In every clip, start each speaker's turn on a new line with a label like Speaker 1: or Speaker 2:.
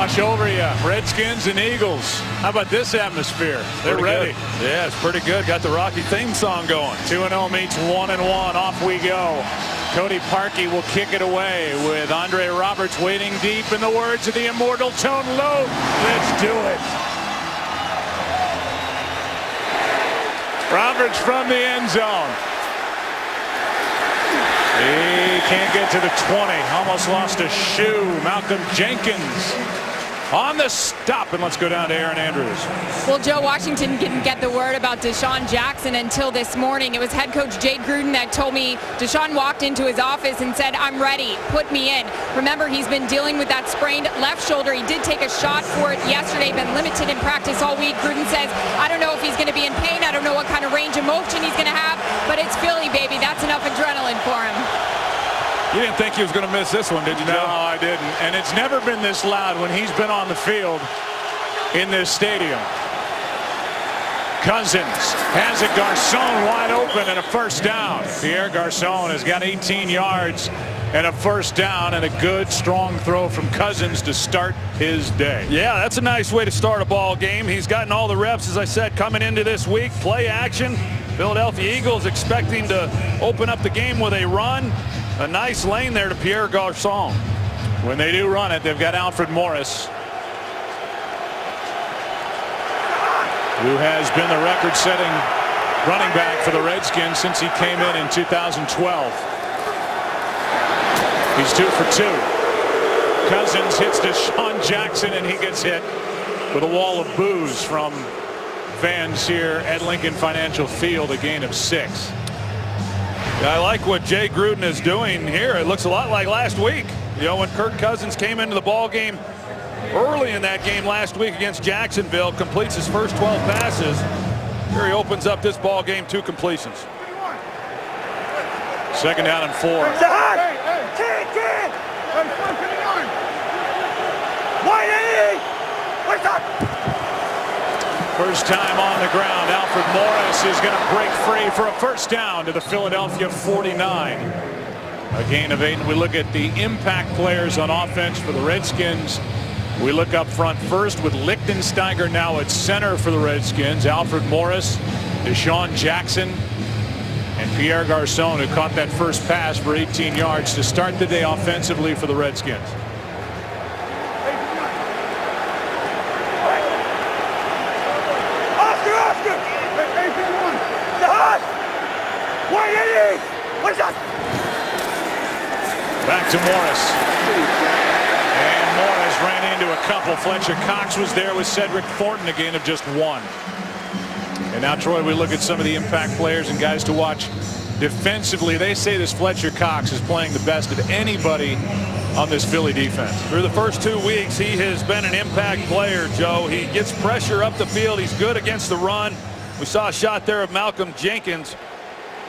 Speaker 1: Wash over you. Redskins and Eagles. How about this atmosphere? They're ready.
Speaker 2: Good. Yeah, it's pretty good. Got the Rocky theme song going.
Speaker 1: 2-0 meets 1-1. Off we go. Cody Parkey will kick it away with Andre Roberts waiting deep. In the words of the immortal Tone Loc, let's do it. Roberts from the end zone. He can't get to the 20. Almost lost a shoe. Malcolm Jenkins on the stop, and let's go down to Aaron Andrews.
Speaker 3: Well, Joe, Washington didn't get the word about Deshaun Jackson until this morning. It was head coach Jay Gruden that told me Deshaun walked into his office and said, "I'm ready, put me in." Remember, he's been dealing with that sprained left shoulder. He did take a shot for it yesterday, been limited in practice all week. Gruden says, I don't know if he's going to be in pain. I don't know what kind of range of motion he's going to have, but it's Philly, baby. That's enough adrenaline for him.
Speaker 2: You didn't think he was going to miss this one, did you?
Speaker 1: No, I didn't. And it's never been this loud when he's been on the field in this stadium. Cousins has it. Garcon wide open and a first down. Pierre Garcon has got 18 yards and a first down, and a good strong throw from Cousins to start his day.
Speaker 2: Yeah, that's a nice way to start a ball game. He's gotten all the reps, as I said, coming into this week. Play action. Philadelphia Eagles expecting to open up the game with a run. A nice lane there to Pierre Garcon.
Speaker 1: When they do run it, they've got Alfred Morris, who has been the record-setting running back for the Redskins since he came in 2012. He's 2 for 2. Cousins hits Deshaun Jackson, and he gets hit with a wall of boos from fans here at Lincoln Financial Field. A gain of 6.
Speaker 2: I like what Jay Gruden is doing here. It looks a lot like last week. You know, when Kirk Cousins came into the ball game early in that game last week against Jacksonville, completes his first 12 passes. Here he opens up this ball game, 2 completions.
Speaker 1: 2nd down and 4. First time on the ground. Alfred Morris is going to break free for a first down to the Philadelphia 49. A gain of 8. And we look at the impact players on offense for the Redskins. We look up front first with Lichtensteiger now at center for the Redskins. Alfred Morris, Deshaun Jackson, and Pierre Garcon, who caught that first pass for 18 yards to start the day offensively for the Redskins. Back to Morris. And Morris ran into a couple. Fletcher Cox was there with Cedric Thornton, a gain of just 1. And now, Troy, we look at some of the impact players and guys to watch defensively. They say this Fletcher Cox is playing the best of anybody on this Philly defense.
Speaker 2: Through the first 2 weeks, he has been an impact player, Joe. He gets pressure up the field. He's good against the run. We saw a shot there of Malcolm Jenkins,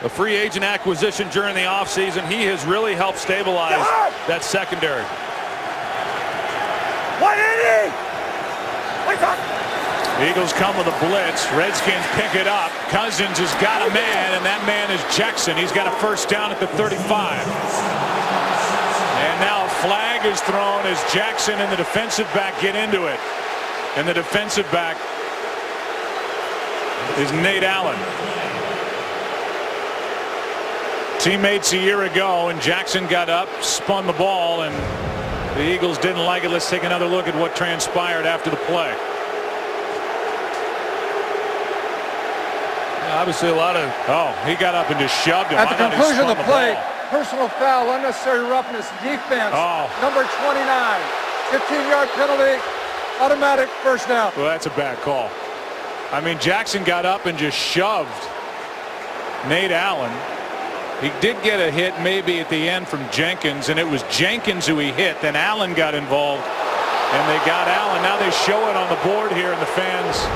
Speaker 2: a free agent acquisition during the offseason. He has really helped stabilize that secondary.
Speaker 1: Eagles come with a blitz. Redskins pick it up. Cousins has got a man, and that man is Jackson. He's got a first down at the 35. And now a flag is thrown as Jackson and the defensive back get into it. And the defensive back is Nate Allen. Teammates a year ago, and Jackson got up, spun the ball, and the Eagles didn't like it. Let's take another look at what transpired after the play.
Speaker 2: Obviously a lot of...
Speaker 1: Oh, he got up and just shoved him.
Speaker 4: At the conclusion of the play, personal foul, unnecessary roughness, defense, number 29, 15-yard penalty, automatic first down.
Speaker 1: Well, that's a bad call. I mean, Jackson got up and just shoved Nate Allen. He did get a hit maybe at the end from Jenkins, and it was Jenkins who he hit. Then Allen got involved, and they got Allen. Now they show it on the board here, and the fans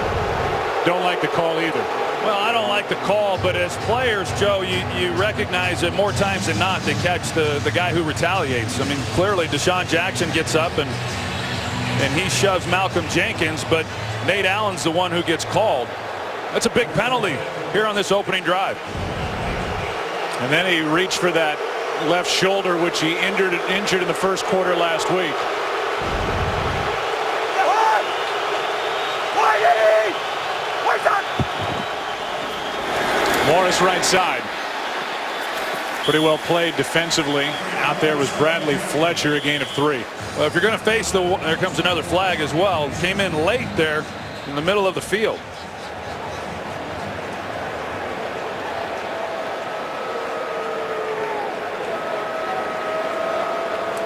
Speaker 1: don't like the call either.
Speaker 2: Well, I don't like the call, but as players, Joe, you recognize that more times than not they catch the guy who retaliates. I mean, clearly Deshaun Jackson gets up and he shoves Malcolm Jenkins, but Nate Allen's the one who gets called. That's a big penalty here on this opening drive.
Speaker 1: And then he reached for that left shoulder, which he injured in the first quarter last week. Morris right side. Pretty well played defensively. Out there was Bradley Fletcher, a gain of 3.
Speaker 2: Well, if you're going to face there comes another flag as well. Came in late there in the middle of the field.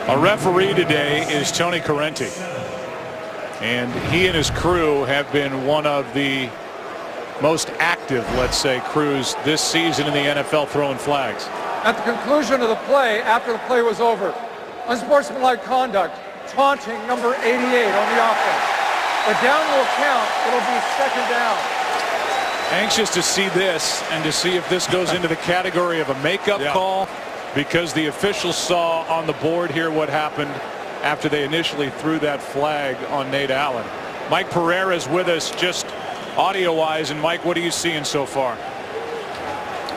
Speaker 1: Our referee today is Tony Correnti, and he and his crew have been one of the most active, let's say, crews this season in the NFL throwing flags.
Speaker 4: At the conclusion of the play, after the play was over, unsportsmanlike conduct, taunting number 88 on the offense. The down will count. It'll be 2nd down.
Speaker 1: Anxious to see this and to see if this goes into the category of a makeup call, because the officials saw on the board here what happened after they initially threw that flag on Nate Allen. Mike Pereira's with us just audio-wise. And Mike, what are you seeing so far?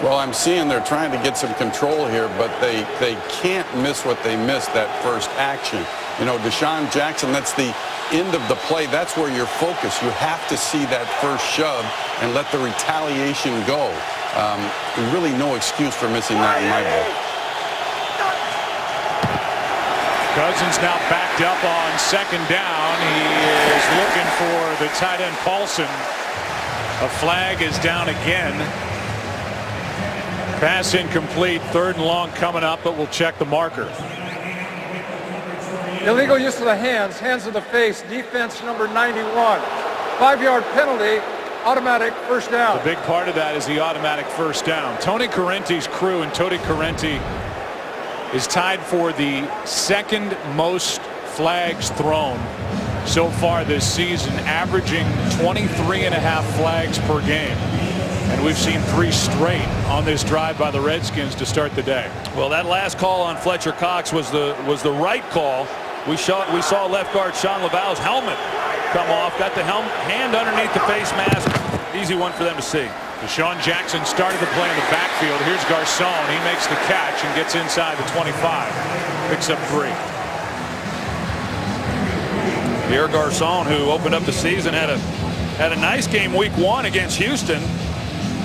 Speaker 5: Well, I'm seeing they're trying to get some control here, but they can't miss what they missed that first action. You know, DeSean Jackson, that's the end of the play. That's where you're focused. You have to see that first shove and let the retaliation go. Really no excuse for missing that in my book.
Speaker 1: Cousins now backed up on 2nd down. He is looking for the tight end Paulson. A flag is down again. Pass incomplete. 3rd and long coming up, but we'll check the marker.
Speaker 4: Illegal use of the hands, hands of the face, defense number 91. 5-yard penalty, automatic 1st down.
Speaker 1: The big part of that is the automatic 1st down. Tony Correnti's crew, and Tony Correnti is tied for the 2nd most flags thrown so far this season, averaging 23.5 flags per game. And we've seen 3 straight on this drive by the Redskins to start the day.
Speaker 2: Well, that last call on Fletcher Cox was the right call. We saw left guard Sean Laval's helmet come off, got the hand underneath the face mask. Easy one for them to see.
Speaker 1: DeSean Jackson started the play in the backfield. Here's Garcon. He makes the catch and gets inside the 25. Picks up 3.
Speaker 2: Pierre Garcon, who opened up the season, had a nice game week 1 against Houston.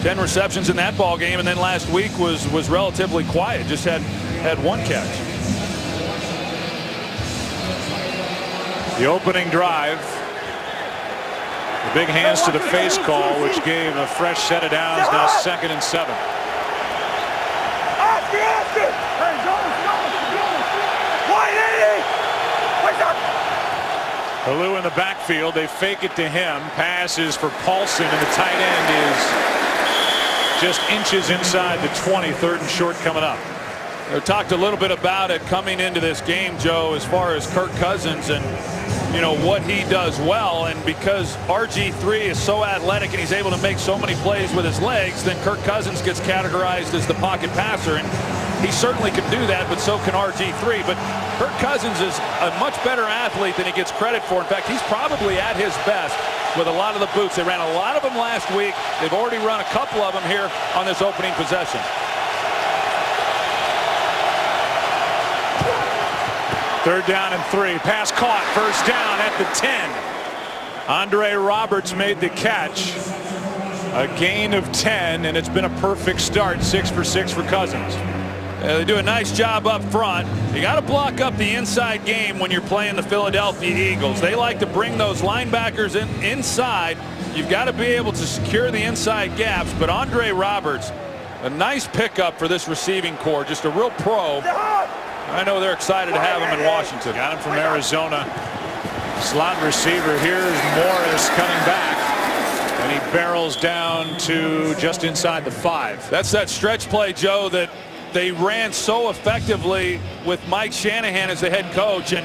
Speaker 2: 10 receptions in that ball game, and then last week was relatively quiet. Just had 1 catch.
Speaker 1: The opening drive. The big hands to the face call, which gave a fresh set of downs. Now 2nd and 7. Halou in the backfield. They fake it to him. Pass is for Paulson, and the tight end is just inches inside the 20. 3rd and short coming up.
Speaker 2: We talked a little bit about it coming into this game, Joe, as far as Kirk Cousins and what he does well. And because RG3 is so athletic and he's able to make so many plays with his legs, then Kirk Cousins gets categorized as the pocket passer, and he certainly can do that, but so can RG3. But Kirk Cousins is a much better athlete than he gets credit for. In fact, he's probably at his best with a lot of the boots. They ran a lot of them last week. They've already run a couple of them here on this opening possession.
Speaker 1: Third down and 3. Pass caught. 1st down at the 10. Andre Roberts made the catch. A gain of 10, and it's been a perfect start. 6 for 6 for Cousins.
Speaker 2: They do a nice job up front. You got to block up the inside game when you're playing the Philadelphia Eagles. They like to bring those linebackers inside. You've got to be able to secure the inside gaps. But Andre Roberts, a nice pickup for this receiving corps. Just a real pro. I know they're excited to have him in Washington.
Speaker 1: Got him from Arizona. Slot receiver. Here's Morris coming back, and he barrels down to just inside the 5.
Speaker 2: That's that stretch play, Joe, that they ran so effectively with Mike Shanahan as the head coach. And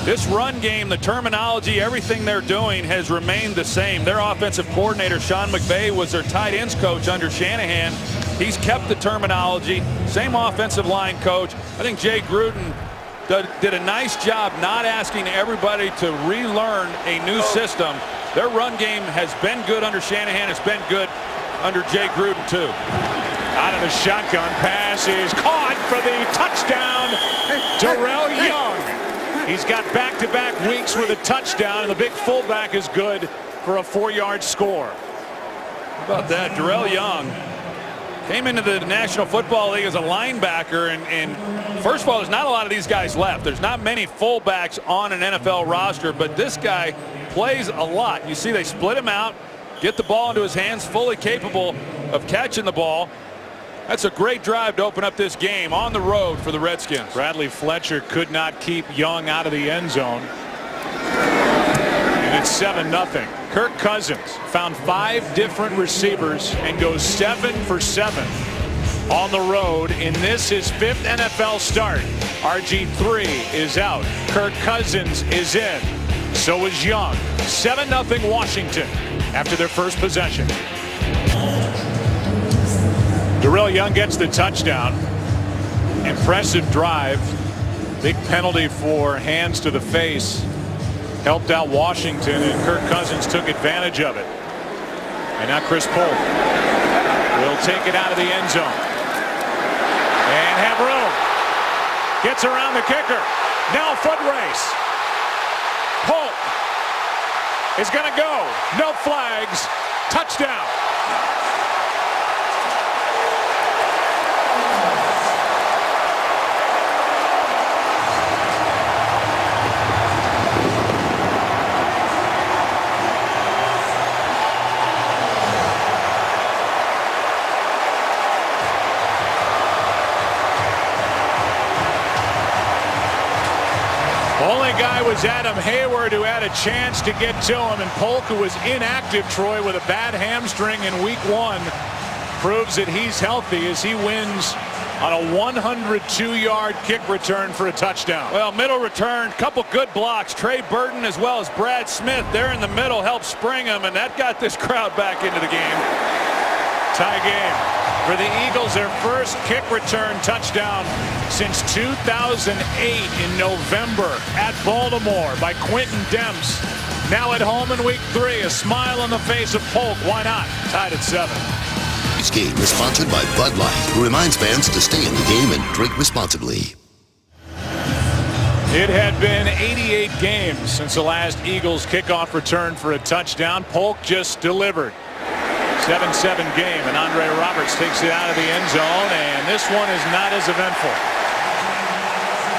Speaker 2: this run game, the terminology, everything they're doing has remained the same. Their offensive coordinator, Sean McVay, was their tight ends coach under Shanahan. He's kept the terminology. Same offensive line coach. I think Jay Gruden did a nice job not asking everybody to relearn a new system. Their run game has been good under Shanahan. It's been good under Jay Gruden, too.
Speaker 1: Out of the shotgun, pass is caught for the touchdown. Darrell Young. He's got back-to-back weeks with a touchdown, and the big fullback is good for a 4-yard score.
Speaker 2: How about that? Darrell Young Came into the National Football League as a linebacker, and first of all, there's not a lot of these guys left. There's not many fullbacks on an NFL roster, but this guy plays a lot. You see they split him out, get the ball into his hands, fully capable of catching the ball. That's a great drive to open up this game on the road for the Redskins.
Speaker 1: Bradley Fletcher could not keep Young out of the end zone. And it's 7-0. Kirk Cousins found 5 different receivers and goes 7 for 7 on the road in this, his 5th NFL start. RG3 is out. Kirk Cousins is in. So is Young. 7-0 Washington after their first possession. Darrell Young gets the touchdown. Impressive drive. Big penalty for hands to the face. Helped out Washington, and Kirk Cousins took advantage of it. And now Chris Polk will take it out of the end zone and have room. Gets around the kicker. Now foot race. Polk is going to go. No flags. Touchdown. Only guy was Adam Hayward, who had a chance to get to him, and Polk, who was inactive, Troy, with a bad hamstring in week 1, proves that he's healthy as he wins on a 102-yard kick return for a touchdown.
Speaker 2: Well, middle return, couple good blocks. Trey Burton as well as Brad Smith there in the middle helped spring him, and that got this crowd back into the game.
Speaker 1: Tie game for the Eagles, their first kick return touchdown since 2008 in November at Baltimore by Quentin Demps. Now at home in week 3, a smile on the face of Polk. Why not? Tied at 7.
Speaker 6: This game is sponsored by Bud Light, who reminds fans to stay in the game and drink responsibly.
Speaker 1: It had been 88 games since the last Eagles kickoff return for a touchdown. Polk just delivered. 7-7 game, and Andre Roberts takes it out of the end zone, and this one is not as eventful.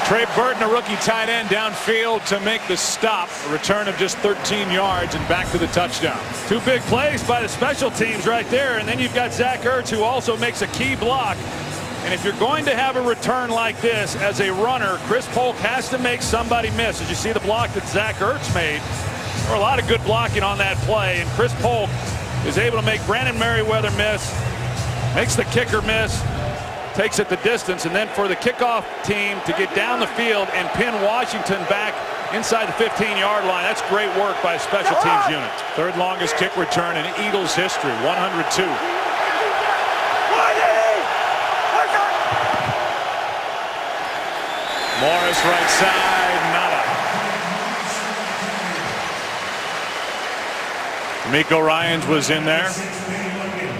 Speaker 1: Trey Burton, a rookie tight end, downfield to make the stop. A return of just 13 yards and back to the touchdown.
Speaker 2: 2 big plays by the special teams right there, and then you've got Zach Ertz, who also makes a key block. And if you're going to have a return like this as a runner, Chris Polk has to make somebody miss. As you see the block that Zach Ertz made, there were a lot of good blocking on that play, and Chris Polk is able to make Brandon Merriweather miss, makes the kicker miss, takes it the distance, and then for the kickoff team to get down the field and pin Washington back inside the 15-yard line. That's great work by a special teams unit.
Speaker 1: 3rd longest kick return in Eagles history, 102. Morris right side, nada. D'Amico Ryans was in there,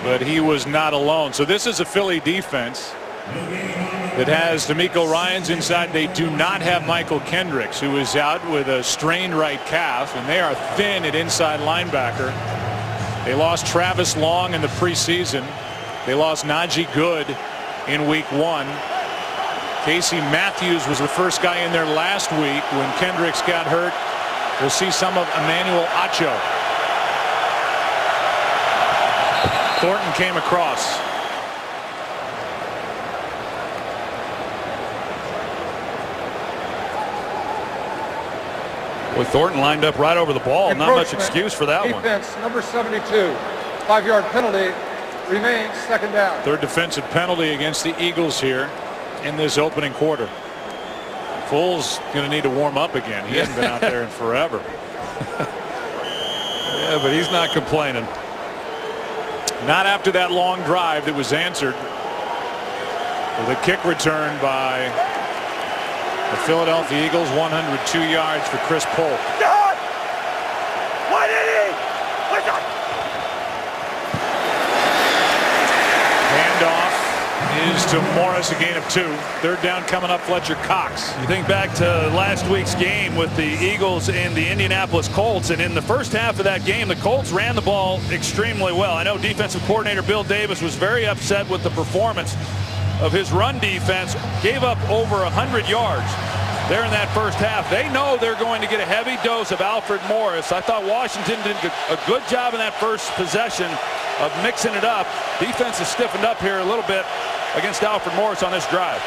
Speaker 1: but he was not alone. So this is a Philly defense that has D'Amico Ryans inside. They do not have Michael Kendricks, who is out with a strained right calf, and they are thin at inside linebacker. They lost Travis Long in the preseason. They lost Najee Good in week 1. Casey Matthews was the first guy in there last week when Kendricks got hurt. We'll see some of Emmanuel Acho. Thornton came across.
Speaker 2: Boy, Thornton lined up right over the ball. Not much excuse for that one.
Speaker 4: Defense, number 72. 5-yard penalty. Remains 2nd down.
Speaker 1: 3rd defensive penalty against the Eagles here in this opening quarter. Foles going to need to warm up again. He hasn't been out there in forever.
Speaker 2: Yeah, but he's not complaining.
Speaker 1: Not after that long drive that was answered with a kick return by the Philadelphia Eagles. 102 yards for Chris Polk. Handoff is to Morris, a gain of 2. Third down coming up, Fletcher Cox.
Speaker 2: You think back to last week's game with the Eagles and the Indianapolis Colts, and in the first half of that game, the Colts ran the ball extremely well. I know defensive coordinator Bill Davis was very upset with the performance of his run defense. Gave up over 100 yards there in that first half. They know they're going to get a heavy dose of Alfred Morris. I thought Washington did a good job in that first possession of mixing it up. Defense has stiffened up here a little bit against Alfred Morris on this drive.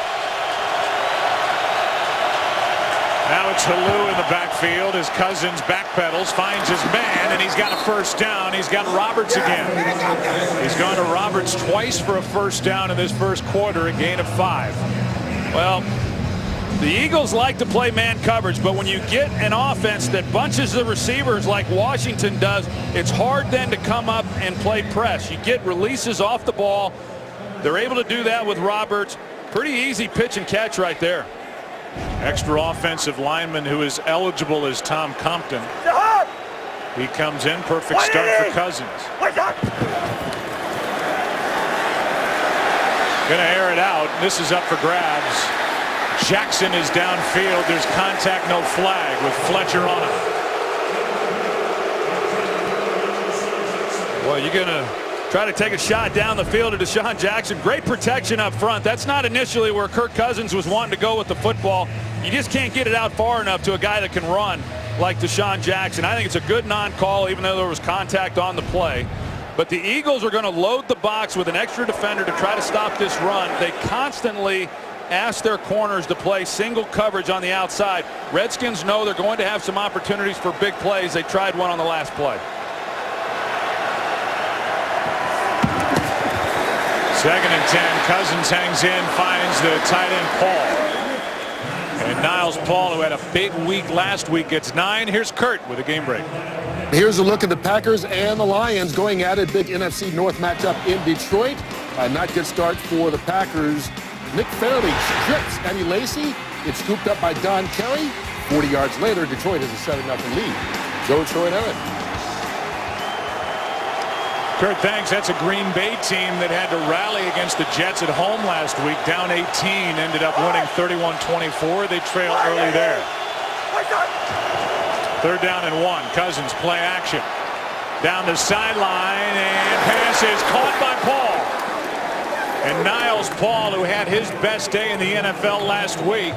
Speaker 1: Now it's Halou in the backfield as Cousins backpedals, finds his man, and he's got a first down. He's got Roberts again. He's gone to Roberts twice for a first down in this first quarter, a gain of 5.
Speaker 2: Well, the Eagles like to play man coverage, but when you get an offense that bunches the receivers like Washington does, it's hard then to come up and play press. You get releases off the ball. They're able to do that with Roberts. Pretty easy pitch and catch right there.
Speaker 1: Extra offensive lineman who is eligible is Tom Compton. He comes in, perfect start for Cousins. Gonna air it out. This is up for grabs. Jackson is downfield. There's contact, no flag with Fletcher on him.
Speaker 2: Well, you're gonna try to take a shot down the field to DeSean Jackson. Great protection up front. That's not initially where Kirk Cousins was wanting to go with the football. You just can't get it out far enough to a guy that can run like DeSean Jackson. I think it's a good non-call, even though there was contact on the play. But the Eagles are going to load the box with an extra defender to try to stop this run. They constantly ask their corners to play single coverage on the outside. Redskins know they're going to have some opportunities for big plays. They tried one on the last play.
Speaker 1: Second and 10. Cousins hangs in, finds the tight end Paul. And Niles Paul, who had a big week last week, gets 9. Here's Kurt with a game break.
Speaker 7: Here's a look at the Packers and the Lions going at it. Big NFC North matchup in Detroit. A not good start for the Packers. Nick Fairley strips Eddie Lacy. It's scooped up by Don Kerry. 40 yards later, Detroit has a 7-0 lead. Joe, Troy, and Aaron.
Speaker 1: Kurt, thanks. That's a Green Bay team that had to rally against the Jets at home last week. Down 18, ended up winning 31-24. They trail early there. Third down and 1. Cousins play action. Down the sideline, and pass is caught by Paul. And Niles Paul, who had his best day in the NFL last week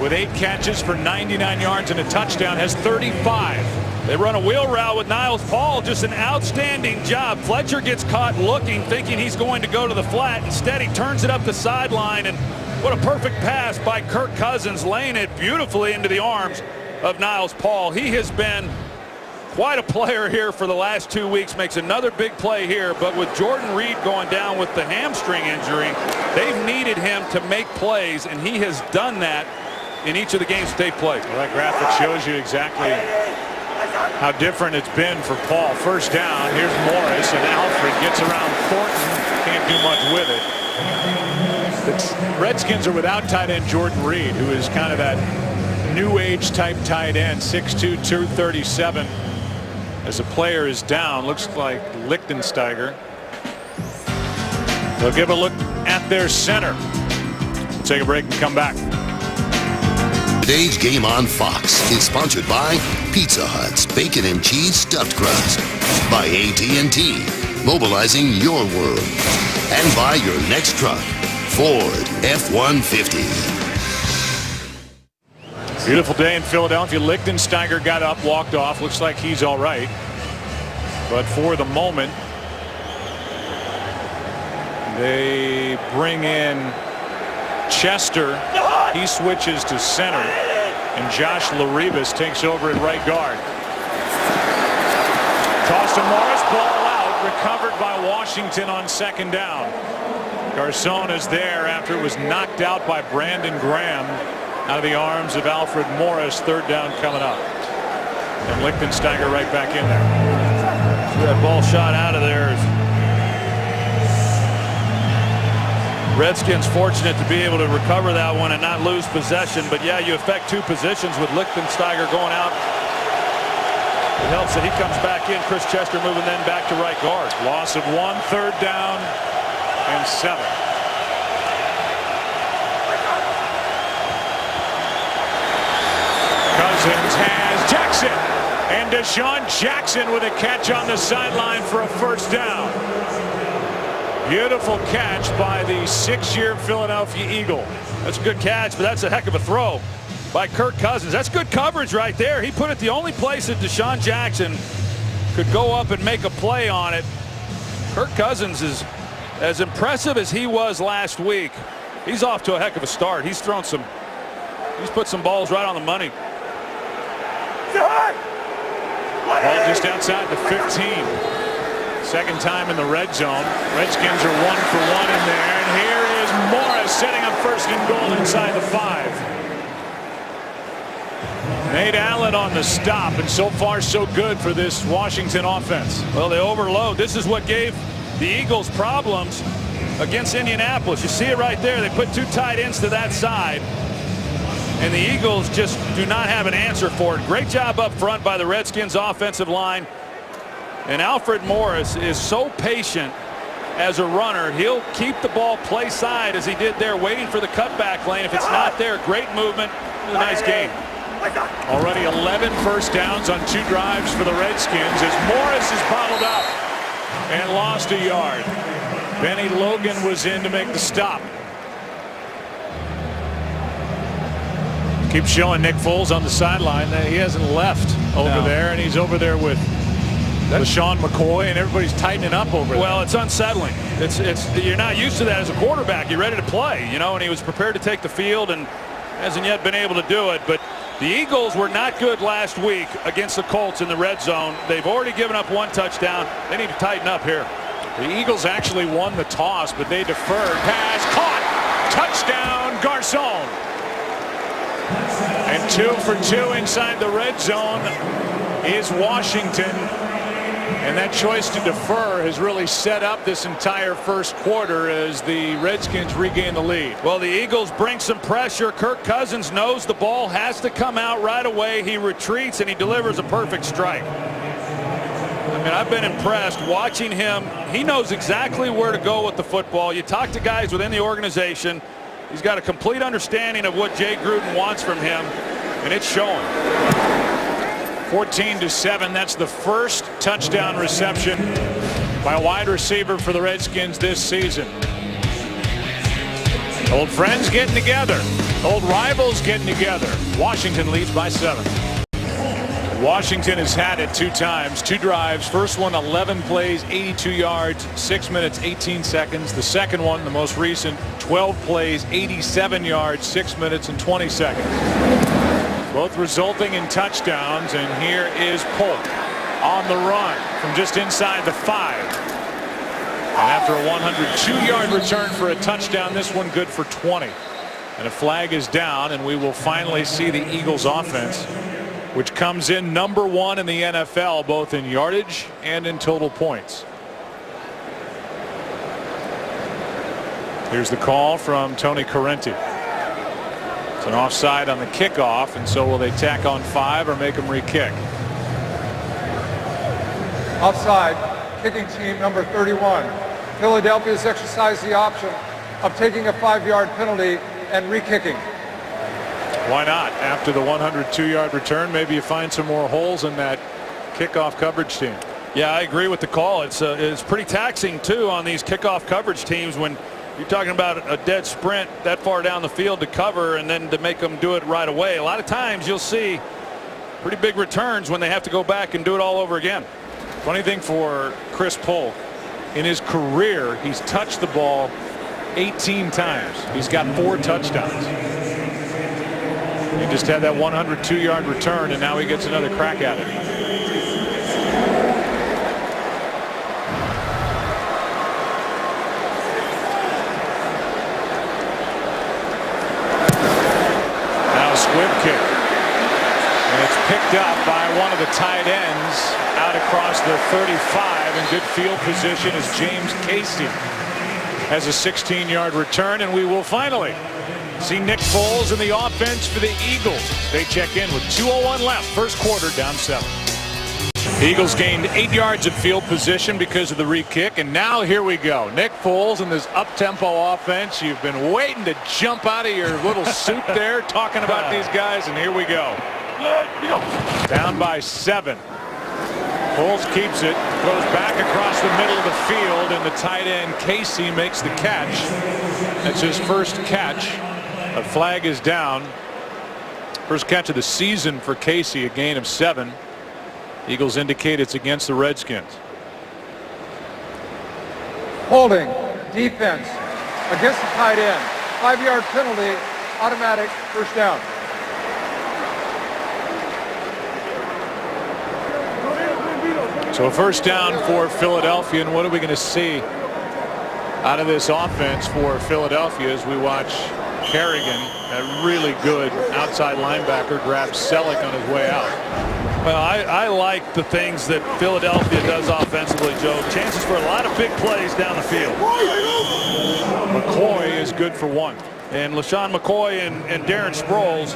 Speaker 1: with 8 catches for 99 yards and a touchdown, has 35.
Speaker 2: They run a wheel route with Niles Paul. Just an outstanding job. Fletcher gets caught looking, thinking he's going to go to the flat. Instead, he turns it up the sideline, and what a perfect pass by Kirk Cousins, laying it beautifully into the arms of Niles Paul. He has been quite a player here for the last 2 weeks. Makes another big play here, but with Jordan Reed going down with the hamstring injury, they've needed him to make plays, and he has done that in each of the games that they've played.
Speaker 1: Well, that graphic shows you exactly how different it's been for Paul. First down, here's Morris, and Alfred gets around Thornton. Can't do much with it. The Redskins are without tight end Jordan Reed, who is kind of that new age type tight end, 6'2", 237. As a player is down, looks like Lichtensteiger. They'll give a look at their center. We'll take a break and come back.
Speaker 6: Today's game on Fox is sponsored by Pizza Hut's Bacon and Cheese Stuffed Crust, by AT&T, mobilizing your world, and by your next truck, Ford F-150.
Speaker 1: Beautiful day in Philadelphia. Lichtensteiger got up, walked off. Looks like he's all right. But for the moment, they bring in Chester. He switches to center, and Josh Laribas takes over at right guard. Toss to Morris, ball out, recovered by Washington on second down. Garcon is there after it was knocked out by Brandon Graham out of the arms of Alfred Morris. Third down coming up, and Lichtensteiger right back in there.
Speaker 2: So that ball shot out of there. Redskins fortunate to be able to recover that one and not lose possession. But yeah, you affect 2 positions with Lichtensteiger going out. It helps that he comes back in. Chris Chester moving then back to right guard.
Speaker 1: Loss of 1, third down and 7. Washington's has Jackson. And DeSean Jackson with a catch on the sideline for a first down. Beautiful catch by the 6-year Philadelphia Eagle.
Speaker 2: That's a good catch, but that's a heck of a throw by Kirk Cousins. That's good coverage right there. He put it the only place that DeSean Jackson could go up and make a play on it. Kirk Cousins is as impressive as he was last week. He's off to a heck of a start. He's put some balls right on the money.
Speaker 1: Ball just outside the 15. Second time in the red zone. Redskins are 1 for 1 in there. And here is Morris setting up first and goal inside the 5. Nate Allen on the stop, and so far so good for this Washington offense.
Speaker 2: Well, they overload. This is what gave the Eagles problems against Indianapolis. You see it right there. They put 2 tight ends to that side, and the Eagles just do not have an answer for it. Great job up front by the Redskins offensive line. And Alfred Morris is so patient as a runner. He'll keep the ball play side as he did there, waiting for the cutback lane. If it's not there, great movement. It was a nice game.
Speaker 1: Already 11 first downs on 2 drives for the Redskins as Morris is bottled up and lost a yard. Benny Logan was in to make the stop. Keep showing Nick Foles on the sideline. He hasn't left over there, and he's over there with LaShawn McCoy, and everybody's tightening up over there.
Speaker 2: Well, it's unsettling. You're not used to that as a quarterback. You're ready to play, you know, and he was prepared to take the field and hasn't yet been able to do it. But the Eagles were not good last week against the Colts in the red zone. They've already given up 1 touchdown. They need to tighten up here.
Speaker 1: The Eagles actually won the toss, but they deferred. Pass caught. Touchdown, Garcon. And 2 for 2 inside the red zone is Washington. And that choice to defer has really set up this entire first quarter as the Redskins regain the lead.
Speaker 2: Well, the Eagles bring some pressure. Kirk Cousins knows the ball has to come out right away. He retreats and he delivers a perfect strike. I mean, I've been impressed watching him. He knows exactly where to go with the football. You talk to guys within the organization. He's got a complete understanding of what Jay Gruden wants from him, and it's showing.
Speaker 1: 14-7. That's the first touchdown reception by a wide receiver for the Redskins this season. Old friends getting together. Old rivals getting together. Washington leads by 7. Washington has had it 2 times, 2 drives. First one 11 plays, 82 yards, 6 minutes, 18 seconds. The second one, the most recent, 12 plays, 87 yards, 6 minutes and 20 seconds. Both resulting in touchdowns, and here is Polk on the run from just inside the 5. And after a 102-yard return for a touchdown, this one good for 20. And a flag is down, and we will finally see the Eagles offense, which comes in number 1 in the NFL, both in yardage and in total points. Here's the call from Tony Correnti. It's an offside on the kickoff, and so will they tack on 5 or make them re-kick?
Speaker 4: Offside, kicking team number 31. Philadelphia's exercised the option of taking a 5-yard penalty and re-kicking.
Speaker 1: Why not? After the 102-yard return, maybe you find some more holes in that kickoff coverage team.
Speaker 2: Yeah, I agree with the call. It's pretty taxing, too, on these kickoff coverage teams when you're talking about a dead sprint that far down the field to cover and then to make them do it right away. A lot of times you'll see pretty big returns when they have to go back and do it all over again.
Speaker 1: Funny thing for Chris Polk, in his career, he's touched the ball 18 times. He's got 4 touchdowns. He just had that 102-yard return, and now he gets another crack at it. Now a squib kick. And it's picked up by one of the tight ends out across the 35 in good field position as James Casey has a 16-yard return, and we will finally see Nick Foles in the offense for the Eagles. They check in with 2:01 left, first quarter, down 7. The Eagles gained 8 yards of field position because of the re-kick, and now here we go. Nick Foles in this up-tempo offense. You've been waiting to jump out of your little suit there talking about these guys, and here we go. Down by 7. Foles keeps it, goes back across the middle of the field, and the tight end Casey makes the catch. That's his first catch. A flag is down. First catch of the season for Casey, a gain of 7. Eagles indicate it's against the Redskins.
Speaker 4: Holding, defense, against the tight end. 5-yard penalty, automatic first down.
Speaker 1: So a first down for Philadelphia, and what are we going to see out of this offense for Philadelphia as we watch Kerrigan, a really good outside linebacker, grab Selleck on his way out.
Speaker 2: Well, I like the things that Philadelphia does offensively, Joe. Chances for a lot of big plays down the field.
Speaker 1: McCoy is good for 1.
Speaker 2: And LaShawn McCoy and Darren Sproles,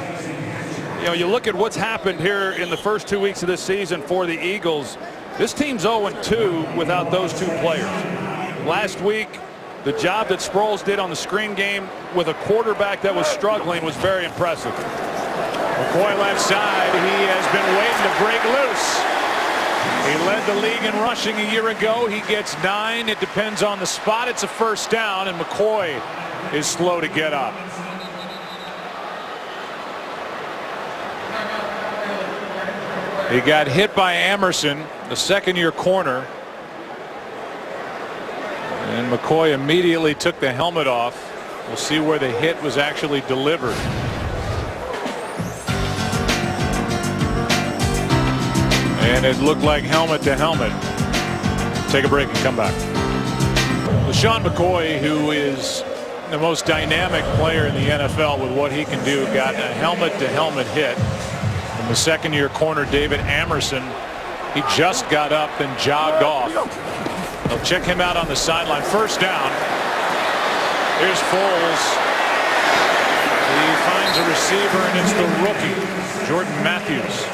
Speaker 2: you know, you look at what's happened here in the first 2 weeks of this season for the Eagles. This team's 0-2 without those 2 players. Last week, the job that Sproles did on the screen game with a quarterback that was struggling was very impressive.
Speaker 1: McCoy left side. He has been waiting to break loose. He led the league in rushing a year ago. He gets 9. It depends on the spot. It's a first down, and McCoy is slow to get up. He got hit by Emerson, the second-year corner. And McCoy immediately took the helmet off. We'll see where the hit was actually delivered. And it looked like helmet to helmet. Take a break and come back. LaShawn McCoy, who is the most dynamic player in the NFL with what he can do, got a helmet-to-helmet hit from the second-year corner David Emerson. He just got up and jogged off. They'll check him out on the sideline. First down. Here's Foles. He finds a receiver, and it's the rookie, Jordan Matthews.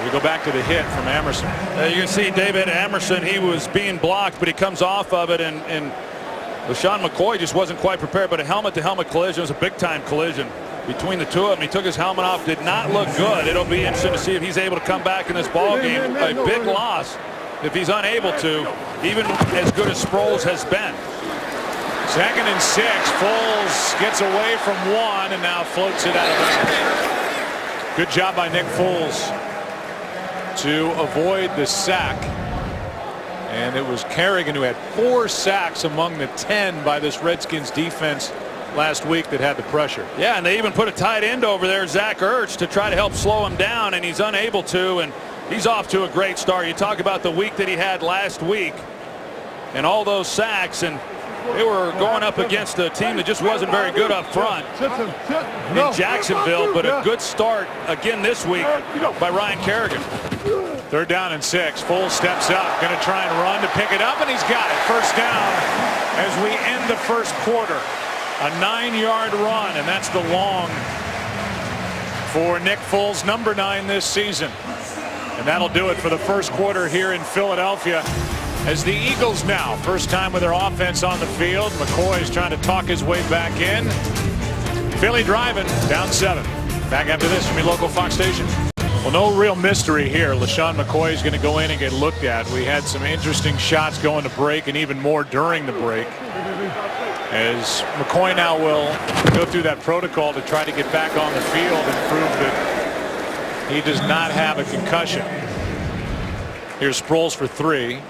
Speaker 1: We go back to the hit from Emerson.
Speaker 2: You can see David Emerson, he was being blocked, but he comes off of it, and LaShawn McCoy just wasn't quite prepared. But a helmet-to-helmet collision was a big-time collision between the two of them. He took his helmet off, did not look good. It'll be interesting to see if he's able to come back in this ball game. A big loss if he's unable to, even as good as Sproles has been.
Speaker 1: 2nd and 6. Foles gets away from 1 and now floats it out of bounds. Good job by Nick Foles to avoid the sack. And it was Kerrigan who had 4 sacks among the 10 by this Redskins defense last week that had the pressure.
Speaker 2: Yeah, and they even put a tight end over there, Zach Ertz, to try to help slow him down, and he's unable to, and he's off to a great start. You talk about the week that he had last week and all those sacks, and they were going up against a team that just wasn't very good up front in Jacksonville, but a good start again this week by Ryan Kerrigan.
Speaker 1: 3rd down and 6. Foles steps up, going to try and run to pick it up, and he's got it. First down as we end the first quarter. A 9-yard run, and that's the long for Nick Foles, number 9 this season. And that'll do it for the first quarter here in Philadelphia. As the Eagles now, first time with their offense on the field. McCoy is trying to talk his way back in. Philly driving, down 7. Back after this from your local Fox station. Well, no real mystery here. LaShawn McCoy is going to go in and get looked at. We had some interesting shots going to break and even more during the break. As McCoy now will go through that protocol to try to get back on the field and prove that he does not have a concussion. Here's Sproles for 3.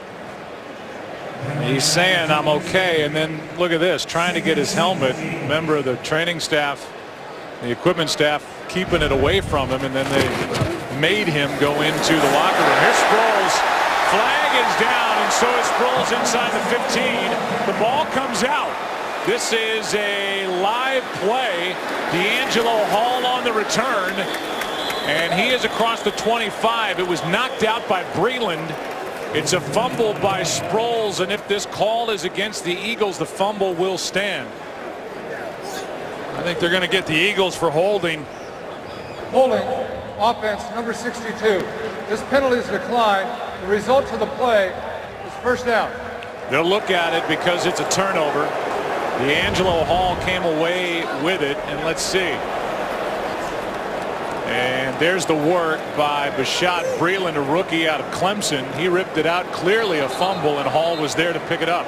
Speaker 1: He's saying I'm okay, and then look at this, trying to get his helmet. Member of the training staff, the equipment staff, keeping it away from him, and then they made him go into the locker room. Here's Sproles. Flag is down, and so is Sproles inside the 15. The ball comes out. This is a live play. D'Angelo Hall on the return, and he is across the 25. It was knocked out by Breland. It's a fumble by Sproles, and if this call is against the Eagles, the fumble will stand.
Speaker 2: I think they're going to get the Eagles for holding.
Speaker 4: Holding, offense, number 62. This penalty is declined. The result of the play is first down.
Speaker 1: They'll look at it because it's a turnover. D'Angelo Hall came away with it, and let's see. And And there's the work by Bashaud Breeland, a rookie out of Clemson. He ripped it out, clearly a fumble, and Hall was there to pick it up.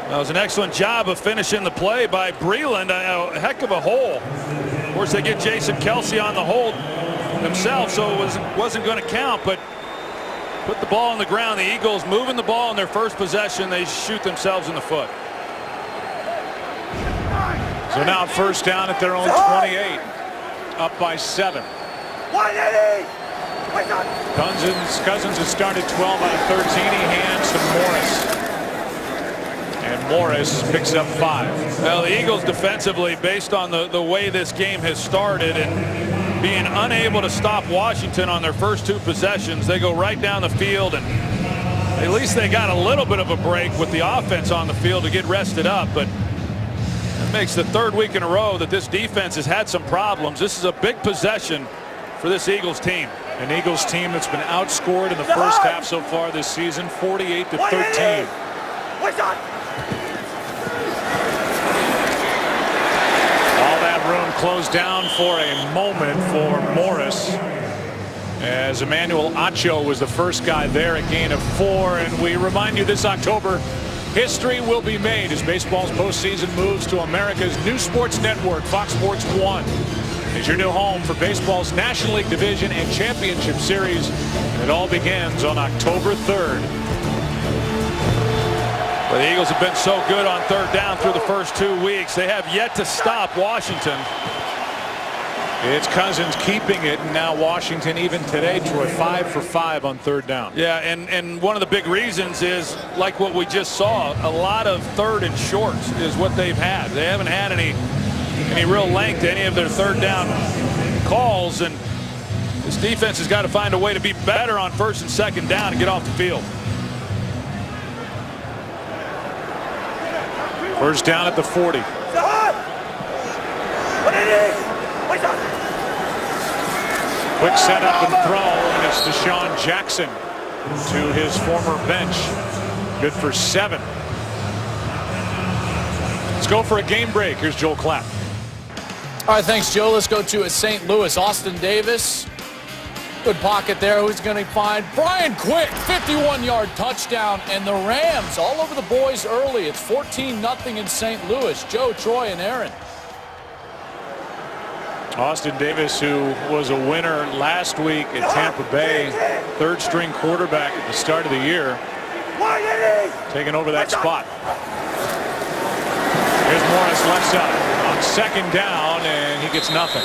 Speaker 2: That was an excellent job of finishing the play by Breeland. A heck of a hole. Of course, they get Jason Kelsey on the hold themselves, so it wasn't going to count, but put the ball on the ground. The Eagles moving the ball in their first possession. They shoot themselves in the foot.
Speaker 1: So now first down at their own 28, up by 7. Cousins has started 12 out of 13. He hands to Morris. And Morris picks up 5.
Speaker 2: Well, the Eagles defensively, based on the way this game has started and being unable to stop Washington on their first 2 possessions, they go right down the field, and at least they got a little bit of a break with the offense on the field to get rested up. But it makes the 3rd week in a row that this defense has had some problems. This is a big possession for this Eagles team.
Speaker 1: An Eagles team that's been outscored in the first half so far this season, 48-13. All that room closed down for a moment for Morris, as Emmanuel Acho was the first guy there, a gain of 4. And we remind you, this October, history will be made as baseball's postseason moves to America's new sports network. Fox Sports 1 is your new home for baseball's National League Division and Championship Series. And it all begins on October 3rd.
Speaker 2: Well, the Eagles have been so good on 3rd down through the first 2 weeks. They have yet to stop Washington.
Speaker 1: It's Cousins keeping it, and now Washington even today, Troy, 5 for 5 on 3rd down.
Speaker 2: Yeah, and one of the big reasons is, like what we just saw, a lot of 3rd and shorts is what they've had. They haven't had any real length to any of their 3rd down calls, and this defense has got to find a way to be better on 1st and 2nd down and get off the field.
Speaker 1: First down at the 40. Quick setup and throw, and it's Deshaun Jackson to his former bench. Good for 7. Let's go for a game break. Here's Joel Klatt.
Speaker 8: All right, thanks, Joe. Let's go to St. Louis. Austin Davis, good pocket there. Who's going to find Brian Quick, 51-yard touchdown, and the Rams all over the boys early. It's 14-0 in St. Louis. Joe, Troy, and Aaron.
Speaker 1: Austin Davis, who was a winner last week at Tampa Bay, 3rd-string quarterback at the start of the year, taking over that spot. Here's Morris left side on 2nd down, and he gets nothing.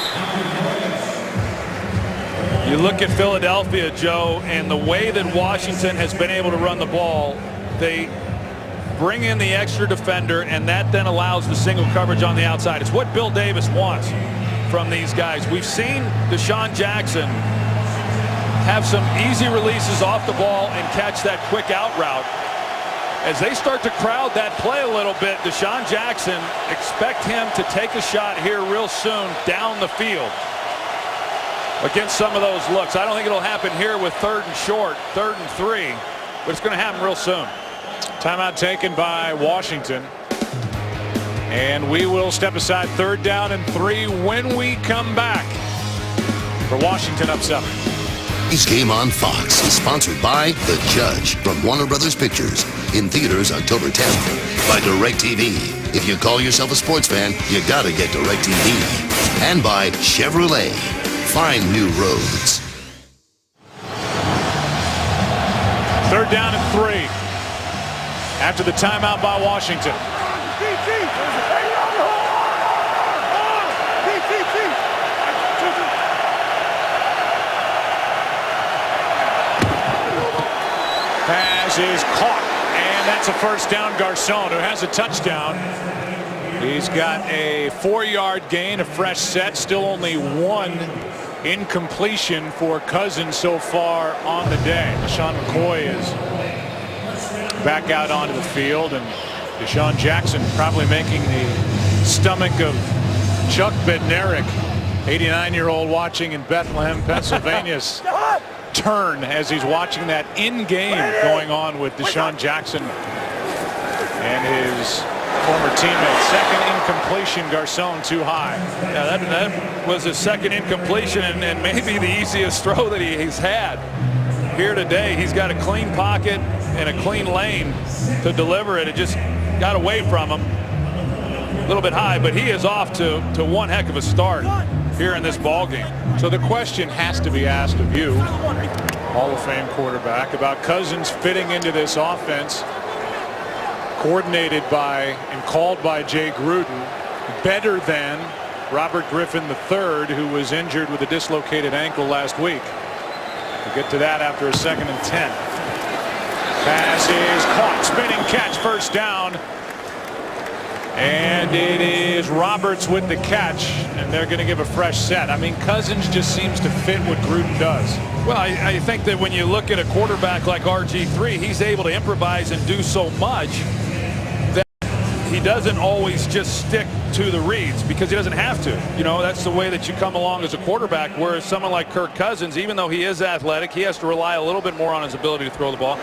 Speaker 2: You look at Philadelphia, Joe, and the way that Washington has been able to run the ball, they bring in the extra defender, and that then allows the single coverage on the outside. It's what Bill Davis wants from these guys. We've seen Deshaun Jackson have some easy releases off the ball and catch that quick out route. As they start to crowd that play a little bit, Deshaun Jackson, expect him to take a shot here real soon down the field against some of those looks. I don't think it'll happen here with 3rd and short, 3rd and 3, but it's going to happen real soon.
Speaker 1: Timeout taken by Washington. And we will step aside, 3rd down and 3 when we come back for Washington up 7.
Speaker 6: Today's Game on Fox is sponsored by The Judge from Warner Brothers Pictures, in theaters October 10th. By DirecTV. If you call yourself a sports fan, you gotta get DirecTV. And by Chevrolet. Find new roads.
Speaker 1: 3rd down and 3 after the timeout by Washington. Pass is caught, and that's a first down. Garcon, who has a touchdown. He's got a 4-yard gain, a fresh set. Still only 1 incompletion for Cousins so far on the day. LaShawn McCoy is back out onto the field, and Deshaun Jackson probably making the stomach of Chuck Bednarik, 89-year-old, watching in Bethlehem, Pennsylvania, turn as he's watching that in-game going on with Deshaun Jackson and his former teammate. Second incompletion, Garcon too high.
Speaker 2: Yeah, that was his second incompletion and maybe the easiest throw that he's had here today. He's got a clean pocket and a clean lane to deliver it. It just got away from him. A little bit high, but he is off to one heck of a start here in this ball game.
Speaker 1: So the question has to be asked of you, Hall of Fame quarterback, about Cousins fitting into this offense, coordinated by and called by Jay Gruden, better than Robert Griffin III, who was injured with a dislocated ankle last week. We'll get to that after a 2nd and 10. Pass is caught, spinning catch, first down. And it is Roberts with the catch, and they're going to give a fresh set. I mean, Cousins just seems to fit what Gruden does.
Speaker 2: Well, I think that when you look at a quarterback like RG3, he's able to improvise and do so much that he doesn't always just stick to the reads because he doesn't have to. You know, that's the way that you come along as a quarterback, whereas someone like Kirk Cousins, even though he is athletic, he has to rely a little bit more on his ability to throw the ball.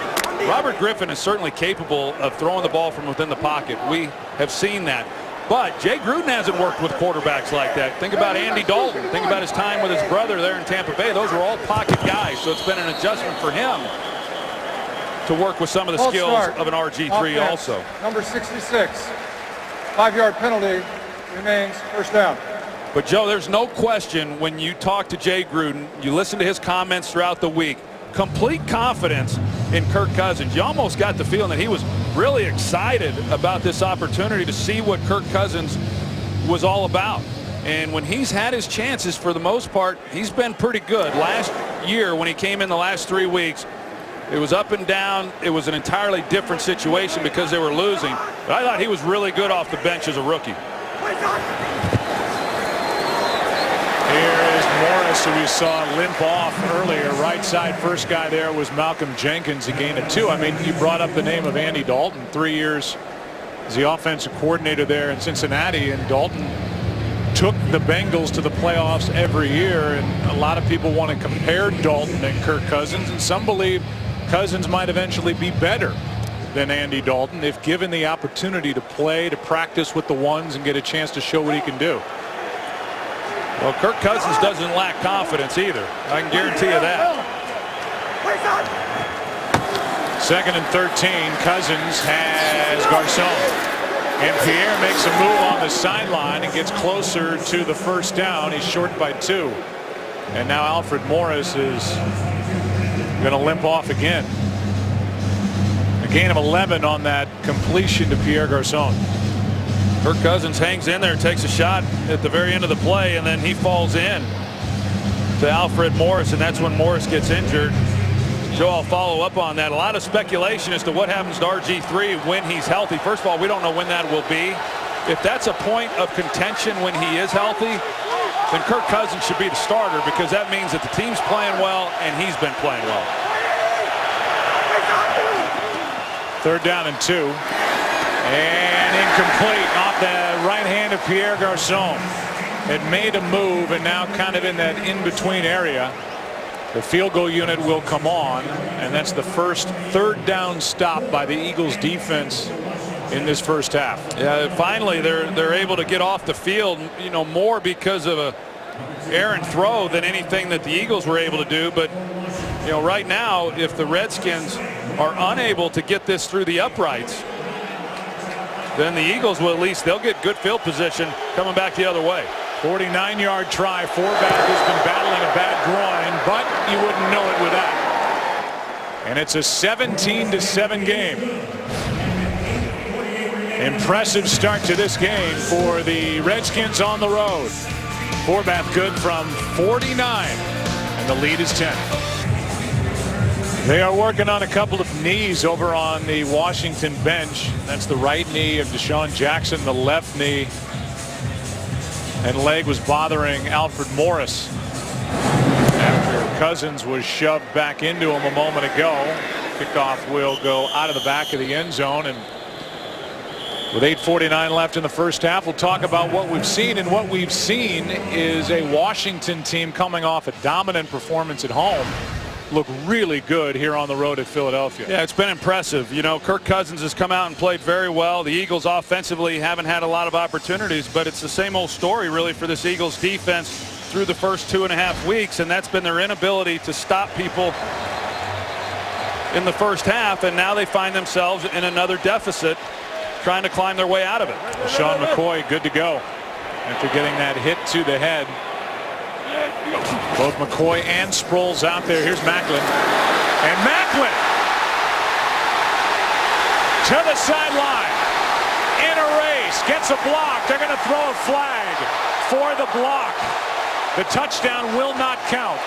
Speaker 2: Robert Griffin is certainly capable of throwing the ball from within the pocket. We have seen that. But Jay Gruden hasn't worked with quarterbacks like that. Think about Andy Dalton. Think about his time with his brother there in Tampa Bay. Those were all pocket guys, so it's been an adjustment for him to work with some of the skills of an RG3 also.
Speaker 4: Number 66, 5-yard penalty, remains first down.
Speaker 2: But Joe, there's no question when you talk to Jay Gruden, you listen to his comments throughout the week, complete confidence in Kirk Cousins. You almost got the feeling that he was really excited about this opportunity to see what Kirk Cousins was all about. And when he's had his chances, for the most part, he's been pretty good. Last year, when he came in the last 3 weeks, it was up and down. It was an entirely different situation because they were losing. But I thought he was really good off the bench as a rookie.
Speaker 1: Here is Morris, who we saw limp off earlier. Right side, first guy there was Malcolm Jenkins, a gain of 2. I mean, you brought up the name of Andy Dalton, 3 years as the offensive coordinator there in Cincinnati, and Dalton took the Bengals to the playoffs every year, and a lot of people want to compare Dalton and Kirk Cousins, and some believe Cousins might eventually be better than Andy Dalton if given the opportunity to play, to practice with the ones, and get a chance to show what he can do.
Speaker 2: Well, Kirk Cousins doesn't lack confidence either. I can guarantee you that.
Speaker 1: 2nd and 13. Cousins has Garcon. And Pierre makes a move on the sideline and gets closer to the first down. He's short by 2. And now Alfred Morris is going to limp off again. A gain of 11 on that completion to Pierre Garcon.
Speaker 2: Kirk Cousins hangs in there, takes a shot at the very end of the play, and then he falls in to Alfred Morris, and that's when Morris gets injured. Joe, I'll follow up on that. A lot of speculation as to what happens to RG3 when he's healthy. First of all, we don't know when that will be. If that's a point of contention when he is healthy, then Kirk Cousins should be the starter because that means that the team's playing well and he's been playing well.
Speaker 1: 3rd down and 2. And incomplete off the right hand of Pierre Garcon. It made a move and now kind of in that in-between area. The field goal unit will come on, and that's the first 3rd down stop by the Eagles defense in this first half.
Speaker 2: Yeah, finally they're able to get off the field, you know, more because of a errant throw than anything that the Eagles were able to do. But you know, right now, if the Redskins are unable to get this through the uprights, then the Eagles will they'll get good field position coming back the other way.
Speaker 1: 49-yard try. Forbath has been battling a bad groin, but you wouldn't know it with that. And it's a 17-7 game. Impressive start to this game for the Redskins on the road. Forbath good from 49, and the lead is 10. They are working on a couple of knees over on the Washington bench. That's the right knee of DeSean Jackson, the left knee and leg was bothering Alfred Morris after Cousins was shoved back into him a moment ago. Kickoff will go out of the back of the end zone, and with 8:49 left in the first half, we'll talk about what we've seen. And what we've seen is a Washington team coming off a dominant performance at home look really good here on the road at Philadelphia.
Speaker 2: Yeah, it's been impressive. You know, Kirk Cousins has come out and played very well. The Eagles offensively haven't had a lot of opportunities, but it's the same old story really for this Eagles defense through the first 2.5 weeks, and that's been their inability to stop people in the first half, and now they find themselves in another deficit trying to climb their way out of it.
Speaker 1: Sean McCoy good to go after getting that hit to the head. Both McCoy and Sproles out there. Here's Macklin. And Macklin to the sideline. In a race. Gets a block. They're going to throw a flag for the block. The touchdown will not count.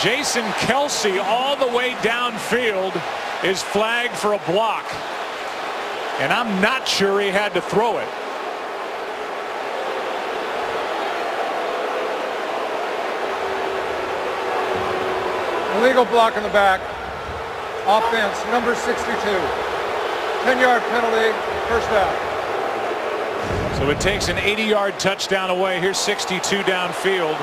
Speaker 1: Jason Kelce all the way downfield is flagged for a block. And I'm not sure he had to throw it.
Speaker 4: Illegal block in the back. Offense, number 62. 10-yard penalty, first down.
Speaker 1: So it takes an 80-yard touchdown away. Here's 62 downfield.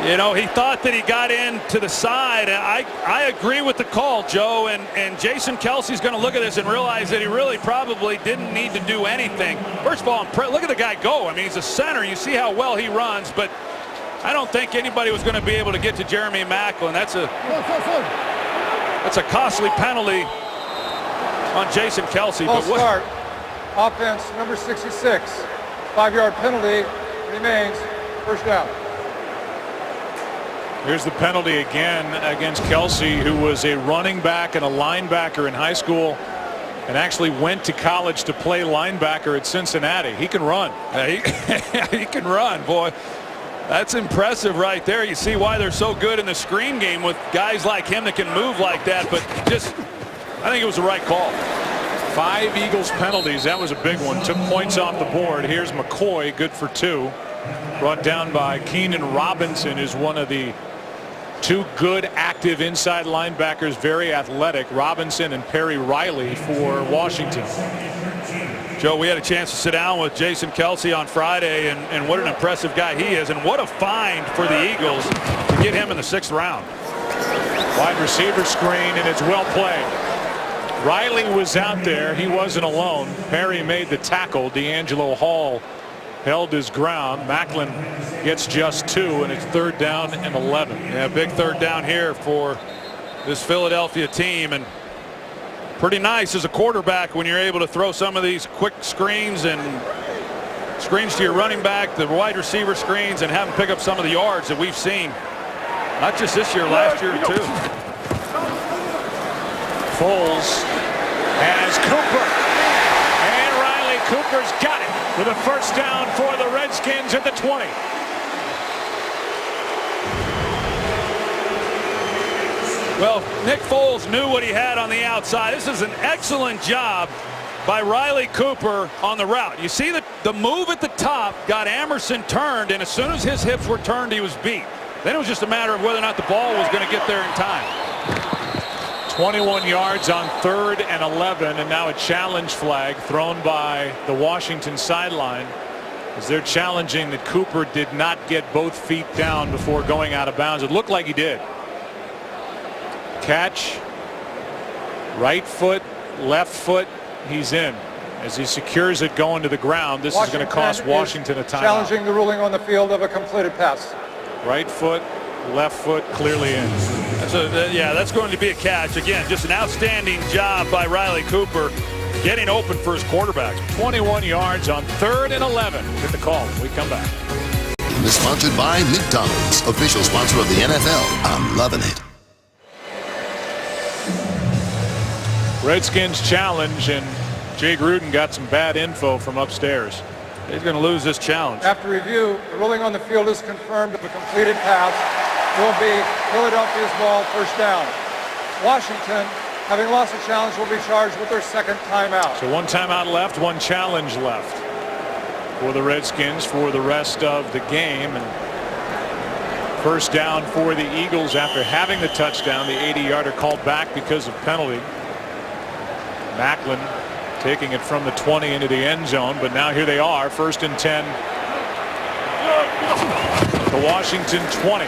Speaker 2: You know, he thought that he got in to the side. I agree with the call, Joe, and Jason Kelce's going to look at this and realize that he really probably didn't need to do anything. First of all, look at the guy go. I mean, he's a center. You see how well he runs, but I don't think anybody was going to be able to get to Jeremy Macklin. That's a costly penalty on Jason Kelce.
Speaker 4: False start. Offense, number 66. 5-yard penalty remains, first down.
Speaker 1: Here's the penalty again against Kelce, who was a running back and a linebacker in high school and actually went to college to play linebacker at Cincinnati. He can run.
Speaker 2: He can run, boy. That's impressive right there. You see why they're so good in the screen game with guys like him that can move like that. But just, I think it was the right call.
Speaker 1: 5 Eagles penalties. That was a big one. Took points off the board. Here's McCoy, good for 2. Brought down by Keenan Robinson, who's one of the 2 good active inside linebackers, very athletic. Robinson and Perry Riley for Washington.
Speaker 2: Joe, we had a chance to sit down with Jason Kelce on Friday, and what an impressive guy he is, and what a find for the Eagles to get him in the 6th round.
Speaker 1: Wide receiver screen, and it's well played. Riley was out there. He wasn't alone. Perry made the tackle. D'Angelo Hall held his ground. Macklin gets just 2, and it's 3rd down and 11.
Speaker 2: Yeah, big 3rd down here for this Philadelphia team, and pretty nice as a quarterback when you're able to throw some of these quick screens and screens to your running back, the wide receiver screens, and have them pick up some of the yards that we've seen, not just this year, last year too.
Speaker 1: Foles has Cooper, and Riley Cooper's got it with a first down for the Redskins at the 20.
Speaker 2: Well, Nick Foles knew what he had on the outside. This is an excellent job by Riley Cooper on the route. You see the move at the top got Emerson turned, and as soon as his hips were turned, he was beat. Then it was just a matter of whether or not the ball was going to get there in time.
Speaker 1: 21 yards on 3rd and 11, and now a challenge flag thrown by the Washington sideline as they're challenging that Cooper did not get both feet down before going out of bounds. It looked like he did. Catch, right foot, left foot, he's in. As he secures it going to the ground, this is going to cost Washington a timeout.
Speaker 4: Challenging the ruling on the field of a completed pass.
Speaker 1: Right foot, left foot, clearly in.
Speaker 2: Yeah, that's going to be a catch. Again, just an outstanding job by Riley Cooper getting open for his quarterback.
Speaker 1: 21 yards on 3rd and 11. Get the call when we come back.
Speaker 6: Is sponsored by McDonald's, official sponsor of the NFL. I'm loving it.
Speaker 1: Redskins challenge, and Jay Gruden got some bad info from upstairs.
Speaker 2: He's going to lose this challenge.
Speaker 4: After review, the ruling on the field is confirmed of a completed pass. Will be Philadelphia's ball, first down. Washington, having lost the challenge, will be charged with their 2nd timeout.
Speaker 1: So 1 timeout left, 1 challenge left for the Redskins for the rest of the game. And first down for the Eagles after having the touchdown. The 80-yarder called back because of penalty. Macklin taking it from the 20 into the end zone, but now here they are, 1st and 10. The Washington 20.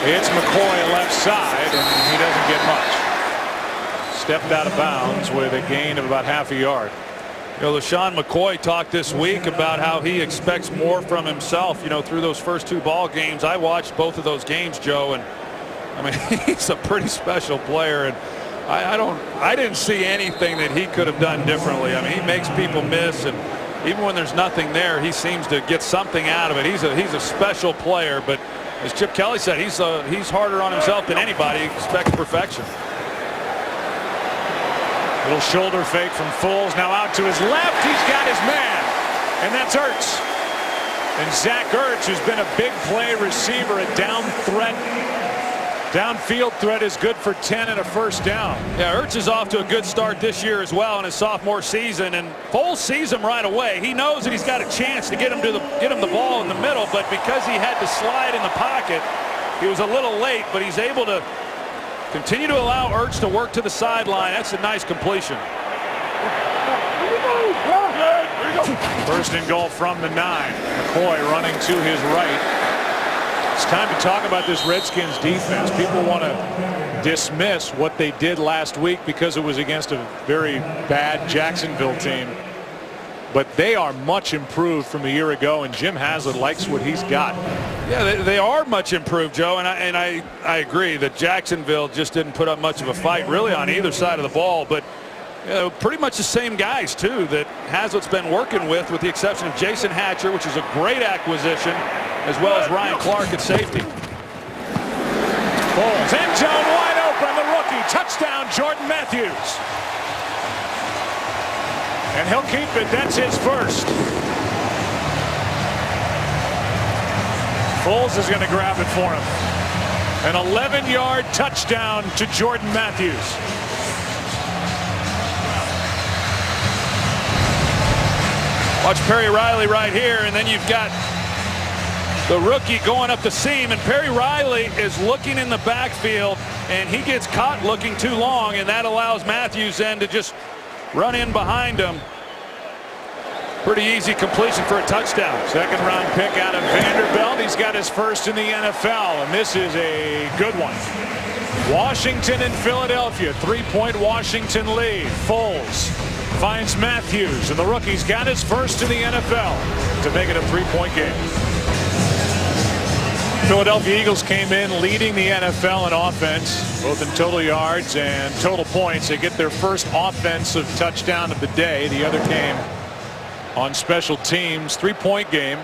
Speaker 1: It's McCoy left side, and he doesn't get much. Stepped out of bounds with a gain of about half a yard.
Speaker 2: You know, LeSean McCoy talked this week about how he expects more from himself, you know, through those first 2 ball games. I watched both of those games, Joe, and I mean, he's a pretty special player, and I didn't see anything that he could have done differently. I mean, he makes people miss, and even when there's nothing there, he seems to get something out of it. He's a special player, but as Chip Kelly said, he's harder on himself than anybody. He expects perfection.
Speaker 1: Little shoulder fake from Foles. Now out to his left. He's got his man, and that's Ertz. And Zach Ertz, who's been a big play receiver, a downfield threat, is good for 10 and a first down.
Speaker 2: Yeah, Ertz is off to a good start this year as well in his sophomore season, and Foles sees him right away. He knows that he's got a chance to get him the ball in the middle, but because he had to slide in the pocket, he was a little late, but he's able to continue to allow Ertz to work to the sideline. That's a nice completion.
Speaker 1: First and goal from the 9. McCoy running to his right. It's time to talk about this Redskins defense. People want to dismiss what they did last week because it was against a very bad Jacksonville team. But they are much improved from a year ago, and Jim Haslett likes what he's got.
Speaker 2: Yeah, they are much improved, Joe, and I agree that Jacksonville just didn't put up much of a fight really on either side of the ball, but you know, pretty much the same guys too that Haslett's been working with the exception of Jason Hatcher, which is a great acquisition, as well as Ryan Clark at safety.
Speaker 1: Foles, end zone wide open, the rookie, touchdown Jordan Matthews. And he'll keep it. That's his first. Foles is going to grab it for him. An 11-yard touchdown to Jordan Matthews.
Speaker 2: Watch Perry Riley right here, and then you've got the rookie going up the seam, and Perry Riley is looking in the backfield, and he gets caught looking too long, and that allows Matthews then to just run in behind him. Pretty easy completion for a touchdown.
Speaker 1: Second round pick out of Vanderbilt. He's got his first in the NFL, and this is a good one. Washington and Philadelphia, 3-point Washington lead. Foles finds Matthews, and the rookie's got his first in the NFL to make it a 3-point game. Philadelphia Eagles came in leading the NFL in offense, both in total yards and total points. They get their first offensive touchdown of the day. The other came on special teams. 3-point game.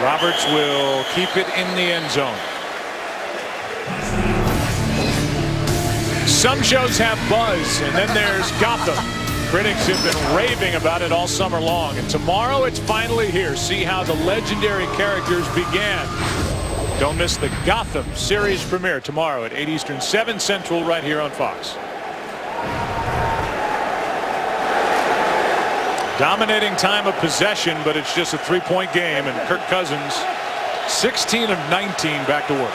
Speaker 1: Roberts will keep it in the end zone. Some shows have buzz, and then there's Gotham. Critics have been raving about it all summer long, and tomorrow it's finally here. See how the legendary characters began. Don't miss the Gotham series premiere tomorrow at 8 Eastern, 7 Central, right here on Fox. Dominating time of possession, but it's just a 3-point game, and Kirk Cousins 16 of 19 back to work.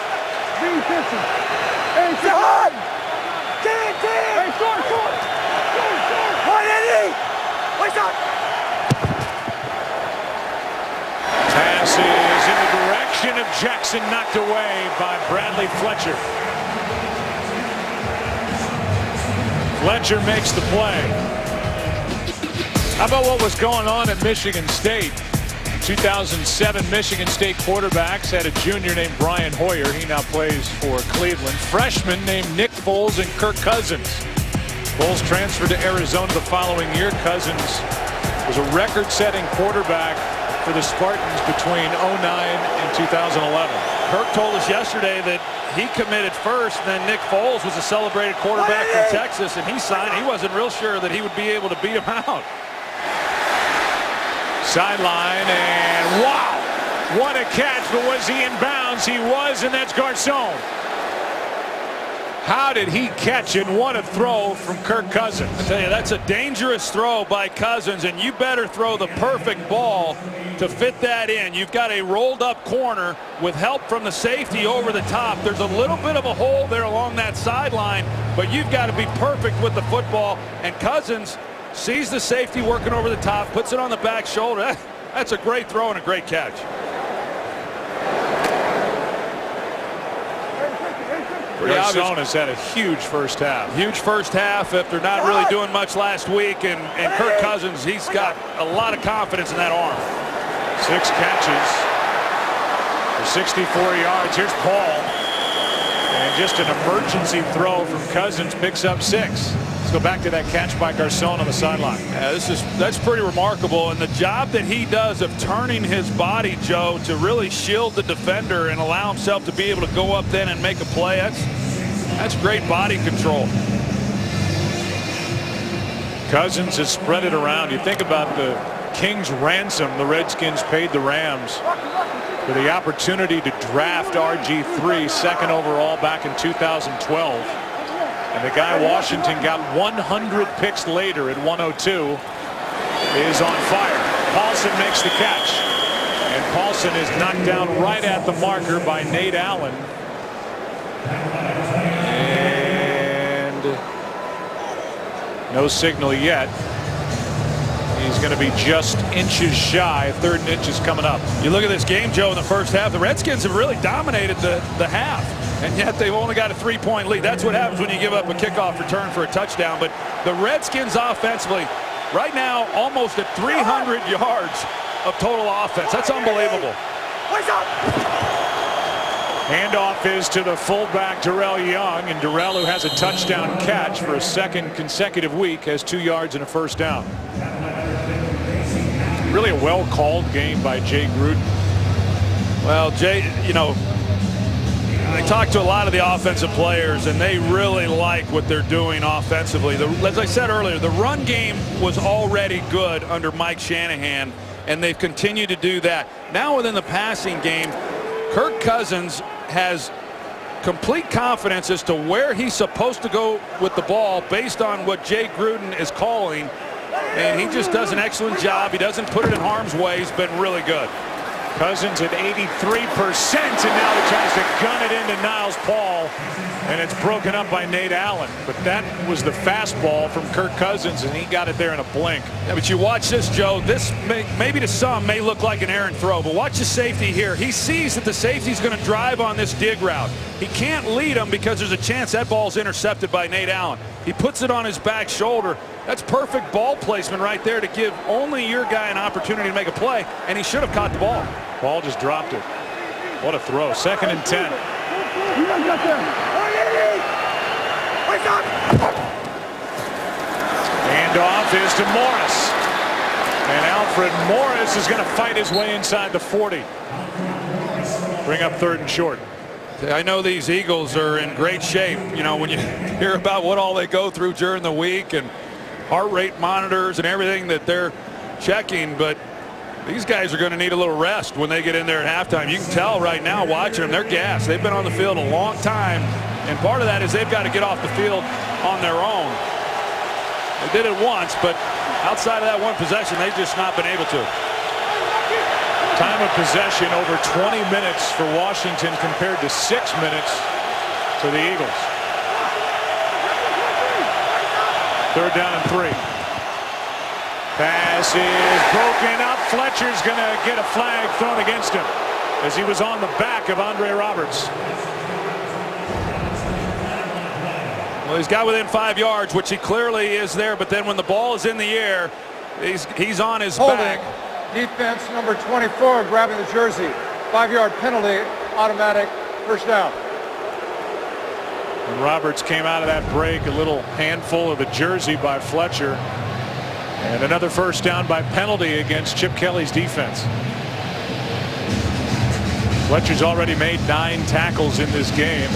Speaker 1: Pass is in the direction of Jackson, knocked away by Bradley Fletcher. Fletcher makes the play. How about what was going on at Michigan State? 2007 Michigan State quarterbacks had a junior named Brian Hoyer. He now plays for Cleveland. Freshman named Nick Foles and Kirk Cousins. Foles transferred to Arizona the following year. Cousins was a record-setting quarterback for the Spartans between 2009 and 2011.
Speaker 2: Kirk told us yesterday that he committed first, and then Nick Foles was a celebrated quarterback from Texas, and he signed. He wasn't real sure that he would be able to beat him out.
Speaker 1: Sideline, and wow, what a catch, but was he in bounds? He was, and that's Garcon. How did he catch it? What a throw from Kirk Cousins.
Speaker 2: I tell you, that's a dangerous throw by Cousins, and you better throw the perfect ball to fit that in. You've got a rolled up corner with help from the safety over the top. There's a little bit of a hole there along that sideline, but you've got to be perfect with the football, and Cousins sees the safety working over the top, puts it on the back shoulder. That's a great throw and a great catch. Pretty obvious.
Speaker 1: Arizona's had a huge first half.
Speaker 2: Huge first half after not really doing much last week. And Kirk Cousins, he's got a lot of confidence in that arm.
Speaker 1: 6 catches for 64 yards. Here's Paul. And just an emergency throw from Cousins picks up 6. Let's go back to that catch by Garcon on the sideline.
Speaker 2: Yeah, that's pretty remarkable, and the job that he does of turning his body, Joe, to really shield the defender and allow himself to be able to go up then and make a play. That's great body control.
Speaker 1: Cousins has spread it around. You think about the King's ransom the Redskins paid the Rams for the opportunity to draft RG3 2nd overall back in 2012. And the guy Washington got 100 picks later at 102 is on fire. Paulson makes the catch. And Paulson is knocked down right at the marker by Nate Allen. And no signal yet. He's going to be just inches shy. 3rd and inch is coming up.
Speaker 2: You look at this game, Joe, in the first half, the Redskins have really dominated the half. And yet they've only got a 3-point lead. That's what happens when you give up a kickoff return for a touchdown. But the Redskins offensively, right now, almost at 300 yards of total offense. That's unbelievable.
Speaker 1: Handoff is to the fullback Darrell Young, and Darrell, who has a touchdown catch for a 2nd consecutive week, has 2 yards and a first down. Really a well-called game by Jay Gruden.
Speaker 2: Well, Jay, you know, I talked to a lot of the offensive players, and they really like what they're doing offensively. As I said earlier, the run game was already good under Mike Shanahan, and they've continued to do that. Now within the passing game, Kirk Cousins has complete confidence as to where he's supposed to go with the ball based on what Jay Gruden is calling, and he just does an excellent job. He doesn't put it in harm's way. He's been really good.
Speaker 1: Cousins at 83%, and now he tries to gun it into Niles Paul, and it's broken up by Nate Allen. But that was the fastball from Kirk Cousins, and he got it there in a blink.
Speaker 2: Yeah, but you watch this, Joe. This maybe to some may look like an errant throw, but watch the safety here. He sees that the safety's going to drive on this dig route. He can't lead him because there's a chance that ball's intercepted by Nate Allen. He puts it on his back shoulder. That's perfect ball placement right there to give only your guy an opportunity to make a play, and he should have caught the ball.
Speaker 1: Ball just dropped it. What a throw. 2nd and 10. Handoff is to Morris. And Alfred Morris is going to fight his way inside the 40. Bring up 3rd and short.
Speaker 2: I know these Eagles are in great shape. You know, when you hear about what all they go through during the week and heart rate monitors and everything that they're checking, but these guys are going to need a little rest when they get in there at halftime. You can tell right now watching them, they're gassed. They've been on the field a long time, and part of that is they've got to get off the field on their own. They did it once, but outside of that one possession, they've just not been able to.
Speaker 1: Time of possession over 20 minutes for Washington compared to 6 minutes for the Eagles. 3rd down and 3. Pass is broken up. Fletcher's going to get a flag thrown against him as he was on the back of Andre Roberts.
Speaker 2: Well, he's got within 5 yards, which he clearly is there, but then when the ball is in the air, he's on his back.
Speaker 4: Defense number 24 grabbing the jersey. 5-yard penalty, automatic first down.
Speaker 1: And Roberts came out of that break, a little handful of the jersey by Fletcher. And another first down by penalty against Chip Kelly's defense. Fletcher's already made 9 tackles in this game.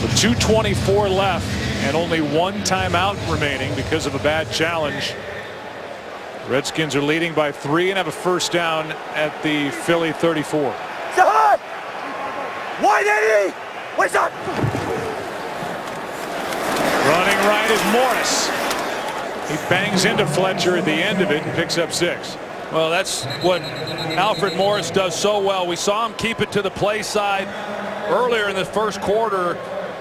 Speaker 1: With 2:24 left and only 1 timeout remaining because of a bad challenge, Redskins are leading by 3 and have a first down at the Philly 34.
Speaker 9: What's up?
Speaker 1: Running right is Morris. He bangs into Fletcher at the end of it and picks up 6.
Speaker 2: Well, that's what Alfred Morris does so well. We saw him keep it to the play side earlier in the first quarter,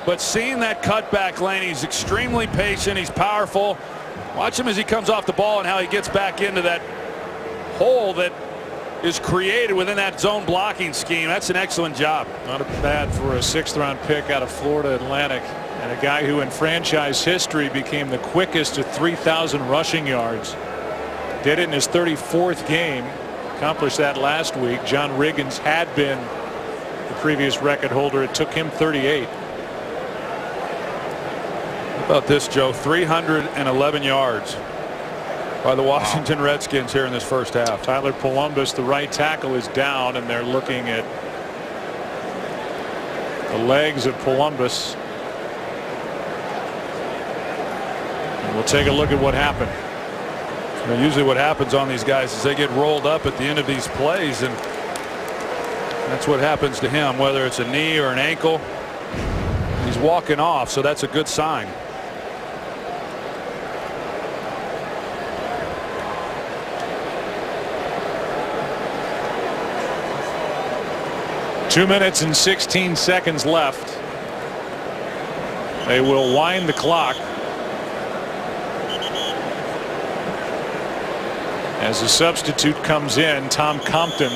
Speaker 2: but seeing that cutback lane, he's extremely patient. He's powerful. Watch him as he comes off the ball and how he gets back into that hole that is created within that zone blocking scheme. That's an excellent job.
Speaker 1: Not bad for a 6th-round pick out of Florida Atlantic, and a guy who in franchise history became the quickest to 3,000 rushing yards. Did it in his 34th game. Accomplished that last week. John Riggins had been the previous record holder. It took him 38.
Speaker 2: How about this, Joe? 311 yards by the Washington Redskins here in this first half.
Speaker 1: Tyler Columbus, the right tackle, is down, and they're looking at the legs of Columbus. And we'll take a look at what happened.
Speaker 2: Now, usually what happens on these guys is they get rolled up at the end of these plays, and that's what happens to him, whether it's a knee or an ankle. He's walking off, so that's a good sign.
Speaker 1: Two minutes and 16 seconds left. They will wind the clock as a substitute comes in. Tom Compton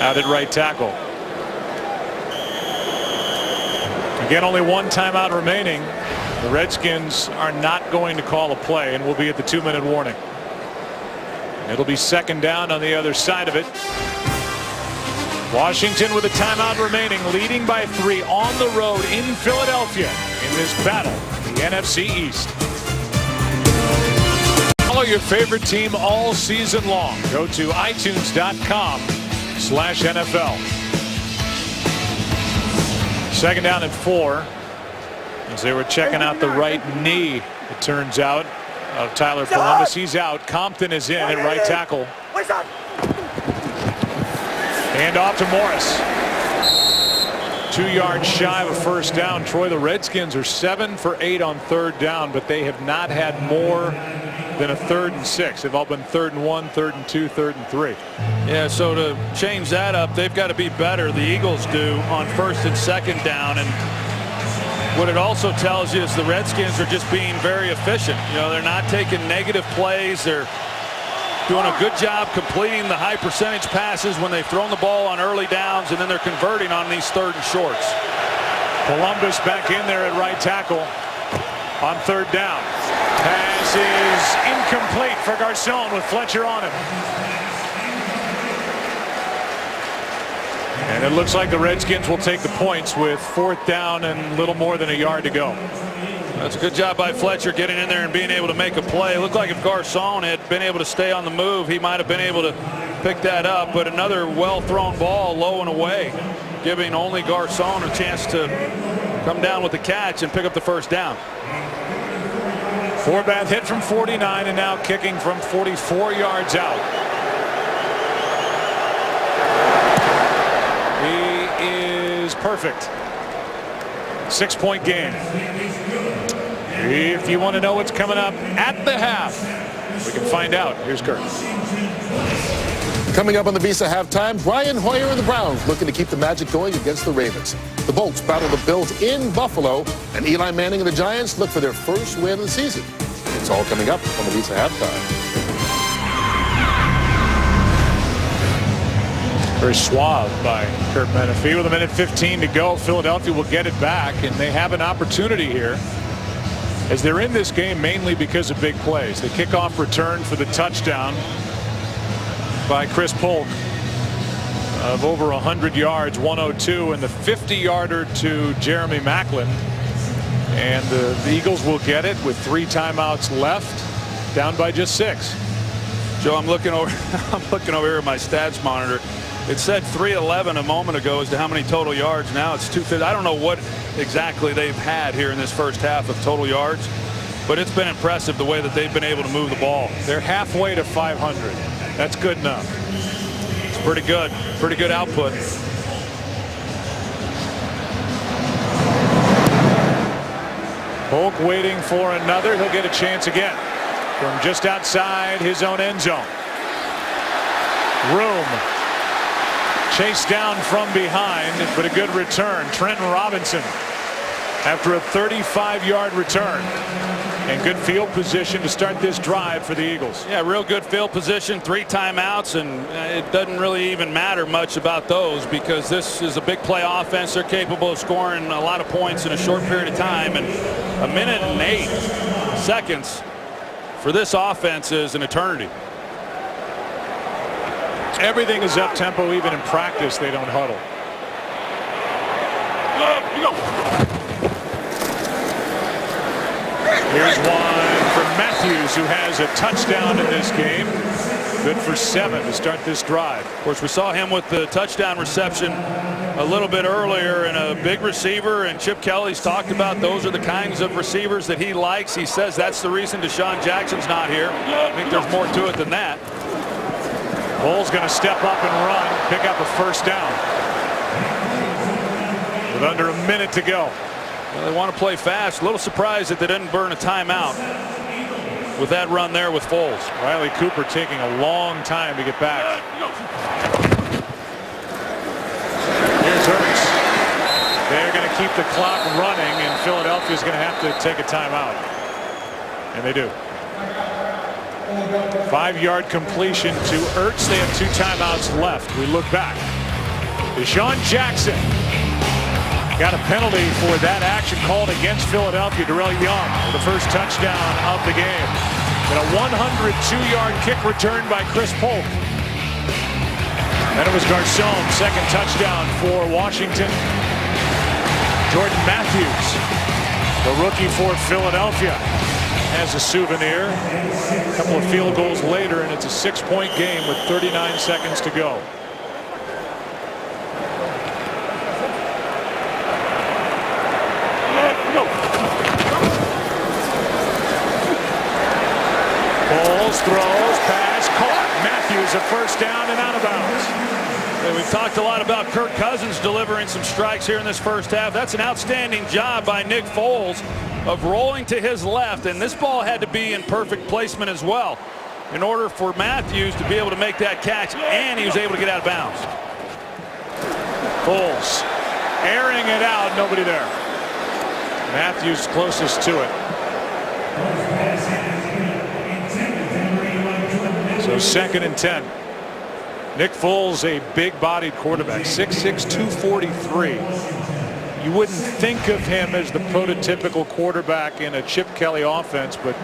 Speaker 1: out at right tackle. Again, only one timeout remaining. The Redskins are not going to call a play, and we'll be at the 2-minute warning. It'll be 2nd down on the other side of it. Washington with a timeout remaining, leading by 3 on the road in Philadelphia in this battle, the NFC East. Follow your favorite team all season long. Go to iTunes.com/NFL. 2nd down and 4 as they were checking out the right knee, it turns out, of Tyler Columbus. He's out. Compton is in at right tackle. And off to Morris. 2 yards shy of a 1st down. Troy, the Redskins are 7 for 8 on 3rd down, but they have not had more than a 3rd and 6. They've all been 3rd and 1, 3rd and 2, 3rd and 3.
Speaker 2: Yeah, so to change that up, they've got to be better. The Eagles do on 1st and 2nd down. And what it also tells you is the Redskins are just being very efficient. You know, they're not taking negative plays. They're doing a good job completing the high percentage passes when they've thrown the ball on early downs, and then they're converting on these 3rd and shorts.
Speaker 1: Columbus back in there at right tackle on 3rd down. Pass is incomplete for Garcon with Fletcher on him. And it looks like the Redskins will take the points with 4th down and little more than a yard to go.
Speaker 2: That's a good job by Fletcher getting in there and being able to make a play. It looked like if Garcon had been able to stay on the move, he might have been able to pick that up. But another well-thrown ball low and away, giving only Garcon a chance to come down with the catch and pick up the 1st down.
Speaker 1: Forbath hit from 49 and now kicking from 44 yards out. He is perfect. 6-point game. If you want to know what's coming up at the half, we can find out. Here's Kurt.
Speaker 7: Coming up on the Visa halftime, Brian Hoyer and the Browns looking to keep the magic going against the Ravens. The Bolts battle the Bills in Buffalo, and Eli Manning and the Giants look for their first win of the season. It's all coming up on the Visa halftime.
Speaker 1: Very suave by Kurt Menefee. With 1:15 to go, Philadelphia will get it back, and they have an opportunity here, as they're in this game mainly because of big plays. The kickoff return for the touchdown by Chris Polk of over 100 yards, 102, and the 50-yarder to Jeremy Maclin. And the Eagles will get it with 3 timeouts left, down by just 6.
Speaker 2: Joe, I'm looking over here at my stats monitor. It said 311 a moment ago as to how many total yards. Now it's 250. I don't know what exactly they've had here in this first half of total yards, but it's been impressive the way that they've been able to move the ball.
Speaker 1: They're halfway to 500. That's good enough.
Speaker 2: It's pretty good. Pretty good output.
Speaker 1: Polk waiting for another. He'll get a chance again from just outside his own end zone. Room. Chased down from behind, but a good return. Trenton Robinson after a 35-yard return. And good field position to start this drive for the Eagles.
Speaker 2: Yeah, real good field position, 3 timeouts, and it doesn't really even matter much about those because this is a big play offense. They're capable of scoring a lot of points in a short period of time, and 1 minute and 8 seconds for this offense is an eternity.
Speaker 1: Everything is up tempo. Even in practice, they don't huddle. Here's one for Matthews, who has a touchdown in this game. Good for 7 to start this drive.
Speaker 2: Of course, we saw him with the touchdown reception a little bit earlier, and a big receiver, and Chip Kelly's talked about those are the kinds of receivers that he likes. He says that's the reason DeSean Jackson's not here. I think there's more to it than that.
Speaker 1: Bull's going to step up and run, pick up a first down with under a minute to go.
Speaker 2: Well, they want to play fast. A little surprised that they didn't burn a timeout with that run there with Foles.
Speaker 1: Riley Cooper taking a long time to get back. Here's Hurts. They're going to keep the clock running, and Philadelphia's going to have to take a timeout. And they do. 5-yard completion to Ertz. They have 2 timeouts left. We look back. DeSean Jackson got a penalty for that action called against Philadelphia. Darrell Young with the first touchdown of the game. And a 102-yard kick return by Chris Polk. Then it was Garcon, second touchdown for Washington. Jordan Matthews, the rookie for Philadelphia, has a souvenir. A couple of field goals later, and it's a 6-point game with 39 seconds to go. Foles throws, pass, caught. Matthews a first down and out of bounds.
Speaker 2: We've talked a lot about Kirk Cousins delivering some strikes here in this first half. That's an outstanding job by Nick Foles of rolling to his left, and this ball had to be in perfect placement as well in order for Matthews to be able to make that catch, and he was able to get out of bounds.
Speaker 1: Foles airing it out, nobody there. Matthews closest to it. So 2nd and 10. Nick Foles, a big-bodied quarterback, 6'6", 243. You wouldn't think of him as the prototypical quarterback in a Chip Kelly offense, but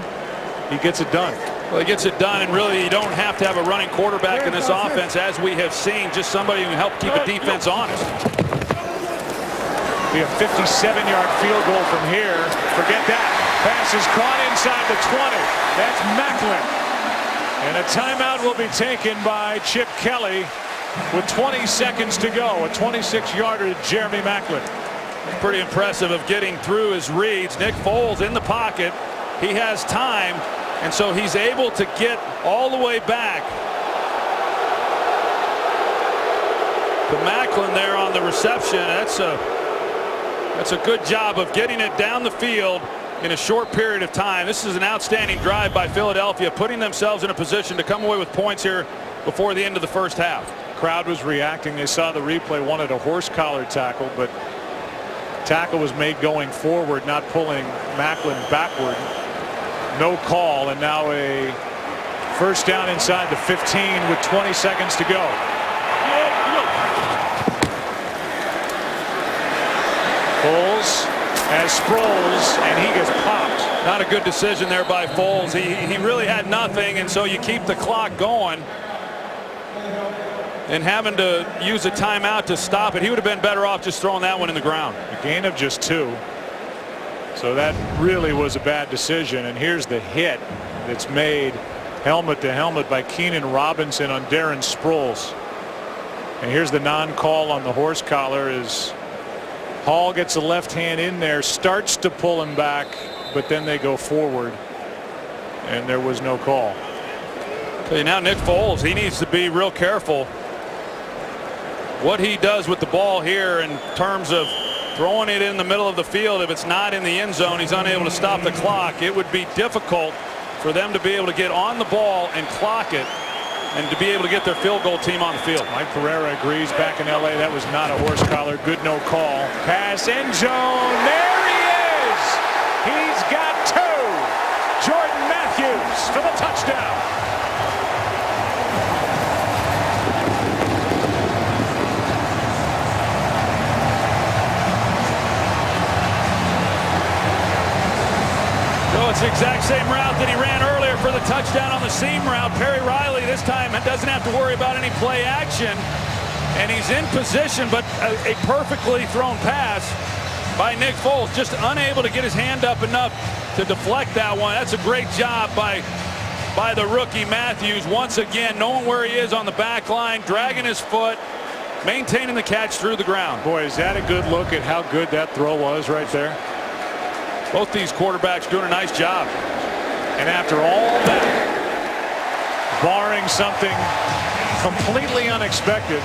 Speaker 1: he gets it done.
Speaker 2: Well, he gets it done, and really you don't have to have a running quarterback in this offense, as we have seen, just somebody who can help keep a defense honest.
Speaker 1: Be a 57-yard field goal from here. Forget that. Pass is caught inside the 20. That's Macklin. And a timeout will be taken by Chip Kelly with 20 seconds to go. A 26-yarder to Jeremy Macklin.
Speaker 2: Pretty impressive of getting through his reads. Nick Foles in the pocket. He has time, and so he's able to get all the way back to Macklin there on the reception. That's a good job of getting it down the field in a short period of time. This is an outstanding drive by Philadelphia, putting themselves in a position to come away with points here before the end of the first half.
Speaker 1: Crowd was reacting. They saw the replay, wanted a horse collar tackle, but tackle was made going forward, not pulling Macklin backward. No call, and now a first down inside the 15 with 20 seconds to go. Foles has Sproles, and he gets popped.
Speaker 2: Not a good decision there by Foles. He really had nothing, and so you keep the clock going. And having to use a timeout to stop it, he would have been better off just throwing that one in the ground.
Speaker 1: A gain of just 2. So that really was a bad decision. And here's the hit that's made helmet to helmet by Keenan Robinson on Darren Sproles. And here's the non-call on the horse collar as Hall gets the left hand in there, starts to pull him back, but then they go forward, and there was no call.
Speaker 2: Okay, now Nick Foles, he needs to be real careful what he does with the ball here in terms of throwing it in the middle of the field. If it's not in the end zone, he's unable to stop the clock. It would be difficult for them to be able to get on the ball and clock it, and to be able to get their field goal team on the field.
Speaker 1: Mike Pereira agrees back in L.A. that was not a horse collar. Good, no call. Pass end zone. There he is. He's got 2.
Speaker 2: the exact same route that he ran earlier for the touchdown on the seam route. Perry Riley this time doesn't have to worry about any play action. And he's in position, but a perfectly thrown pass by Nick Foles. Just unable to get his hand up enough to deflect that one. That's a great job by the rookie Matthews. Once again, knowing where he is on the back line, dragging his foot, maintaining the catch through the ground.
Speaker 1: Boy, is that a good look at how good that throw was right there.
Speaker 2: Both these quarterbacks doing a nice job.
Speaker 1: And after all that, barring something completely unexpected,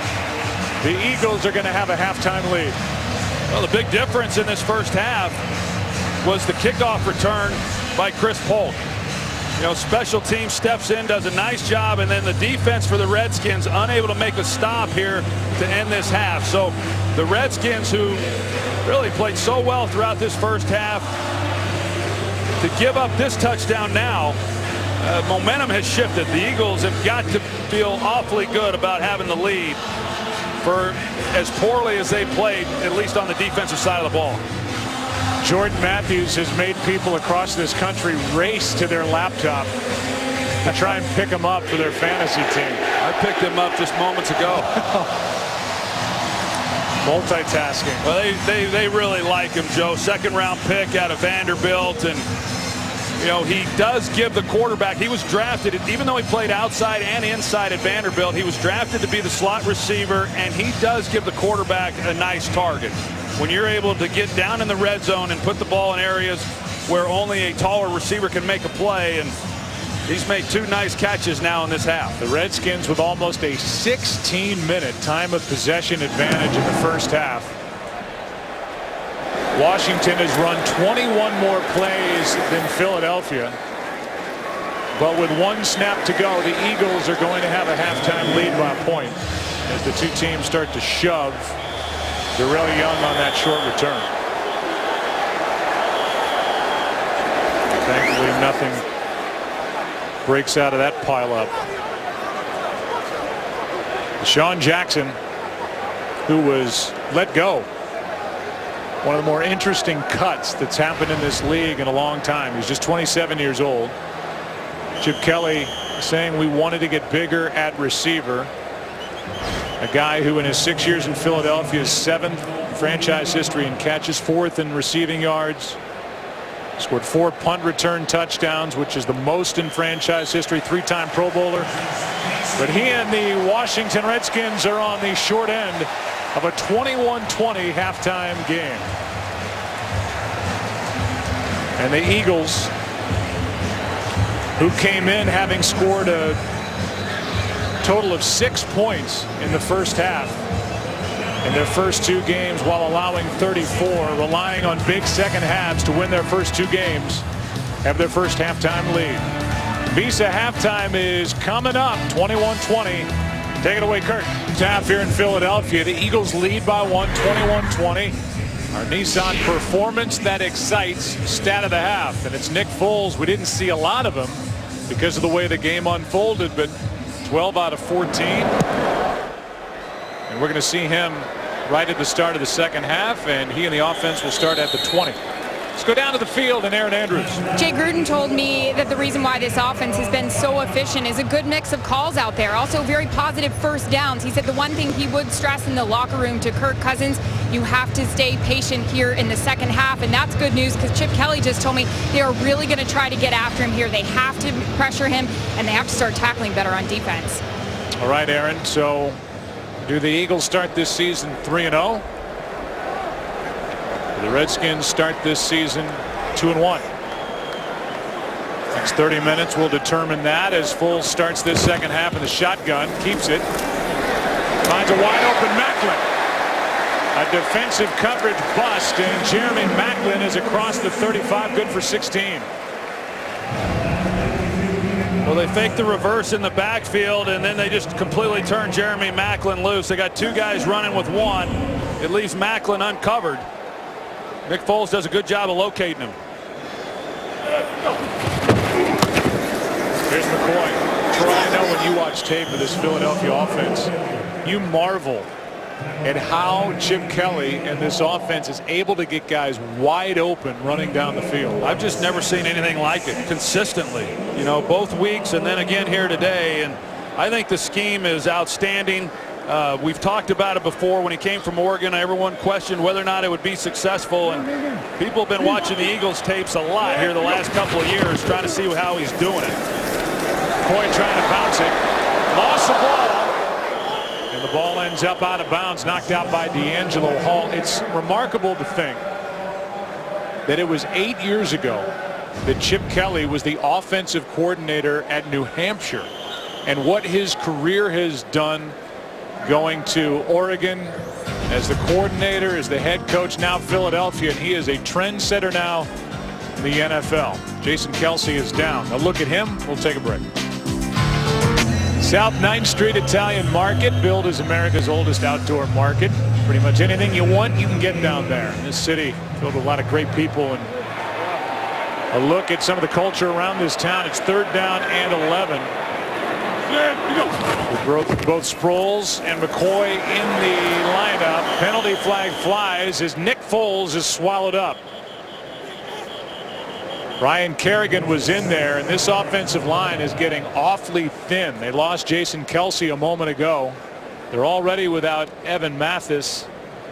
Speaker 1: the Eagles are going to have a halftime lead.
Speaker 2: Well, the big difference in this first half was the kickoff return by Chris Polk. You know, special team steps in, does a nice job, and then the defense for the Redskins unable to make a stop here to end this half. So the Redskins, who really played so well throughout this first half, to give up this touchdown now, momentum has shifted. The Eagles have got to feel awfully good about having the lead for as poorly as they played, at least on the defensive side of the ball.
Speaker 1: Jordan Matthews has made people across this country race to their laptop to try and pick him up for their fantasy team.
Speaker 2: I picked him up just moments ago.
Speaker 1: Multitasking.
Speaker 2: Well, they really like him, Joe. Second round pick out of Vanderbilt, and you know, he does give the quarterback, he was drafted, even though he played outside and inside at Vanderbilt, he was drafted to be the slot receiver, and he does give the quarterback a nice target. When you're able to get down in the red zone and put the ball in areas where only a taller receiver can make a play, and he's made two nice catches now in this half.
Speaker 1: The Redskins with almost a 16-minute time of possession advantage in the first half. Washington has run 21 more plays than Philadelphia. But with one snap to go, the Eagles are going to have a halftime lead by a point as the two teams start to shove. They're really young on that short return. Thankfully, nothing breaks out of that pileup. DeSean Jackson, who was let go. One of the more interesting cuts that's happened in this league in a long time. He's just 27 years old. Chip Kelly saying we wanted to get bigger at receiver. A guy who in his 6 years in Philadelphia is 7th franchise history in catches, 4th in receiving yards. Scored 4 punt return touchdowns, which is the most in franchise history, 3-time Pro Bowler. But he and the Washington Redskins are on the short end of a 21-20 halftime game. And the Eagles, who came in having scored a total of 6 points in the first half in their first 2 games while allowing 34, relying on big second halves to win their first 2 games, have their first halftime lead. Visa halftime is coming up, 21-20. Take it away, Kurt. Half here in Philadelphia. The Eagles lead by 1, 21-20. Our Nissan performance that excites stat of the half. And it's Nick Foles. We didn't see a lot of him because of the way the game unfolded, but 12 out of 14. And we're going to see him right at the start of the second half, and he and the offense will start at the 20. Let's go down to the field and Aaron Andrews.
Speaker 3: Jay Gruden told me that the reason why this offense has been so efficient is a good mix of calls out there. Also very positive first downs. He said the one thing he would stress in the locker room to Kirk Cousins, you have to stay patient here in the second half, and that's good news because Chip Kelly just told me they are really going to try to get after him here. They have to pressure him, and they have to start tackling better on defense.
Speaker 1: All right, Aaron. So do the Eagles start this season 3-0? The Redskins start this season 2-1. Next 30 minutes will determine that as Foles starts this second half in the shotgun, keeps it, finds a wide open Maclin. A defensive coverage bust, and Jeremy Maclin is across the 35, good for 16.
Speaker 2: Well, they fake the reverse in the backfield, and then they just completely turn Jeremy Maclin loose. They got 2 guys running with 1. It leaves Maclin uncovered. Nick Foles does a good job of locating him.
Speaker 1: Here's McCoy. Troy, I know when you watch tape of this Philadelphia offense, you marvel at how Chip Kelly and this offense is able to get guys wide open running down the field.
Speaker 2: I've just never seen anything like it consistently, you know, both weeks and then again here today. And I think the scheme is outstanding. We've talked about it before. When he came from Oregon, everyone questioned whether or not it would be successful, and people have been watching the Eagles tapes a lot here the last couple of years trying to see how he's doing it.
Speaker 1: Coy trying to bounce it, lost the ball, and the ball ends up out of bounds, knocked out by D'Angelo Hall. It's remarkable to think that it was 8 years ago that Chip Kelly was the offensive coordinator at New Hampshire, and what his career has done, going to Oregon as the coordinator, as the head coach, now Philadelphia, and he is a trendsetter now in the NFL. Jason Kelce is down. Now look at him. We'll take a break. South 9th Street Italian Market, billed as America's oldest outdoor market. Pretty much anything you want, you can get down there. This city filled with a lot of great people, and a look at some of the culture around this town. It's 3rd down and 11. With both Sproles and McCoy in the lineup. Penalty flag flies as Nick Foles is swallowed up. Ryan Kerrigan was in there, and this offensive line is getting awfully thin. They lost Jason Kelce a moment ago. They're already without Evan Mathis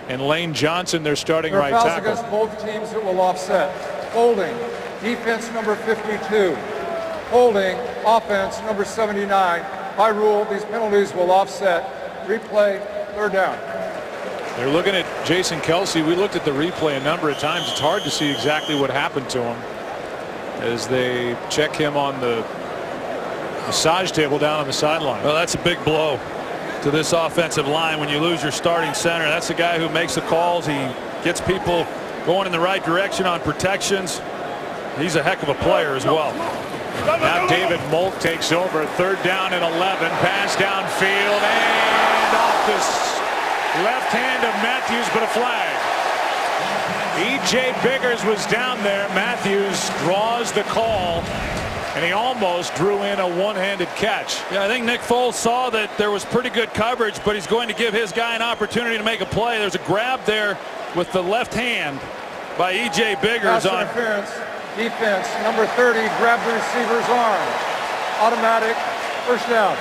Speaker 1: and Lane Johnson, their starting right tackle.
Speaker 4: There are fouls against both teams that will offset. Holding, defense number 52. Holding, offense number 79. By rule, these penalties will offset. Replay, 3rd down.
Speaker 1: They're looking at Jason Kelce. We looked at the replay a number of times. It's hard to see exactly what happened to him as they check him on the massage table down on the sideline.
Speaker 2: Well, that's a big blow to this offensive line when you lose your starting center. That's the guy who makes the calls. He gets people going in the right direction on protections. He's a heck of a player as well.
Speaker 1: Now David Molk takes over. 3rd down and 11. Pass downfield and off the left hand of Matthews, but a flag. E.J. Biggers was down there. Matthews draws the call, and he almost drew in a one-handed catch.
Speaker 2: Yeah, I think Nick Foles saw that there was pretty good coverage, but he's going to give his guy an opportunity to make a play. There's a grab there with the left hand by E.J. Biggers.
Speaker 4: Pass interference. Defense, number 30, grabbed the receiver's arm. Automatic, 1st down.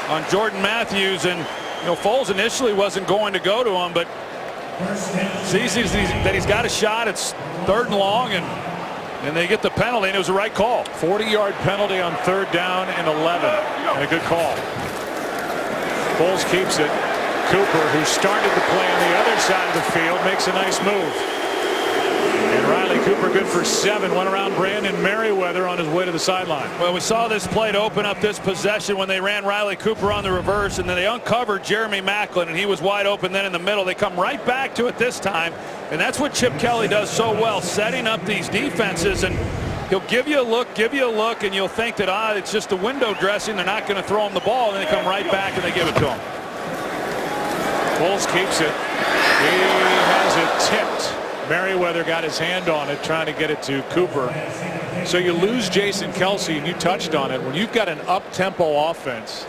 Speaker 2: On Jordan Matthews, and you know, Foles initially wasn't going to go to him, but sees that he's got a shot. It's 3rd and long, and they get the penalty, and it was the right call.
Speaker 1: 40-yard penalty on 3rd down and 11, and a good call. Foles keeps it. Cooper, who started the play on the other side of the field, makes a nice move. And Riley Cooper good for 7. Went around Brandon Merriweather on his way to the sideline.
Speaker 2: Well, we saw this play to open up this possession when they ran Riley Cooper on the reverse, and then they uncovered Jeremy Maclin, and he was wide open then in the middle. They come right back to it this time, and that's what Chip Kelly does so well, setting up these defenses. And he'll give you a look, and you'll think that it's just a window dressing. They're not going to throw him the ball, and they come right back and they give it to him.
Speaker 1: Foles keeps it. He has it tipped. Merriweather got his hand on it, trying to get it to Cooper. So you lose Jason Kelce, and you touched on it. When you've got an up-tempo offense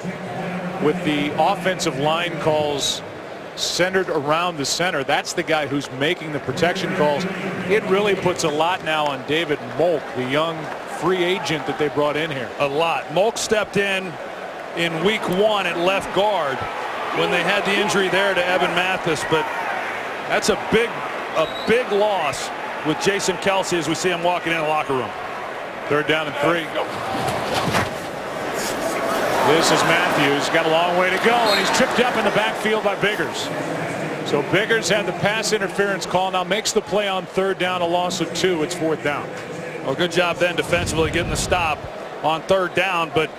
Speaker 1: with the offensive line calls centered around the center, that's the guy who's making the protection calls. It really puts a lot now on David Molk, the young free agent that they brought in here.
Speaker 2: A lot. Molk stepped in week 1 at left guard when they had the injury there to Evan Mathis, but that's a big loss with Jason Kelce as we see him walking in the locker room.
Speaker 1: 3rd down and 3. This is Matthews. Got a long way to go, and he's tripped up in the backfield by Biggers. So Biggers had the pass interference call. Now makes the play on 3rd down, a loss of 2. It's 4th down.
Speaker 2: Well, good job then defensively getting the stop on 3rd down, but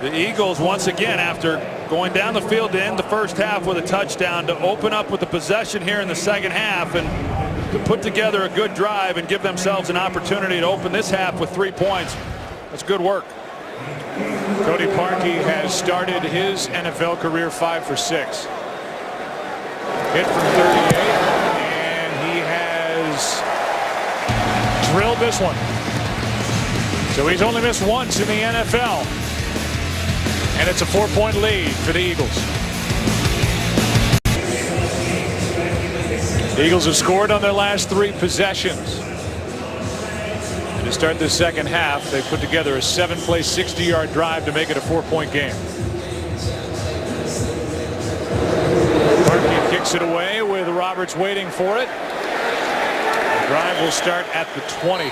Speaker 2: the Eagles once again, after going down the field to end the first half with a touchdown, to open up with the possession here in the second half and to put together a good drive and give themselves an opportunity to open this half with 3 points. That's good work.
Speaker 1: Cody Parkey has started his NFL career 5 for 6. Hit from 38, and he has drilled this one. So he's only missed once in the NFL. And it's a 4-point lead for the Eagles. Eagles have scored on their last 3 possessions. And to start the second half, they put together a 7-play, 60-yard drive to make it a 4-point game. Parkey kicks it away with Roberts waiting for it. The drive will start at the 20.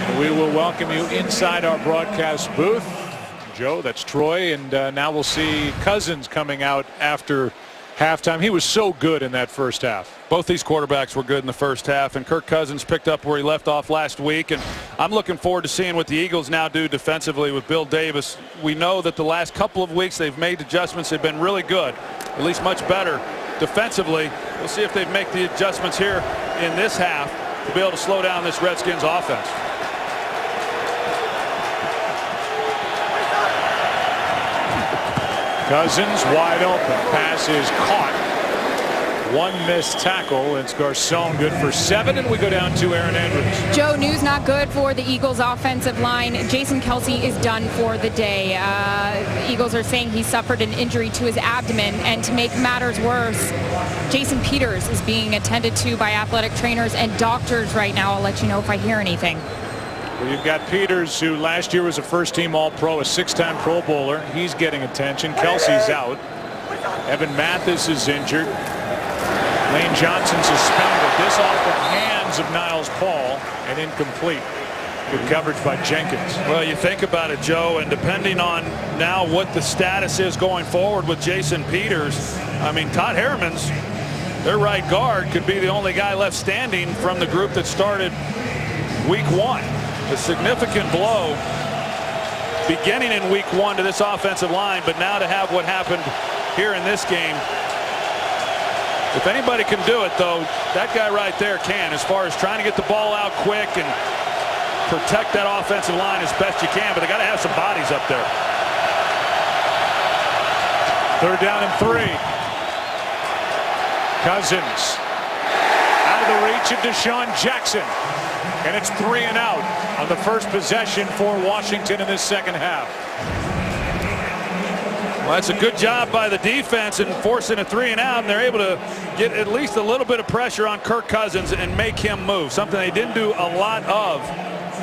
Speaker 1: And we will welcome you inside our broadcast booth. Joe, that's Troy, and now we'll see Cousins coming out after halftime. He was so good in that first half.
Speaker 2: Both these quarterbacks were good in the first half, and Kirk Cousins picked up where he left off last week. And I'm looking forward to seeing what the Eagles now do defensively with Bill Davis. We know that the last couple of weeks they've made adjustments. They've been really good, at least much better defensively. We'll see if they make the adjustments here in this half to be able to slow down this Redskins offense.
Speaker 1: Cousins wide open. Pass is caught. 1 missed tackle. It's Garcon good for 7, and we go down to Aaron Andrews.
Speaker 3: Joe, news not good for the Eagles offensive line. Jason Kelce is done for the day. The Eagles are saying he suffered an injury to his abdomen, and to make matters worse, Jason Peters is being attended to by athletic trainers and doctors right now. I'll let you know if I hear anything.
Speaker 1: Well, you've got Peters, who last year was a first-team All-Pro, a 6-time Pro Bowler. He's getting attention. Kelce's out. Evan Mathis is injured. Lane Johnson suspended. This off the hands of Niles Paul and incomplete. Good coverage by Jenkins.
Speaker 2: Well, you think about it, Joe, and depending on now what the status is going forward with Jason Peters, I mean, Todd Harriman's, their right guard, could be the only guy left standing from the group that started week 1. A significant blow beginning in week 1 to this offensive line, but now to have what happened here in this game. If anybody can do it, though, that guy right there can, as far as trying to get the ball out quick and protect that offensive line as best you can, but they got to have some bodies up there.
Speaker 1: 3rd down and 3. Cousins out of the reach of Deshaun Jackson, and it's 3 and out on the first possession for Washington in this second half.
Speaker 2: Well, that's a good job by the defense in forcing a 3 and out, and they're able to get at least a little bit of pressure on Kirk Cousins and make him move, something they didn't do a lot of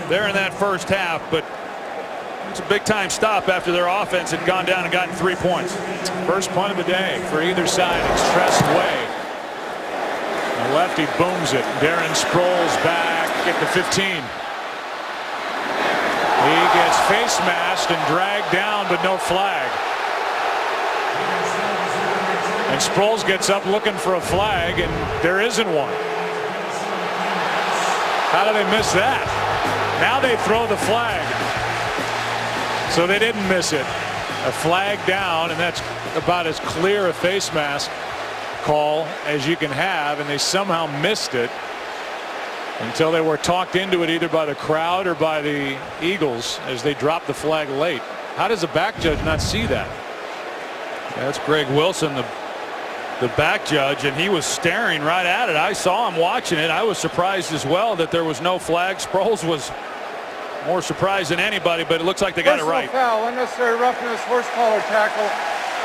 Speaker 2: there in that first half. But it's a big-time stop after their offense had gone down and gotten 3 points.
Speaker 1: First punt of the day for either side. It's Tress Way. The lefty booms it. Darren Sproles back at the 15. He gets face masked and dragged down, but no flag. And Sproles gets up looking for a flag, and there isn't one. How do they miss that? Now they throw the flag. So they didn't miss it. A flag down, and that's about as clear a face mask call as you can have, and they somehow missed it until they were talked into it either by the crowd or by the Eagles as they dropped the flag late. How does the back judge not see that?
Speaker 2: That's Greg Wilson, the back judge, and he was staring right at it. I saw him watching it. I was surprised as well that there was no flag. Sproles was more surprised than anybody, but it looks like they got it right.
Speaker 4: Foul, unnecessary roughness, horse collar tackle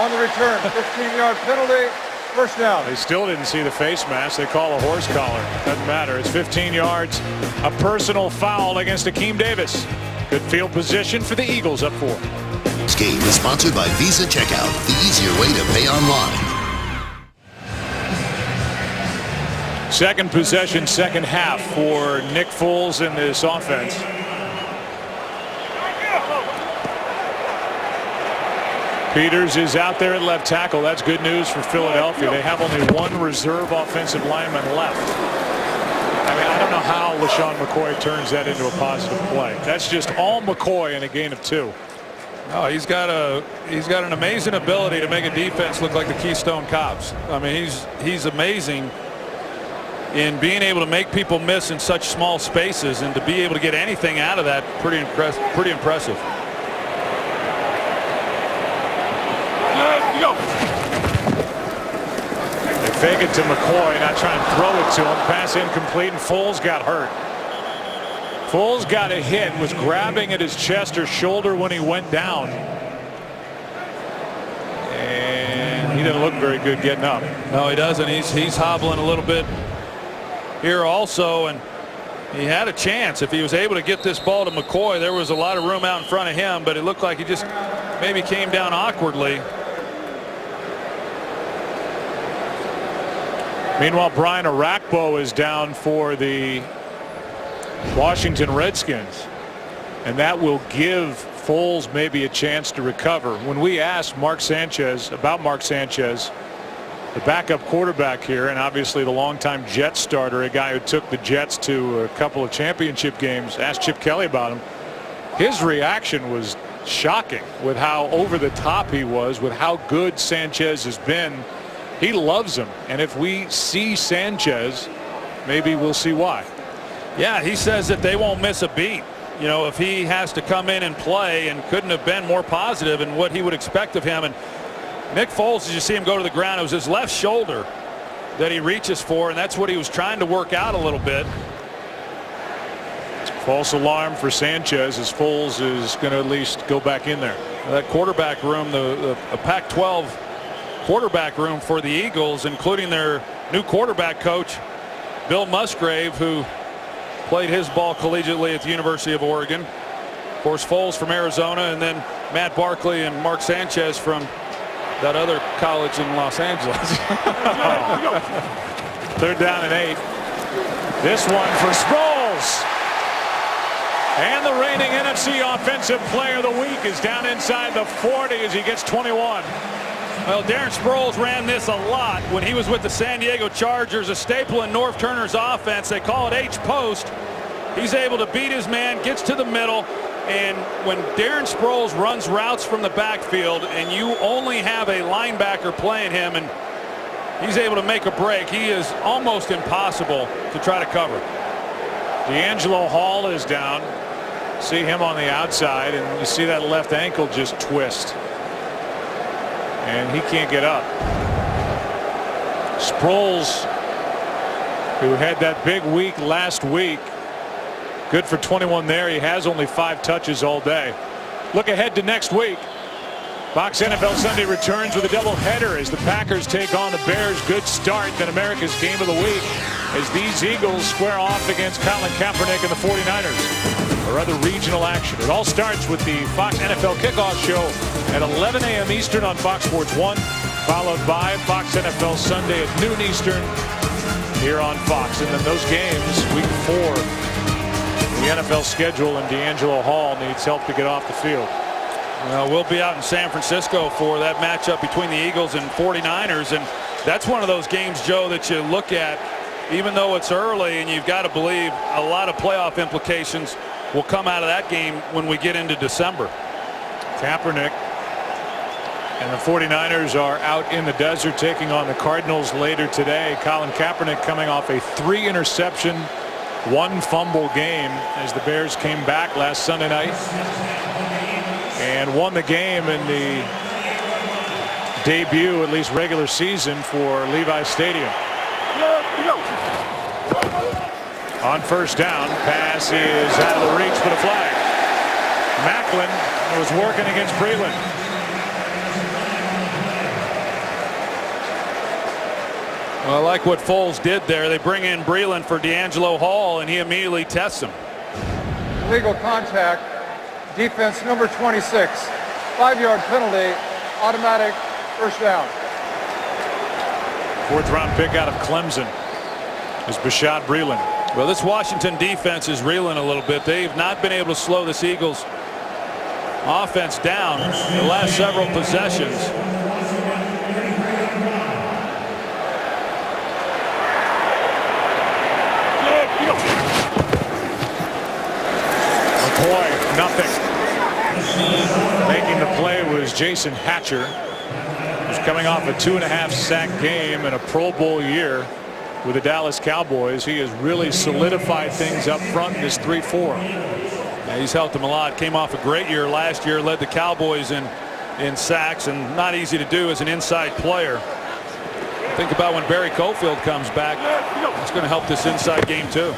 Speaker 4: on the return. 15-yard penalty, first down.
Speaker 1: They still didn't see the face mask. They call a horse collar. Doesn't matter. It's 15 yards. A personal foul against Akeem Davis. Good field position for the Eagles, up 4.
Speaker 6: This game is sponsored by Visa Checkout, the easier way to pay online.
Speaker 1: Second possession, second half for Nick Foles in this offense. Peters is out there at left tackle. That's good news for Philadelphia. They have only 1 reserve offensive lineman left. I mean, I don't know how LaShawn McCoy turns that into a positive play. That's just all McCoy in a gain of 2.
Speaker 2: Oh, he's got an amazing ability to make a defense look like the Keystone Cops. I mean, he's amazing in being able to make people miss in such small spaces, and to be able to get anything out of that, pretty impressive.
Speaker 1: They fake it to McCoy, not trying to throw it to him. Pass incomplete, and Foles got hurt. Foles got a hit, was grabbing at his chest or shoulder when he went down. And he didn't look very good getting up.
Speaker 2: No, he doesn't. He's hobbling a little bit here also, and he had a chance. If he was able to get this ball to McCoy, there was a lot of room out in front of him, but it looked like he just maybe came down awkwardly.
Speaker 1: Meanwhile, Brian Arakpo is down for the Washington Redskins, and that will give Foles maybe a chance to recover. When we asked Mark Sanchez about Mark Sanchez, the backup quarterback here, and obviously the longtime Jets starter, a guy who took the Jets to a couple of championship games, asked Chip Kelly about him. His reaction was shocking with how over the top he was, with how good Sanchez has been. He loves him, and if we see Sanchez, maybe we'll see why.
Speaker 2: Yeah, he says that they won't miss a beat. You know, if he has to come in and play, and couldn't have been more positive in what he would expect of him. And Nick Foles, as you see him go to the ground, it was his left shoulder that he reaches for, and that's what he was trying to work out a little bit.
Speaker 1: False alarm for Sanchez, as Foles is going to at least go back in there.
Speaker 2: That quarterback room, the Pac-12 quarterback room for the Eagles, including their new quarterback coach, Bill Musgrave, who played his ball collegiately at the University of Oregon. Of course, Foles from Arizona, and then Matt Barkley and Mark Sanchez from that other college in Los Angeles.
Speaker 1: 3rd down and 8. This one for Sproles. And the reigning NFC Offensive Player of the Week is down inside the 40 as he gets 21.
Speaker 2: Well, Darren Sproles ran this a lot when he was with the San Diego Chargers, a staple in Norv Turner's offense. They call it H-post. He's able to beat his man, gets to the middle, and when Darren Sproles runs routes from the backfield and you only have a linebacker playing him and he's able to make a break, he is almost impossible to try to cover.
Speaker 1: D'Angelo Hall is down. See him on the outside, and you see that left ankle just twist. And he can't get up. Sproles, who had that big week last week, good for 21 there. He has only 5 touches all day. Look ahead to next week. Fox NFL Sunday returns with a doubleheader as the Packers take on the Bears. Good start, then America's Game of the Week as these Eagles square off against Colin Kaepernick and the 49ers. Or other regional action. It all starts with the Fox NFL Kickoff Show at 11 a.m. Eastern on Fox Sports 1, followed by Fox NFL Sunday at noon Eastern here on Fox. And then those games, week 4, the NFL schedule, and D'Angelo Hall needs help to get off the field.
Speaker 2: Well, we'll be out in San Francisco for that matchup between the Eagles and 49ers, and that's one of those games, Joe, that you look at, even though it's early, and you've got to believe a lot of playoff implications will come out of that game when we get into December.
Speaker 1: Kaepernick and the 49ers are out in the desert taking on the Cardinals later today. Colin Kaepernick coming off a 3-interception, 1 fumble game as the Bears came back last Sunday night and won the game in the debut, at least regular season, for Levi Stadium. On 1st down, pass is out of the reach for the flag. Macklin was working against Breland.
Speaker 2: Well, I like what Foles did there. They bring in Breland for D'Angelo Hall, and he immediately tests him.
Speaker 4: Illegal contact, defense number 26, 5-yard penalty, automatic 1st down.
Speaker 1: 4th-round pick out of Clemson is Bashad Breland.
Speaker 2: Well, this Washington defense is reeling a little bit. They've not been able to slow this Eagles offense down the last several possessions.
Speaker 1: McCoy, nothing. Making the play was Jason Hatcher, who's coming off a 2.5-sack game and a Pro Bowl year with the Dallas Cowboys. He has really solidified things up front in this 3-4.
Speaker 2: Yeah, he's helped them a lot. Came off a great year last year, led the Cowboys in sacks, and not easy to do as an inside player. Think about when Barry Cofield comes back. It's going to help this inside game too.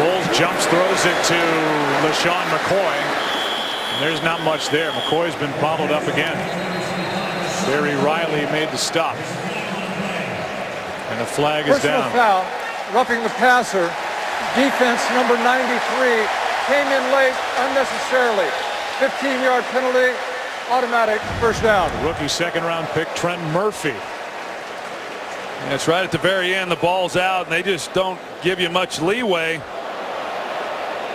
Speaker 1: Foles jumps, throws it to LaShawn McCoy. And there's not much there. McCoy's been bottled up again. Barry Riley made the stop. And the flag is
Speaker 4: Personal
Speaker 1: down.
Speaker 4: foul, roughing the passer. Defense number 93 came in late unnecessarily. 15-yard penalty, automatic first down.
Speaker 1: Rookie second-round pick Trent Murphy.
Speaker 2: That's right at the very end. The ball's out, and they just don't give you much leeway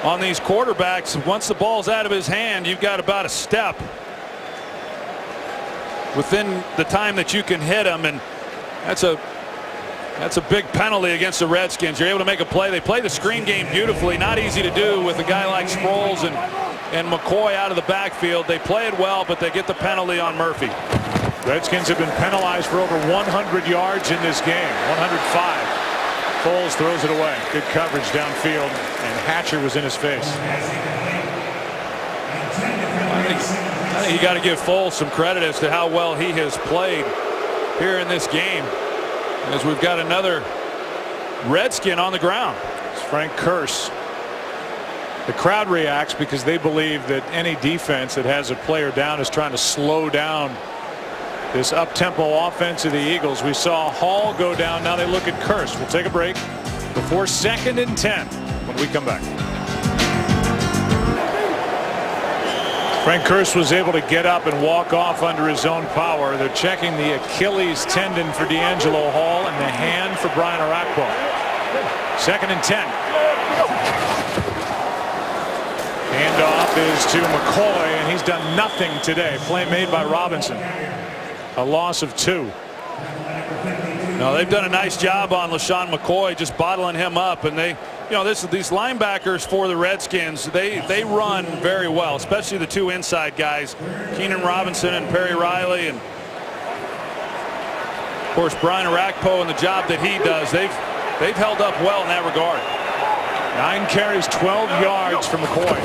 Speaker 2: on these quarterbacks. Once the ball's out of his hand, you've got about a step within the time that you can hit him, and that's a big penalty against the Redskins. You're able to make a play. They play the screen game beautifully. Not easy to do with a guy like Sproles and McCoy out of the backfield. They play it well, but they get the penalty on Murphy.
Speaker 1: Redskins have been penalized for over 100 yards in this game. 105. Foles throws it away. Good coverage downfield, and Hatcher was in his face.
Speaker 2: I think you got to give Foles some credit as to how well he has played here in this game, as we've got another Redskin on the ground.
Speaker 1: It's Frank Curse. The crowd reacts because they believe that any defense that has a player down is trying to slow down this up-tempo offense of the Eagles. We saw Hall go down. Now they look at Curse. We'll take a break before 2nd and 10 when we come back. Frank Curse was able to get up and walk off under his own power. They're checking the Achilles tendon for D'Angelo Hall and the hand for Brian Arakpo. 2nd and 10. Handoff is to McCoy, and he's done nothing today. Play made by Robinson. A loss of 2.
Speaker 2: No, they've done a nice job on LaShawn McCoy, just bottling him up, and these linebackers for the Redskins, they run very well, especially the two inside guys, Keenan Robinson and Perry Riley, and of course Brian Arakpo and the job that he does. They've held up well in that regard.
Speaker 1: 9 carries, 12 yards for McCoy.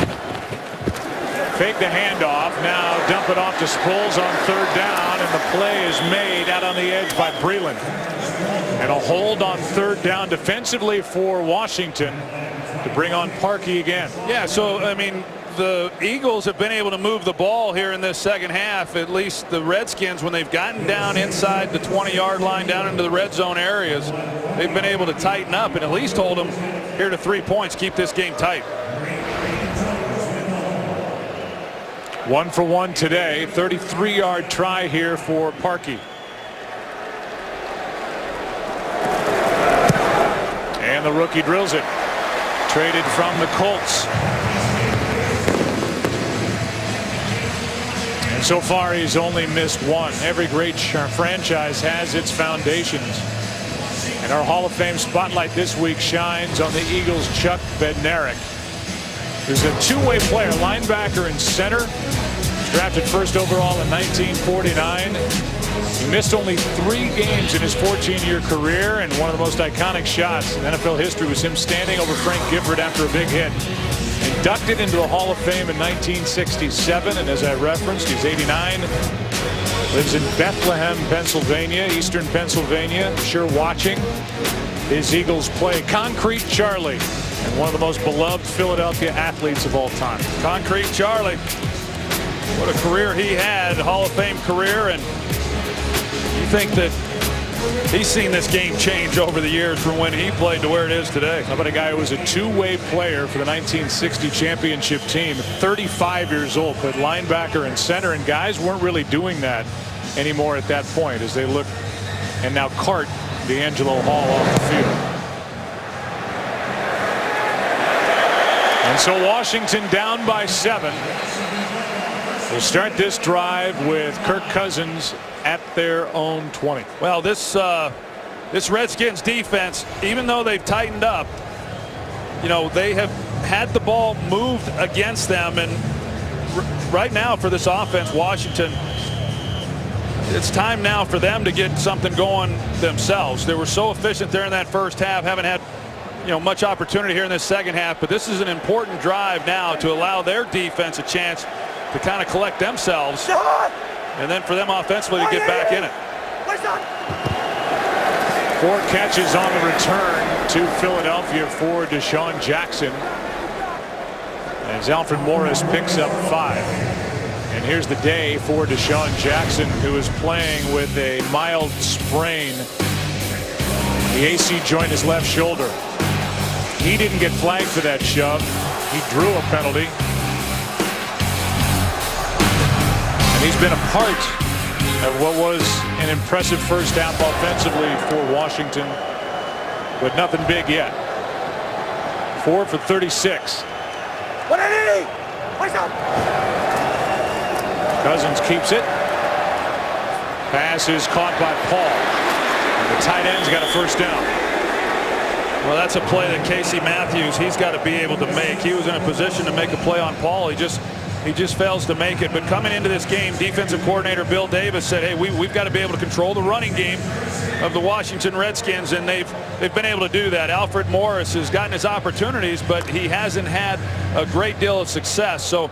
Speaker 1: Fake the handoff. Now dump it off to Sproles on 3rd down, and the play is made out on the edge by Breland. And a hold on 3rd down defensively for Washington to bring on Parkey again.
Speaker 2: Yeah, so I mean, the Eagles have been able to move the ball here in this second half. At least the Redskins, when they've gotten down inside the 20-yard line, down into the red zone areas, they've been able to tighten up and at least hold them here to 3 points, keep this game tight.
Speaker 1: 1 for 1 today. 33-yard try here for Parkey. And the rookie drills it. Traded from the Colts. And so far he's only missed 1. Every great franchise has its foundations. And our Hall of Fame spotlight this week shines on the Eagles' Chuck Bednarik. Who's a two-way player, linebacker and center. Drafted 1st overall in 1949. He missed only 3 games in his 14-year career, and one of the most iconic shots in NFL history was him standing over Frank Gifford after a big hit. Inducted into the Hall of Fame in 1967, and as I referenced, he's 89. Lives in Bethlehem, Pennsylvania, eastern Pennsylvania. Sure watching his Eagles play. Concrete Charlie, and one of the most beloved Philadelphia athletes of all time.
Speaker 2: Concrete Charlie. What a career he had, Hall of Fame career, and you think that he's seen this game change over the years from when he played to where it is today.
Speaker 1: How about a guy who was a two-way player for the 1960 championship team, 35 years old, played linebacker and center, and guys weren't really doing that anymore at that point as they look and now cart D'Angelo Hall off the field. And so Washington down by 7. We'll start this drive with Kirk Cousins at their own 20.
Speaker 2: Well, this Redskins defense, even though they've tightened up, they have had the ball moved against them, and right now for this offense, Washington, it's time now for them to get something going themselves. They were so efficient there in that first half, haven't had much opportunity here in this second half, but this is an important drive now to allow their defense a chance to kind of collect themselves, and then for them offensively to get back in it.
Speaker 1: 4 catches on the return to Philadelphia for DeSean Jackson, as Alfred Morris picks up 5. And here's the day for DeSean Jackson, who is playing with a mild sprain. The AC joint in his left shoulder. He didn't get flagged for that shove. He drew a penalty. And he's been a part of what was an impressive first half offensively for Washington, but nothing big yet. 4 for 36.
Speaker 9: 180! What's up?
Speaker 1: Cousins keeps it. Pass is caught by Paul. And the tight end's got a first down.
Speaker 2: Well, that's a play that Casey Matthews, he's got to be able to make. He was in a position to make a play on Paul. He just fails to make it. But coming into this game, defensive coordinator Bill Davis said, hey, we've got to be able to control the running game of the Washington Redskins, and they've been able to do that. Alfred Morris has gotten his opportunities, but he hasn't had a great deal of success. So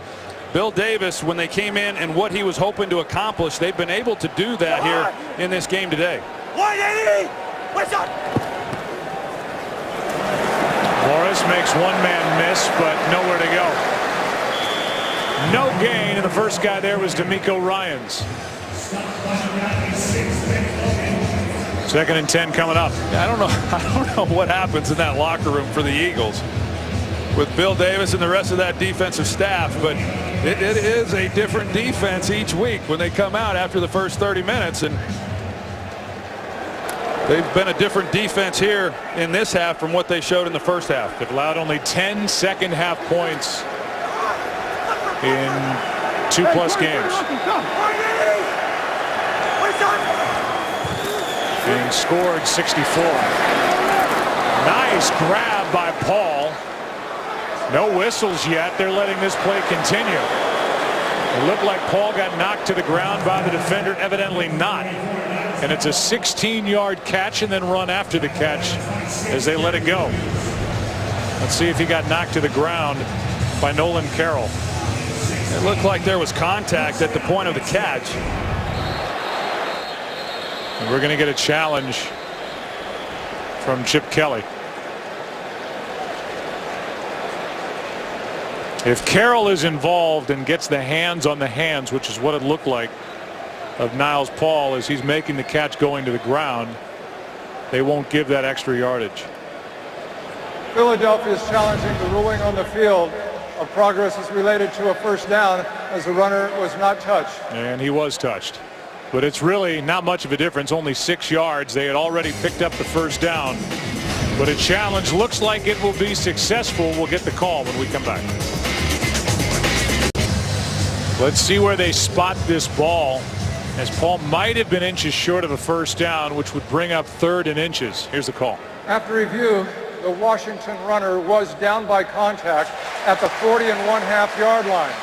Speaker 2: Bill Davis, when they came in and what he was hoping to accomplish, they've been able to do that here in this game today.
Speaker 9: 180! What's up?
Speaker 1: Morris makes one man miss, but nowhere to go. No gain, and the first guy there was D'Amico Ryans. 2nd and 10 coming up.
Speaker 2: I don't know what happens in that locker room for the Eagles with Bill Davis and the rest of that defensive staff, but it is a different defense each week when they come out after the first 30 minutes, and they've been a different defense here in this half from what they showed in the first half.
Speaker 1: They've allowed only 10 second half points in 2+ games. And scored 64. Nice grab by Paul. No whistles yet. They're letting this play continue. It looked like Paul got knocked to the ground by the defender. Evidently not. And it's a 16-yard catch and then run after the catch as they let it go. Let's see if he got knocked to the ground by Nolan Carroll.
Speaker 2: It looked like there was contact at the point of the catch.
Speaker 1: And we're going to get a challenge from Chip Kelly. If Carroll is involved and gets the hands on the hands, which is what it looked like of Niles Paul as he's making the catch going to the ground, they won't give that extra yardage.
Speaker 4: Philadelphia is challenging the ruling on the field of progress is related to a first down as the runner was not touched.
Speaker 1: And he was touched. But it's really not much of a difference, only 6 yards. They had already picked up the first down. But a challenge looks like it will be successful. We'll get the call when we come back. Let's see where they spot this ball, as Paul might have been inches short of a first down, which would bring up 3rd and inches. Here's the call.
Speaker 4: After review, the Washington runner was down by contact at the 40.5 yard line.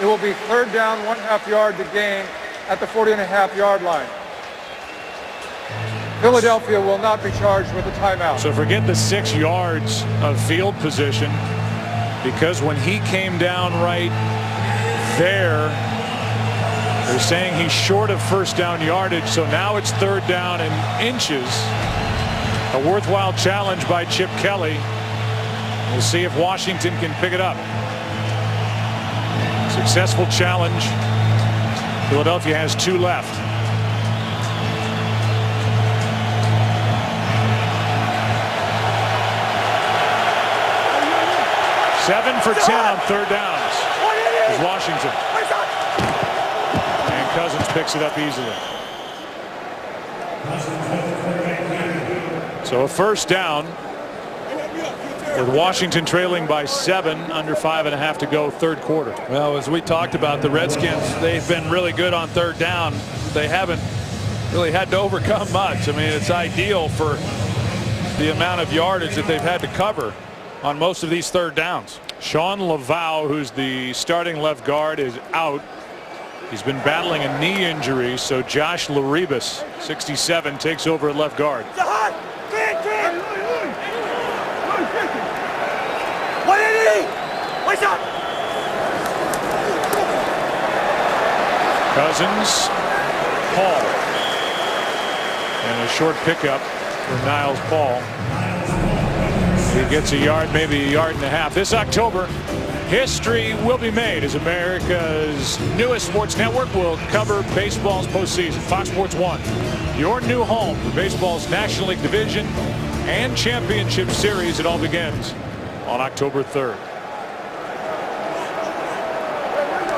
Speaker 4: It will be 3rd down, 1/2 yard to gain at the 40.5 yard line. Philadelphia will not be charged with a timeout.
Speaker 1: So forget the 6 yards of field position, because when he came down right there, they're saying he's short of first down yardage. So now it's 3rd down and inches. A worthwhile challenge by Chip Kelly. We'll see if Washington can pick it up. Successful challenge. Philadelphia has 2 left. Seven for 10 on 3rd downs is Washington. And Cousins picks it up easily. So a first down with Washington trailing by 7, under 5.5 to go, 3rd quarter.
Speaker 2: Well, as we talked about, the Redskins, they've been really good on 3rd down. They haven't really had to overcome much. I mean, it's ideal for the amount of yardage that they've had to cover on most of these 3rd downs.
Speaker 1: Sean Laveau, who's the starting left guard, is out. He's been battling a knee injury, so Josh Laribas, 67, takes over at left guard.
Speaker 9: 180! What's up?
Speaker 1: Cousins, Paul, and a short pickup for Niles Paul. He gets a yard, maybe a yard and a half. This October, History will be made as America's newest sports network will cover baseball's postseason. Fox Sports 1, your new home for baseball's National League Division and Championship Series. It all begins on October 3rd.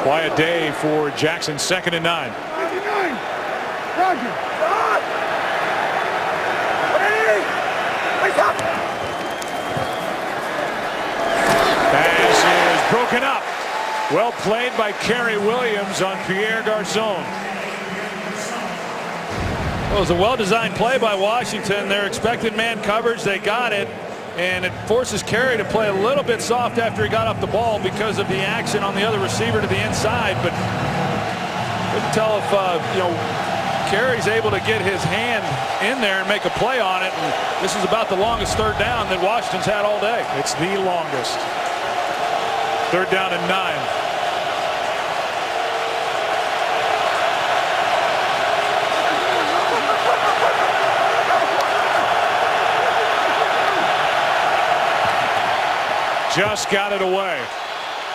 Speaker 1: Quiet day for Jackson, 2nd and 9.
Speaker 4: 99. Roger.
Speaker 1: Pass is broken up. Well played by Kerry Williams on Pierre Garçon.
Speaker 2: Well, it was a well-designed play by Washington. Their expected man coverage, they got it. And it forces Kerry to play a little bit soft after he got off the ball because of the action on the other receiver to the inside. But couldn't tell if Kerry's able to get his hand in there and make a play on it. And this is about the longest 3rd down that Washington's had all day.
Speaker 1: It's the longest. 3rd down and 9. Just got it away.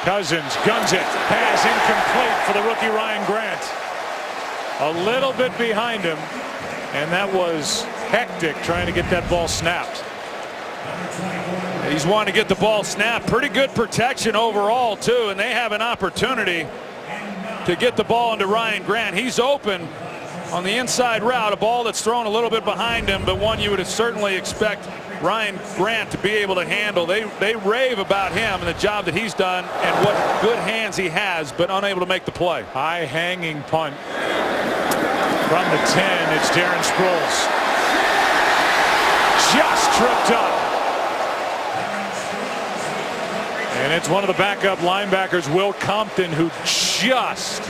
Speaker 1: Cousins guns it. Pass incomplete for the rookie Ryan Grant. A little bit behind him, and that was hectic trying to get that ball snapped.
Speaker 2: He's wanting to get the ball snapped. Pretty good protection overall, too, and they have an opportunity to get the ball into Ryan Grant. He's open on the inside route, a ball that's thrown a little bit behind him, but one you would certainly expect Ryan Grant to be able to handle. They rave about him and the job that he's done and what good hands he has, but unable to make the play.
Speaker 1: High hanging punt from the 10. It's Darren Sproles. Just tripped up. And it's one of the backup linebackers, Will Compton, who just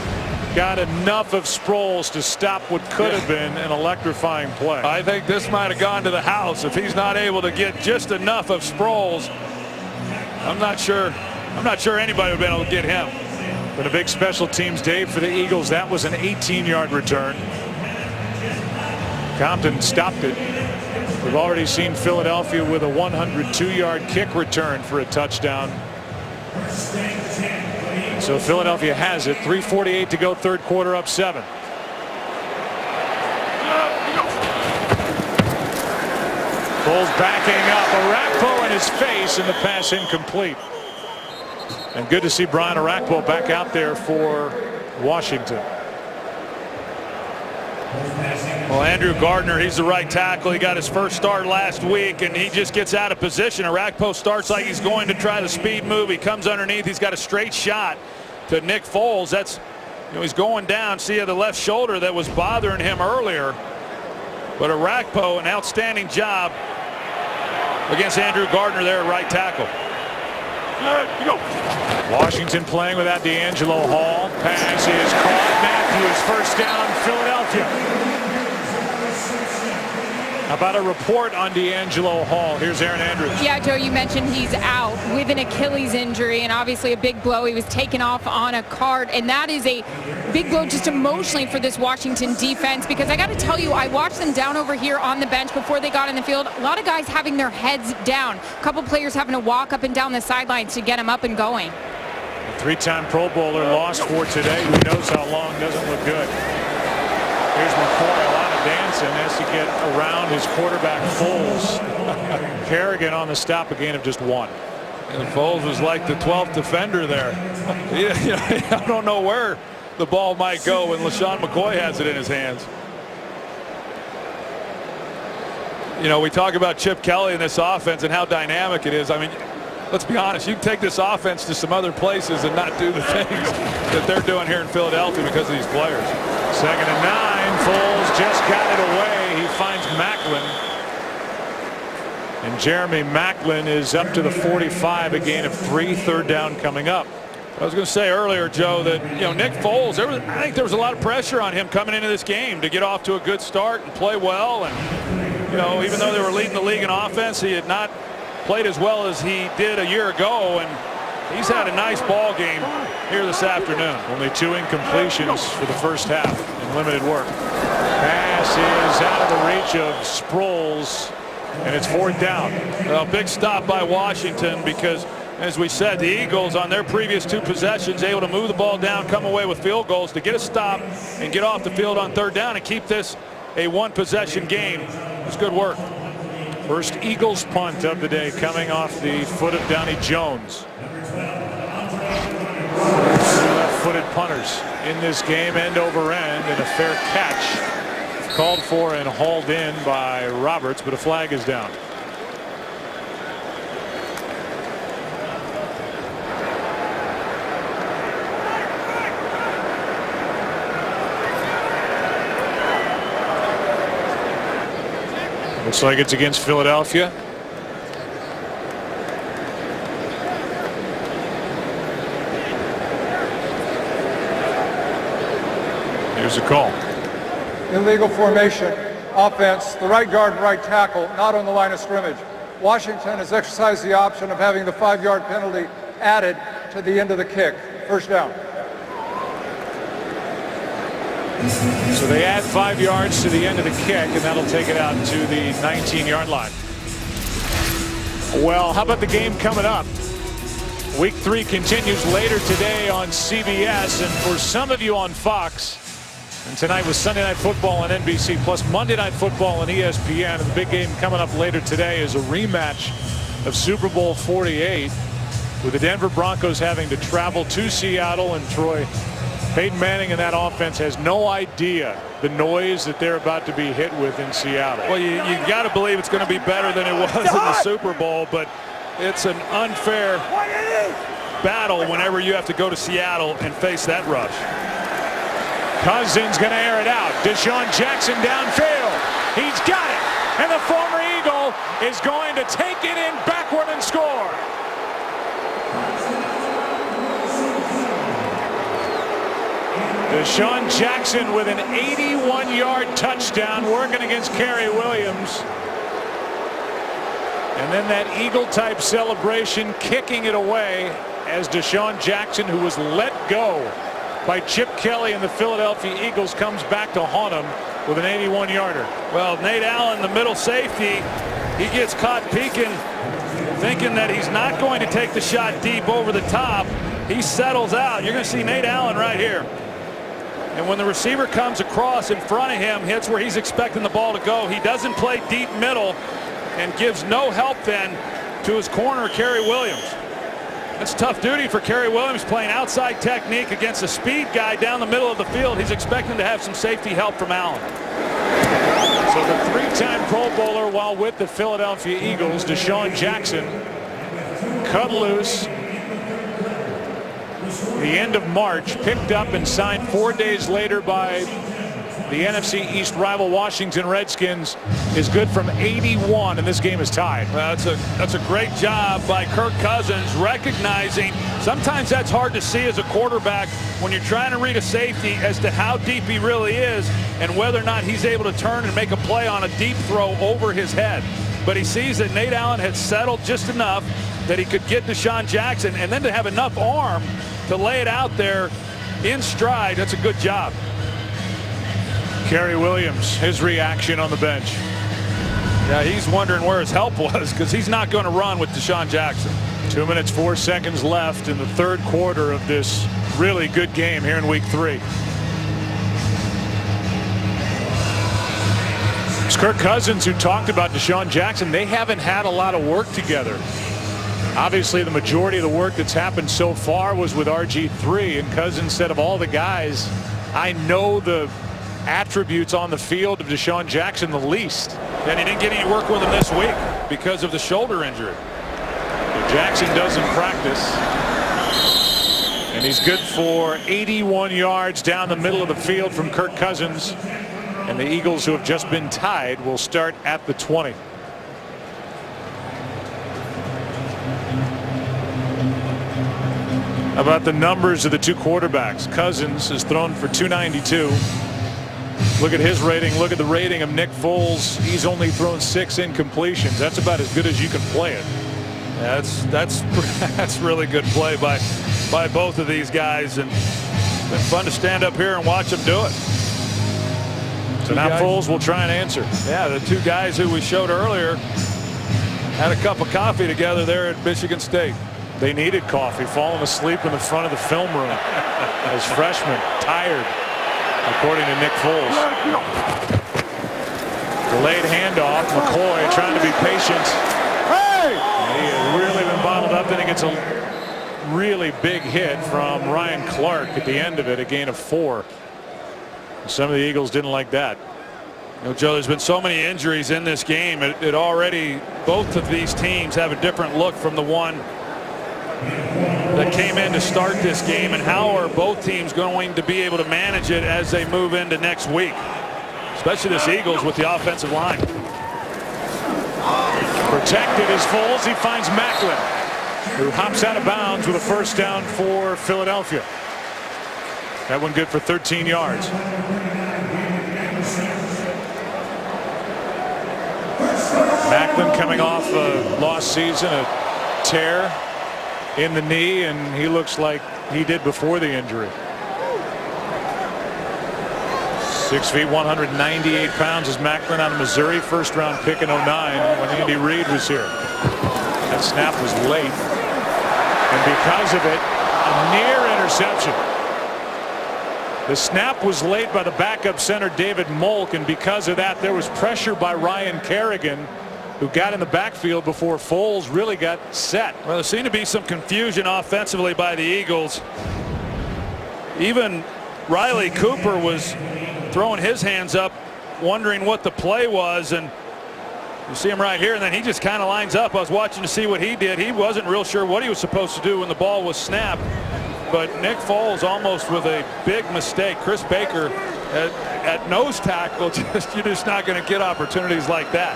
Speaker 1: got enough of Sproles to stop what could have been an electrifying play.
Speaker 2: I think this might have gone to the house if he's not able to get just enough of Sproles. I'm not sure anybody would have been able to get him.
Speaker 1: But a big special teams day for the Eagles. That was an 18-yard return. Compton stopped it. We've already seen Philadelphia with a 102-yard kick return for a touchdown. So Philadelphia has it. 3:48 to go, 3rd quarter, up 7. Bulls backing up. Arakpo in his face, and the pass incomplete. And good to see Brian Arakpo back out there for Washington.
Speaker 2: Well, Andrew Gardner, he's the right tackle. He got his first start last week, and he just gets out of position. Arakpo starts like he's going to try the speed move. He comes underneath. He's got a straight shot to Nick Foles. That's, he's going down. See the left shoulder that was bothering him earlier. But Arakpo, an outstanding job against Andrew Gardner there at right tackle.
Speaker 1: Washington playing without D'Angelo Hall. Pass is caught. Matthews, first down, Philadelphia. How about a report on D'Angelo Hall? Here's Aaron Andrews.
Speaker 3: Yeah, Joe, you mentioned he's out with an Achilles injury and obviously a big blow. He was taken off on a cart, and that is a big blow just emotionally for this Washington defense, because I got to tell you, I watched them down over here on the bench before they got in the field. A lot of guys having their heads down. A couple players having to walk up and down the sidelines to get them up and going.
Speaker 1: A 3-time Pro Bowler lost for today. Who knows how long? Doesn't look good. Here's McCoy, a lot of dancing, has to get around his quarterback Foles. Kerrigan on the stop, a gain of just 1.
Speaker 2: And Foles was like the 12th defender there. I don't know where the ball might go when LaShawn McCoy has it in his hands. We talk about Chip Kelly and this offense and how dynamic it is. I mean, let's be honest, you can take this offense to some other places and not do the things that they're doing here in Philadelphia because of these players.
Speaker 1: 2nd and 9. Foles just got it away. He finds Macklin. And Jeremy Macklin is up to the 45, a gain of 3, 3rd down coming up.
Speaker 2: I was going to say earlier, Joe, that Nick Foles, I think there was a lot of pressure on him coming into this game to get off to a good start and play well. And even though they were leading the league in offense, he had not played as well as he did a year ago, and he's had a nice ball game here this afternoon.
Speaker 1: Only 2 incompletions for the first half in limited work. Pass is out of the reach of Sproles, and it's 4th down.
Speaker 2: Well, big stop by Washington, because As we said, the Eagles on their previous 2 possessions able to move the ball down, come away with field goals to get a stop and get off the field on 3rd down and keep this a 1-possession game. It's good work.
Speaker 1: First Eagles punt of the day coming off the foot of Donnie Jones. Left-footed punters in this game, end over end, and a fair catch called for and hauled in by Roberts, but a flag is down. Looks like it's against Philadelphia. Here's a call.
Speaker 4: Illegal formation. Offense. The right guard and right tackle not on the line of scrimmage. Washington has exercised the option of having the 5-yard penalty added to the end of the kick. First down.
Speaker 1: So they add 5 yards to the end of the kick, and that'll take it out to the 19-yard line. Well, how about the game coming up? Week 3 continues later today on CBS, and for some of you on Fox, and tonight was Sunday Night Football on NBC, plus Monday Night Football on ESPN, and the big game coming up later today is a rematch of Super Bowl 48, with the Denver Broncos having to travel to Seattle and Troy. Peyton Manning and that offense has no idea the noise that they're about to be hit with in Seattle.
Speaker 2: Well, you got to believe it's going to be better than it was in the Super Bowl, but it's an unfair battle whenever you have to go to Seattle and face that rush.
Speaker 1: Cousins going to air it out. Deshaun Jackson downfield. He's got it. And the former Eagle is going to take it in backward and score. Deshaun Jackson with an 81-yard touchdown working against Kerry Williams. And then that Eagle-type celebration kicking it away as Deshaun Jackson, who was let go by Chip Kelly and the Philadelphia Eagles, comes back to haunt him with an 81-yarder.
Speaker 2: Well, Nate Allen, the middle safety, he gets caught peeking, thinking that he's not going to take the shot deep over the top. He settles out. You're going to see Nate Allen right here. And when the receiver comes across in front of him, hits where he's expecting the ball to go, he doesn't play deep middle and gives no help then to his corner, Kerry Williams. That's tough duty for Kerry Williams, playing outside technique against a speed guy down the middle of the field. He's expecting to have some safety help from Allen.
Speaker 1: So the 3-time Pro Bowler while with the Philadelphia Eagles, Deshaun Jackson, cut loose the end of March, picked up and signed 4 days later by the NFC East rival Washington Redskins, is good from 81, and this game is tied.
Speaker 2: Well, that's a great job by Kirk Cousins, recognizing sometimes that's hard to see as a quarterback when you're trying to read a safety as to how deep he really is and whether or not he's able to turn and make a play on a deep throw over his head. But he sees that Nate Allen had settled just enough that he could get Deshaun Jackson, and then to have enough arm to lay it out there in stride. That's a good job.
Speaker 1: Kerry Williams, his reaction on the bench.
Speaker 2: Yeah, he's wondering where his help was, because he's not going to run with Deshaun Jackson.
Speaker 1: 2 minutes 4 seconds left in the third quarter of this really good game here in week 3. It's Kirk Cousins who talked about Deshaun Jackson. They haven't had a lot of work together. Obviously, the majority of the work that's happened so far was with RG3, and Cousins said, of all the guys, I know the attributes on the field of Deshaun Jackson the least.
Speaker 2: And he didn't get any work with him this week because of the shoulder injury.
Speaker 1: So Jackson doesn't practice, and he's good for 81 yards down the middle of the field from Kirk Cousins. And the Eagles, who have just been tied, will start at the 20. How about the numbers of the two quarterbacks? Cousins has thrown for 292. Look at his rating. Look at the rating of Nick Foles. He's only thrown 6 incompletions. That's about as good as you can play it.
Speaker 2: Yeah, that's really good play by both of these guys, and it's been fun to stand up here and watch them do it.
Speaker 1: So now Foles will try and answer.
Speaker 2: Yeah, the two guys who we showed earlier had a cup of coffee together there at Michigan State.
Speaker 1: They needed coffee, falling asleep in the front of the film room as freshmen, tired, according to Nick Foles. Delayed handoff. McCoy trying to be patient. He has really been bottled up. Then he gets a really big hit from Ryan Clark at the end of it, a gain of 4. Some of the Eagles didn't like that.
Speaker 2: You know, Joe, there's been so many injuries in this game. It already, both of these teams have a different look from the one that came in to start this game, and how are both teams going to be able to manage it as they move into next week, especially this Eagles with the offensive line.
Speaker 1: Protected is Foles. He finds Macklin, who hops out of bounds with a first down for Philadelphia. That one good for 13 yards. Macklin coming off a lost season, a tear in the knee, and he looks like he did before the injury. 6 feet, 198 pounds is Macklin out of Missouri, first round pick in 09 when Andy Reid was here. That snap was late, and because of it, a near interception. The snap was late by the backup center David Molk, and because of that there was pressure by Ryan Kerrigan, who got in the backfield before Foles really got set.
Speaker 2: Well, there seemed to be some confusion offensively by the Eagles. Even Riley Cooper was throwing his hands up, wondering what the play was, and you see him right here, and then he just kind of lines up. I was watching to see what he did. He wasn't real sure what he was supposed to do when the ball was snapped, but Nick Foles almost with a big mistake. Chris Baker at nose tackle, you're just not going to get opportunities like that.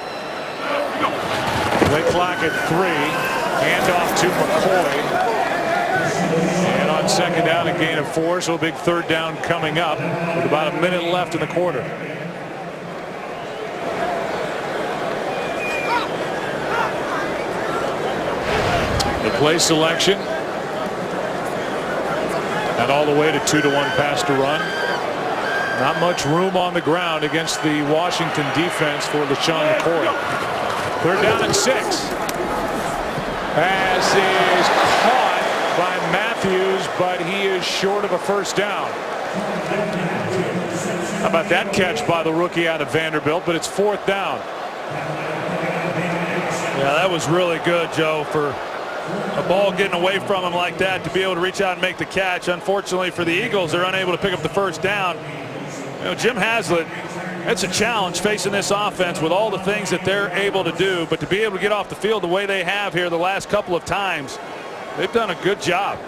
Speaker 1: Play clock at 3. Handoff to McCoy. And on second down, a gain of 4, so a big third down coming up with about a minute left in the quarter. The play selection. And all the way to 2-1 pass to run. Not much room on the ground against the Washington defense for LeSean McCoy. Third down and 6. Pass is caught by Matthews, but he is short of a first down. How about that catch by the rookie out of Vanderbilt, but it's 4th down.
Speaker 2: Yeah, that was really good, Joe, for a ball getting away from him like that to be able to reach out and make the catch. Unfortunately for the Eagles, they're unable to pick up the first down. You know, Jim Haslett, it's a challenge facing this offense with all the things that they're able to do, but to be able to get off the field the way they have here the last couple of times, they've done a good job.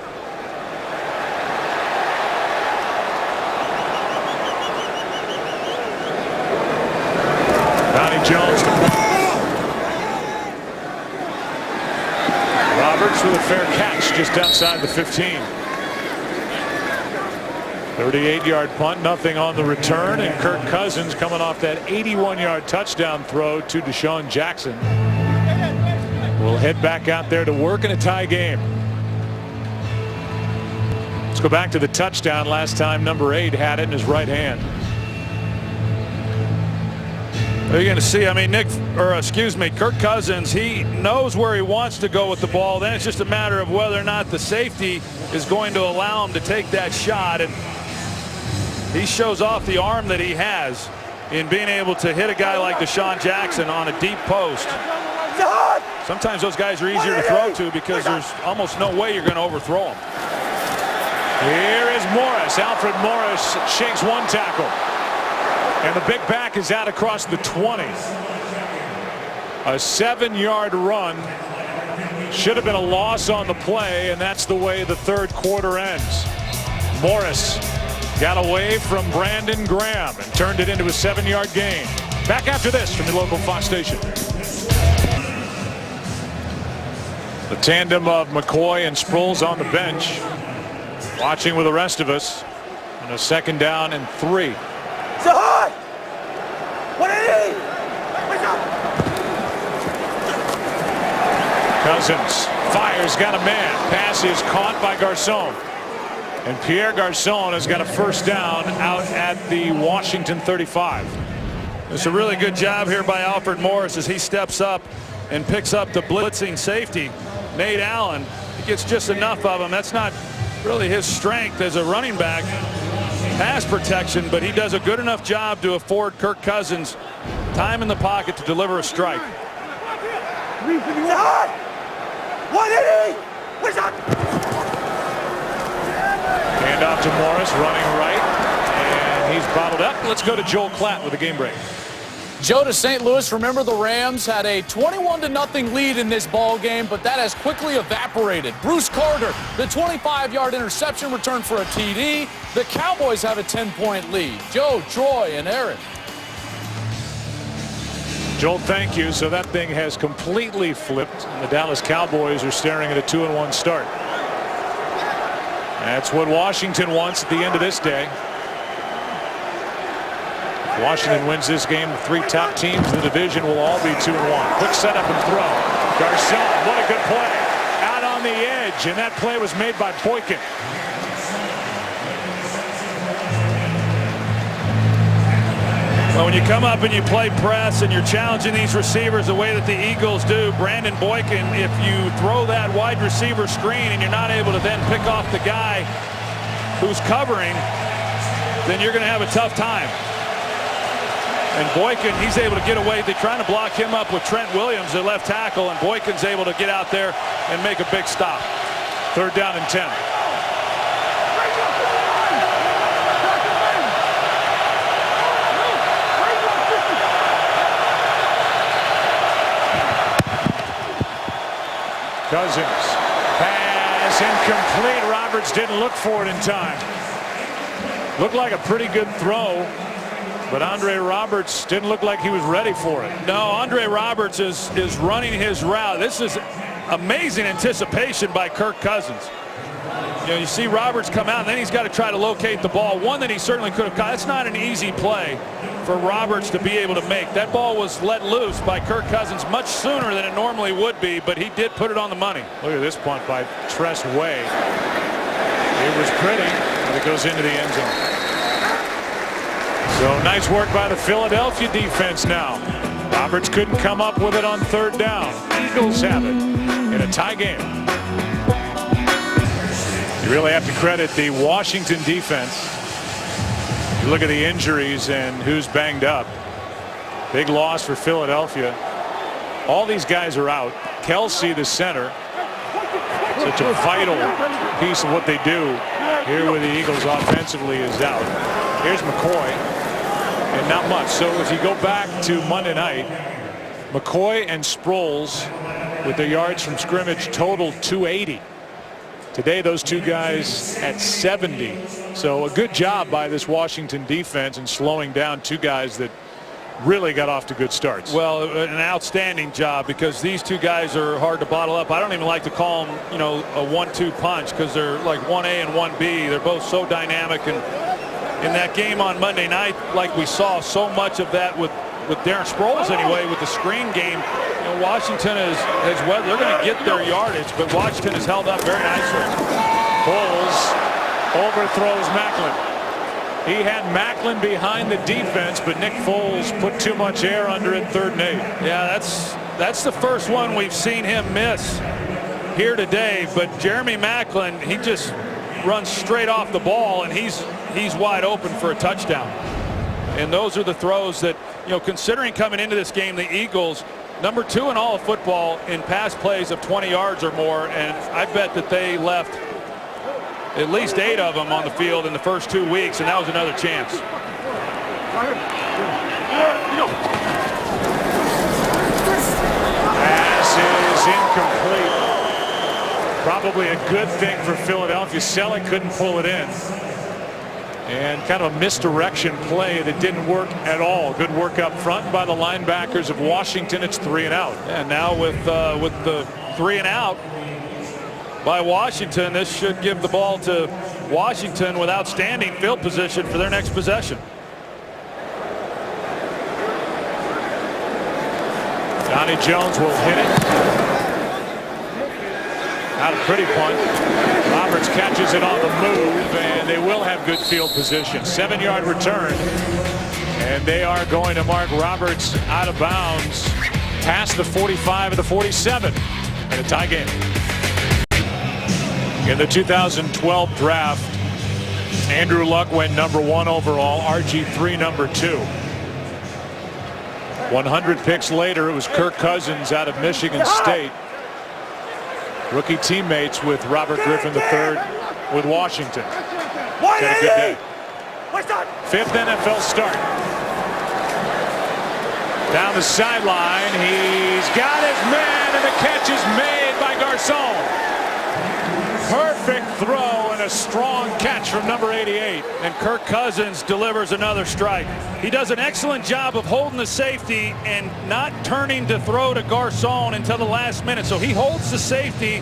Speaker 1: Donnie Jones. Roberts with a fair catch just outside the 15. 38-yard punt, nothing on the return, and Kirk Cousins coming off that 81-yard touchdown throw to Deshaun Jackson. We'll head back out there to work in a tie game. Let's go back to the touchdown last time. Number 8 had it in his right hand.
Speaker 2: You're going to see, I mean, Kirk Cousins, he knows where he wants to go with the ball. Then it's just a matter of whether or not the safety is going to allow him to take that shot. And he shows off the arm that he has in being able to hit a guy like Deshaun Jackson on a deep post. Sometimes those guys are easier to throw to because there's almost no way you're going to overthrow them.
Speaker 1: Here is Morris. Alfred Morris shakes one tackle. And the big back is out across the 20. A 7-yard run. Should have been a loss on the play, and that's the way the third quarter ends. Morris got away from Brandon Graham and turned it into a 7-yard gain. Back after this from the local Fox station. The tandem of McCoy and Sproles on the bench, watching with the rest of us on a 2nd down and 3. Cousins fires, got a man. Pass is caught by Garcon. And Pierre Garcon has got a first down out at the Washington 35.
Speaker 2: It's a really good job here by Alfred Morris as he steps up and picks up the blitzing safety, Nate Allen. He gets just enough of them. That's not really his strength as a running back, pass protection, but he does a good enough job to afford Kirk Cousins time in the pocket to deliver a strike.
Speaker 9: 180! What's up?
Speaker 1: Hand off to Morris, running right, and he's bottled up. Let's go to Joel Klatt with a game break.
Speaker 8: Joe, to St. Louis, remember the Rams had a 21-0 lead in this ball game, but that has quickly evaporated. Bruce Carter, the 25-yard interception return for a TD. The Cowboys have a 10-point lead. Joe, Troy, and Aaron.
Speaker 1: Joel, thank you. So that thing has completely flipped. The Dallas Cowboys are staring at a 2-1 start. That's what Washington wants at the end of this day. If Washington wins this game, the three top teams in the division will all be 2-1. Quick setup and throw. Garcon, what a good play. Out on the edge, and that play was made by Boykin.
Speaker 2: Well, when you come up and you play press and you're challenging these receivers the way that the Eagles do, Brandon Boykin, if you throw that wide receiver screen and you're not able to then pick off the guy who's covering, then you're going to have a tough time. And Boykin, he's able to get away. They're trying to block him up with Trent Williams, their left tackle, and Boykin's able to get out there and make a big stop.
Speaker 1: 3rd down and 10. Cousins, pass incomplete. Roberts didn't look for it in time. Looked like a pretty good throw, but Andre Roberts didn't look like he was ready for it.
Speaker 2: No, Andre Roberts is running his route. This is amazing anticipation by Kirk Cousins. You know, you see Roberts come out, and then he's got to try to locate the ball. One that he certainly could have caught. That's not an easy play for Roberts to be able to make. That ball was let loose by Kirk Cousins much sooner than it normally would be, but he did put it on the money.
Speaker 1: Look at this punt by Tress Way. It was pretty, but it goes into the end zone. So nice work by the Philadelphia defense now. Roberts couldn't come up with it on 3rd down. Eagles have it in a tie game. You really have to credit the Washington defense. You look at the injuries and who's banged up. Big loss for Philadelphia. All these guys are out. Kelsey, the center, such a vital piece of what they do here with the Eagles offensively, is out. Here's McCoy, and not much. So if you go back to Monday night, McCoy and Sproles with their yards from scrimmage totaled 280. Today, those two guys at 70. So a good job by this Washington defense in slowing down two guys that really got off to good starts.
Speaker 2: Well, an outstanding job, because these two guys are hard to bottle up. I don't even like to call them, you know, a 1-2 punch, because they're like 1A and 1B. They're both so dynamic. And in that game on Monday night, like we saw so much of that with Darren Sproles anyway, with the screen game. You know, Washington has well, they're going to get their yardage, but Washington has held up very nicely.
Speaker 1: Foles overthrows Macklin. He had Macklin behind the defense, but Nick Foles put too much air under it. 3rd and 8.
Speaker 2: Yeah, that's the first one we've seen him miss here today. But Jeremy Macklin, he just runs straight off the ball, and he's wide open for a touchdown. And those are the throws that, you know, considering coming into this game, the Eagles, number 2 in all of football in pass plays of 20 yards or more, and I bet that they left at least 8 of them on the field in the first 2 weeks, and that was another chance.
Speaker 1: Pass is incomplete. Probably a good thing for Philadelphia. Selleck couldn't pull it in. And kind of a misdirection play that didn't work at all. Good work up front by the linebackers of Washington. It's 3 and out.
Speaker 2: And now with the 3 and out by Washington, this should give the ball to Washington with outstanding field position for their next possession.
Speaker 1: Johnny Jones will hit it. Not a pretty punt. Roberts catches it on the move, and they will have good field position. 7-yard return, and they are going to mark Roberts out of bounds past the 45 of the 47 in a tie game. In the 2012 draft, Andrew Luck went number 1 overall, RG3 number 2. 100 picks later, it was Kirk Cousins out of Michigan State. Rookie teammates with Robert Griffin III with Washington. Had a good day. 5th NFL start. Down the sideline, he's got his man, and the catch is made by Garcon. Perfect throw and a strong catch from number 88.
Speaker 2: And Kirk Cousins delivers another strike. He does an excellent job of holding the safety and not turning to throw to Garcon until the last minute. So he holds the safety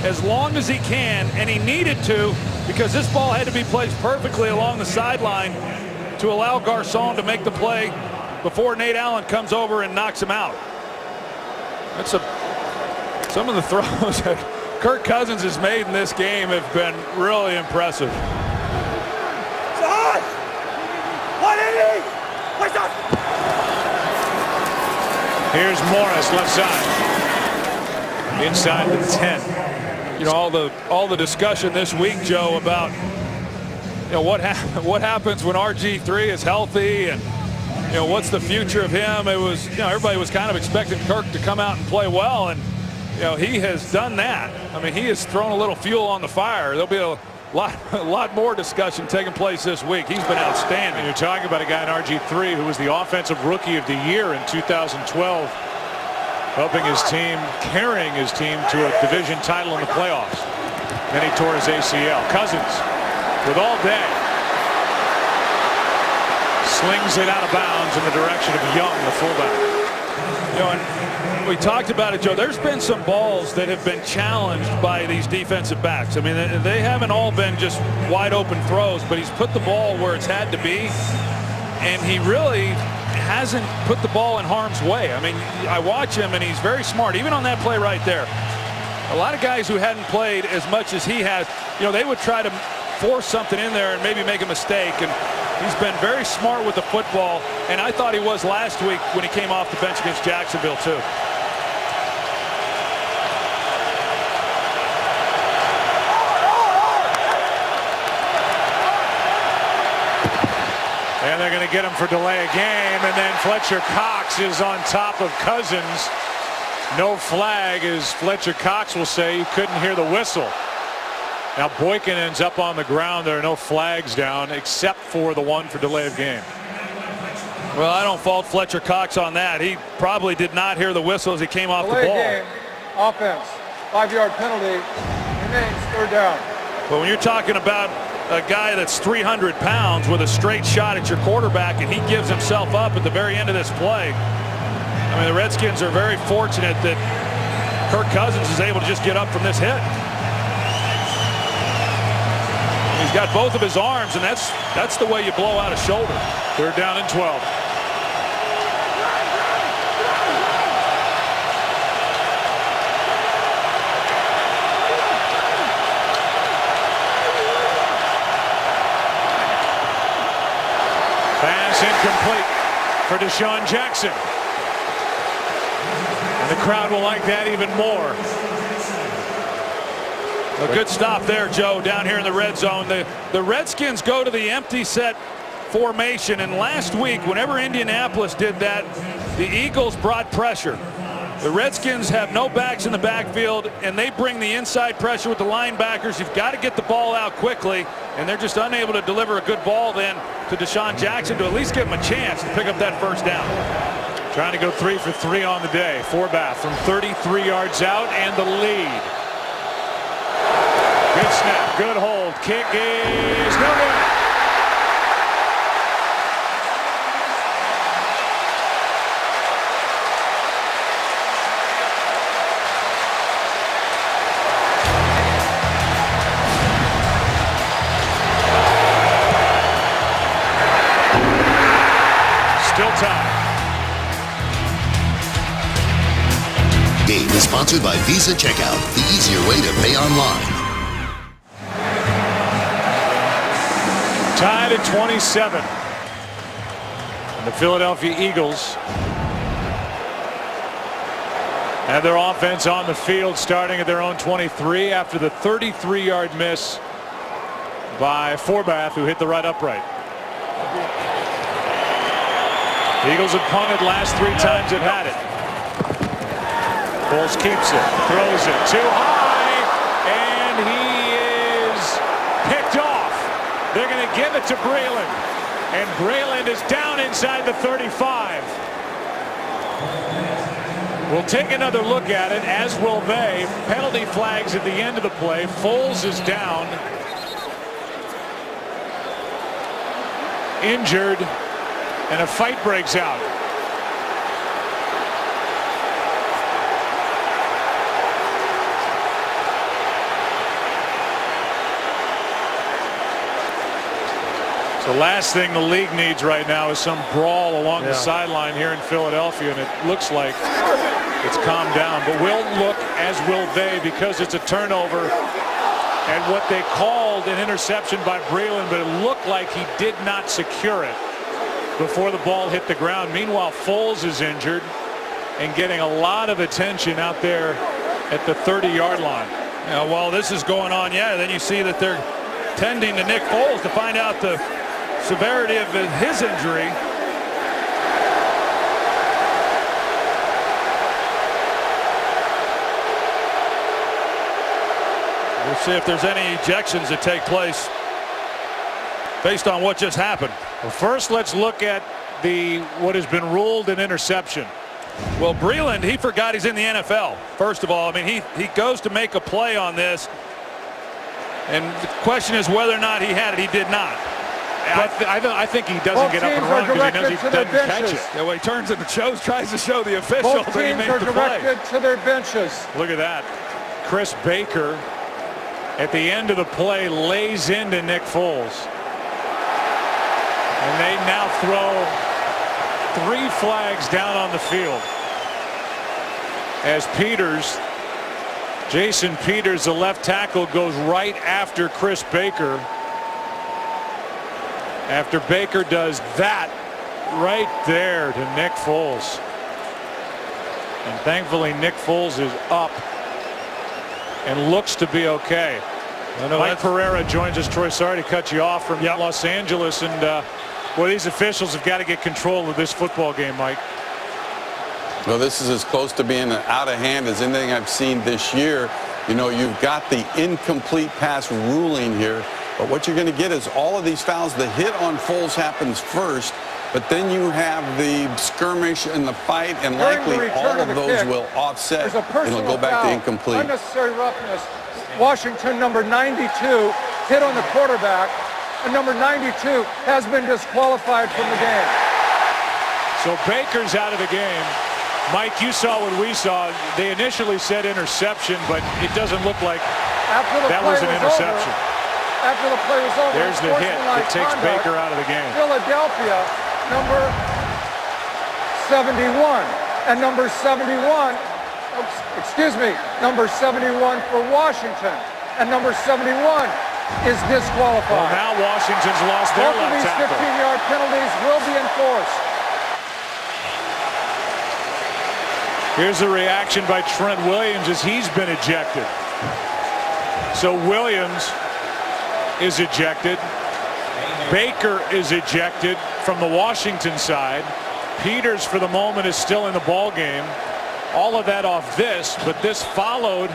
Speaker 2: as long as he can, and he needed to, because this ball had to be placed perfectly along the sideline to allow Garcon to make the play before Nate Allen comes over and knocks him out. That's some of the throws that Kirk Cousins has made in this game have been really impressive.
Speaker 1: Here's Morris, left side. Inside the 10.
Speaker 2: You know, all the discussion this week, Joe, about what happens when RG3 is healthy, and what's the future of him. It was, everybody was kind of expecting Kirk to come out and play well, and he has done that. I mean, he has thrown a little fuel on the fire. There'll be a lot more discussion taking place this week. He's been outstanding.
Speaker 1: And you're talking about a guy in RG3 who was the offensive rookie of the year in 2012, helping his team, carrying his team to a division title in the playoffs. Then he tore his ACL. Cousins with all day. Slings it out of bounds in the direction of Young, the fullback.
Speaker 2: And we talked about it, Joe. There's been some balls that have been challenged by these defensive backs. I mean, they haven't all been just wide open throws, but he's put the ball where it's had to be, and he really hasn't put the ball in harm's way. I mean, I watch him, and he's very smart, even on that play right there. A lot of guys who hadn't played as much as he has, they would try to force something in there and maybe make a mistake, and he's been very smart with the football, and I thought he was last week when he came off the bench against Jacksonville too.
Speaker 1: And they're going to get him for delay of game, and then Fletcher Cox is on top of Cousins. No flag, as Fletcher Cox will say. You couldn't hear the whistle. Now Boykin ends up on the ground. There are no flags down except for the one for delay of game.
Speaker 2: Well, I don't fault Fletcher Cox on that. He probably did not hear the whistle as he came off
Speaker 4: delay
Speaker 2: the ball.
Speaker 4: Game, offense, 5-yard penalty, remains 3rd down.
Speaker 2: But when you're talking about a guy that's 300 pounds with a straight shot at your quarterback, and he gives himself up at the very end of this play, I mean, the Redskins are very fortunate that Kirk Cousins is able to just get up from this hit. He's got both of his arms, and that's the way you blow out a shoulder.
Speaker 1: 3rd down and 12. Pass incomplete for Deshaun Jackson. And the crowd will like that even more.
Speaker 2: A good stop there, Joe, down here in the red zone. The Redskins go to the empty set formation, and last week, whenever Indianapolis did that, the Eagles brought pressure. The Redskins have no backs in the backfield, and they bring the inside pressure with the linebackers. You've got to get the ball out quickly, and they're just unable to deliver a good ball then to Deshaun Jackson to at least give him a chance to pick up that 1st down.
Speaker 1: Trying to go 3 for 3 on the day. Forbath from 33 yards out, and the lead. Good snap, good hold. Kick is no good. Still tied.
Speaker 6: Game is sponsored by Visa Checkout, the easier way to pay online.
Speaker 1: Tied at 27. And the Philadelphia Eagles And their offense on the field starting at their own 23 after the 33-yard miss by Forbath, who hit the right upright. The Eagles have punted last 3 times they've had it. Foles keeps it, throws it too high, and he is picked off. They're going to give it to Breeland, and Breeland is down inside the 35. We'll take another look at it, as will they. Penalty flags at the end of the play. Foles is down, injured, and a fight breaks out. The last thing the league needs right now is some brawl along the sideline here in Philadelphia, and it looks like it's calmed down. But we'll look, as will they, because it's a turnover, at what they called an interception by Breeland, but it looked like he did not secure it before the ball hit the ground. Meanwhile, Foles is injured and getting a lot of attention out there at the 30-yard line.
Speaker 2: Yeah, while this is going on, then you see that they're tending to Nick Foles to find out the severity of his injury. We'll see if there's any ejections that take place based on what just happened.
Speaker 1: Well, first let's look at what has been ruled an interception.
Speaker 2: Well, Breeland, he forgot he's in the NFL. First of all, I mean, he goes to make a play on this, and the question is whether or not he had it. He did not.
Speaker 1: I think he doesn't get up and run because he knows he doesn't catch it.
Speaker 2: Yeah, well, he turns and tries to show the official
Speaker 4: Both
Speaker 2: that he
Speaker 4: teams
Speaker 2: made
Speaker 4: are
Speaker 2: the
Speaker 4: directed
Speaker 2: play.
Speaker 4: to their benches.
Speaker 1: Look at that. Chris Baker at the end of the play lays into Nick Foles. And they now throw 3 flags down on the field. As Jason Peters, the left tackle, goes right after Chris Baker. After Baker does that right there to Nick Foles. And thankfully Nick Foles is up and looks to be okay. Mike Pereira joins us. Troy, sorry to cut you off from Los Angeles. And well, these officials have got to get control of this football game, Mike.
Speaker 5: Well, this is as close to being out of hand as anything I've seen this year. You know, you've got the incomplete pass ruling here. But what you're going to get is all of these fouls. The hit on Foles happens first, but then you have the skirmish and the fight, and likely all of those will offset. It'll go back to incomplete.
Speaker 4: Unnecessary roughness. Washington, number 92, hit on the quarterback, and number 92 has been disqualified from the game.
Speaker 1: So Baker's out of the game. Mike, you saw what we saw. They initially said interception, but it doesn't look like that was an interception.
Speaker 4: After the play was over,
Speaker 1: there's the hit that takes Baker out of the game.
Speaker 4: Philadelphia, number 71, and number 71, number 71 for Washington, and number 71 is disqualified.
Speaker 1: Well, now Washington's lost their left tackle.
Speaker 4: Both of these 15-yard penalties will be enforced.
Speaker 1: Here's the reaction by Trent Williams as he's been ejected. So Williams is ejected. Baker is ejected from the Washington side. Peters for the moment is still in the ball game. All of that off this, but this followed,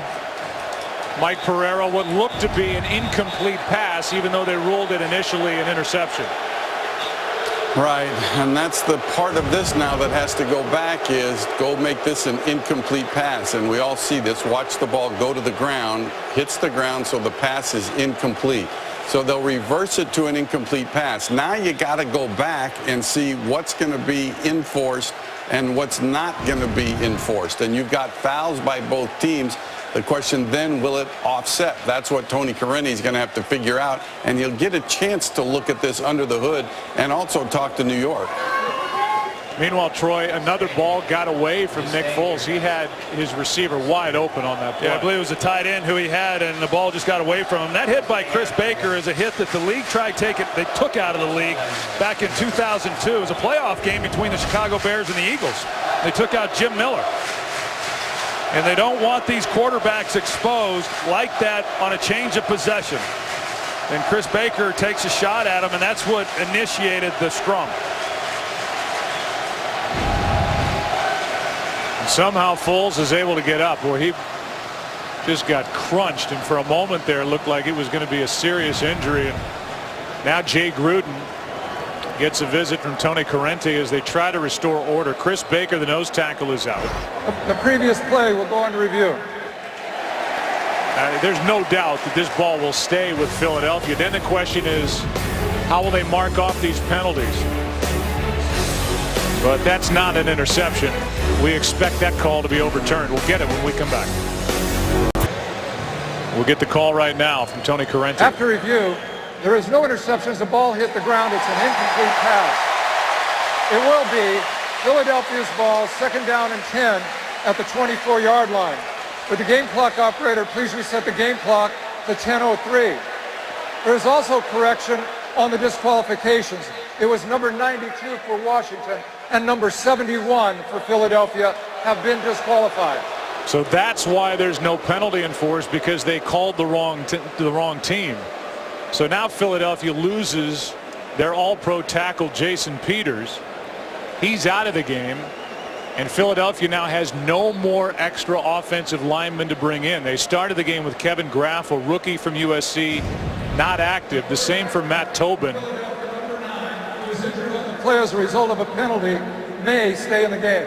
Speaker 1: Mike Pereira, what looked to be an incomplete pass, even though they ruled it initially an interception.
Speaker 5: Right, and that's the part of this now that has to go back, is go make this an incomplete pass. And we all see this. Watch the ball go to the ground, hits the ground, so the pass is incomplete. So they'll reverse it to an incomplete pass. Now you got to go back and see what's going to be enforced and what's not going to be enforced. And you've got fouls by both teams. The question then, will it offset? That's what Tony Carini is going to have to figure out. And he'll get a chance to look at this under the hood and also talk to New York.
Speaker 1: Meanwhile, Troy, another ball got away from Nick Foles. He had his receiver wide open on that play.
Speaker 2: Yeah, I believe it was a tight end who he had, and the ball just got away from him. That hit by Chris Baker is a hit that the league they took out of the league back in 2002. It was a playoff game between the Chicago Bears and the Eagles. They took out Jim Miller. And they don't want these quarterbacks exposed like that on a change of possession. And Chris Baker takes a shot at him, and that's what initiated the scrum.
Speaker 1: And somehow Foles is able to get up where he just got crunched, and for a moment there it looked like it was going to be a serious injury. And now Jay Gruden gets a visit from Tony Corrente as they try to restore order. Chris Baker, the nose tackle, is out.
Speaker 4: The previous play will go under review.
Speaker 1: There's no doubt that this ball will stay with Philadelphia. Then the question is, how will they mark off these penalties? But that's not an interception. We expect that call to be overturned. We'll get it when we come back. We'll get the call right now from Tony Corrente.
Speaker 4: After review, there is no interceptions. The ball hit the ground. It's an incomplete pass. It will be Philadelphia's ball, 2nd down and 10 at the 24-yard line. Would the game clock operator please reset the game clock to 10:03. There is also correction on the disqualifications. It was number 92 for Washington and number 71 for Philadelphia have been disqualified.
Speaker 1: So that's why there's no penalty enforced, because they called the wrong team. So now Philadelphia loses their all-pro tackle Jason Peters. He's out of the game, and Philadelphia now has no more extra offensive linemen to bring in. They started the game with Kevin Graff, a rookie from USC, not active. The same for Matt Tobin.
Speaker 4: Play as a result of a penalty may stay in the game.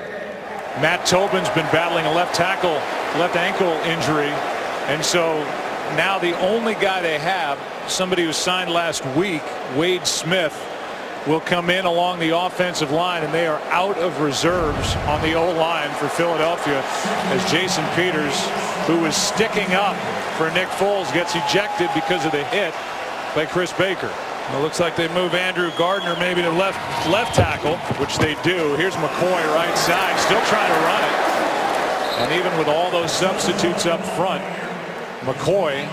Speaker 1: Matt Tobin's been battling a left ankle injury, and so now the only guy they have, somebody who signed last week, Wade Smith, will come in along the offensive line, and they are out of reserves on the O-line for Philadelphia as Jason Peters, who was sticking up for Nick Foles, gets ejected because of the hit by Chris Baker.
Speaker 2: Well, it looks like they move Andrew Gardner maybe to left tackle,
Speaker 1: which they do. Here's McCoy right side, still trying to run it. And even with all those substitutes up front, McCoy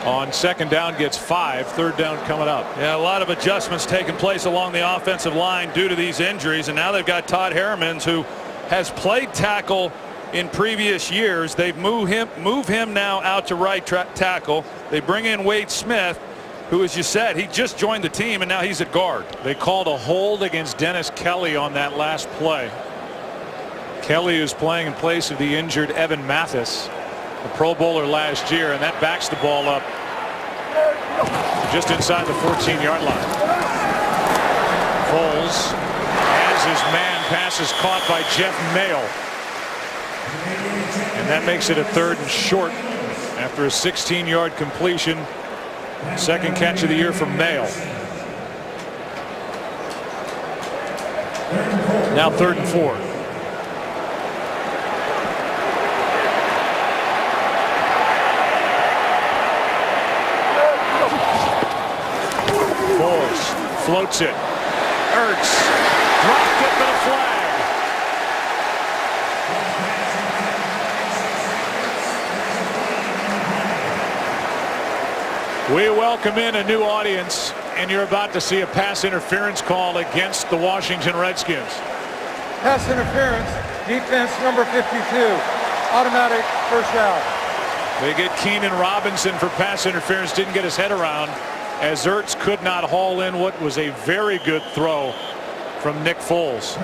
Speaker 1: on 2nd down gets 5. 3rd down coming up.
Speaker 2: Yeah, a lot of adjustments taking place along the offensive line due to these injuries, and now they've got Todd Hermans, who has played tackle in previous years. They've move him now out to right tackle. They bring in Wade Smith, who, as you said, he just joined the team, and now he's at guard.
Speaker 1: They called a hold against Dennis Kelly on that last play. Kelly is playing in place of the injured Evan Mathis, the Pro Bowler last year, and that backs the ball up just inside the 14-yard line. Foles has his man, pass is caught by Jeff Mayo, and that makes it a 3rd and short after a 16-yard completion. 2nd catch of the year from Mayo. Now 3rd and 4. Foles floats it. Ertz dropped it for the flag. We welcome in a new audience, and you're about to see a pass interference call against the Washington Redskins.
Speaker 4: Pass interference, defense number 52, automatic 1st down.
Speaker 1: They get Keenan Robinson for pass interference, didn't get his head around as Ertz could not haul in what was a very good throw from Nick Foles.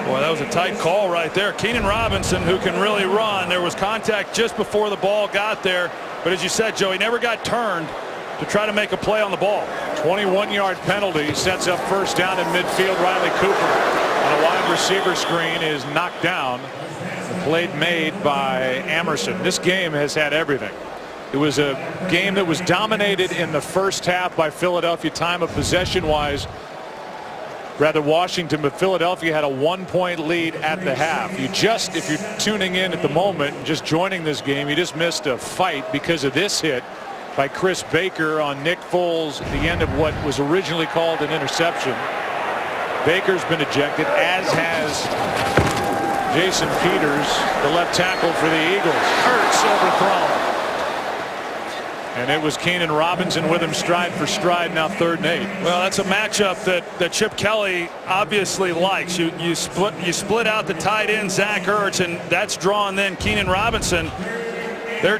Speaker 2: Boy, that was a tight call right there. Keenan Robinson, who can really run. There was contact just before the ball got there. But as you said, Joe, he never got turned to try to make a play on the ball.
Speaker 1: 21-yard penalty sets up 1st down in midfield. Riley Cooper on a wide receiver screen is knocked down. The play made by Amerson. This game has had everything. It was a game that was dominated in the first half by Philadelphia, time of possession wise. Rather Washington, but Philadelphia had a 1-point lead at the half. If you're tuning in at the moment, just joining this game, you just missed a fight because of this hit by Chris Baker on Nick Foles at the end of what was originally called an interception. Baker's been ejected, as has Jason Peters, the left tackle for the Eagles. Ertz overthrown. And it was Keenan Robinson with him stride for stride, now 3rd and 8.
Speaker 2: Well, that's a matchup that Chip Kelly obviously likes. You split out the tight end Zach Ertz, and that's drawing then Keenan Robinson, their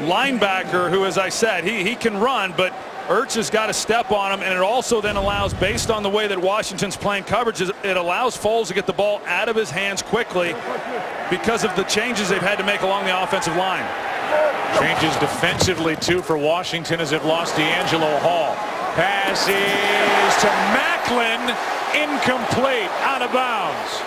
Speaker 2: linebacker, who, as I said, he can run, but Ertz has got to step on him, and it also then allows, based on the way that Washington's playing coverage, it allows Foles to get the ball out of his hands quickly because of the changes they've had to make along the offensive line.
Speaker 1: Changes defensively, too, for Washington as they've lost D'Angelo Hall. Pass is to Macklin, incomplete, out of bounds.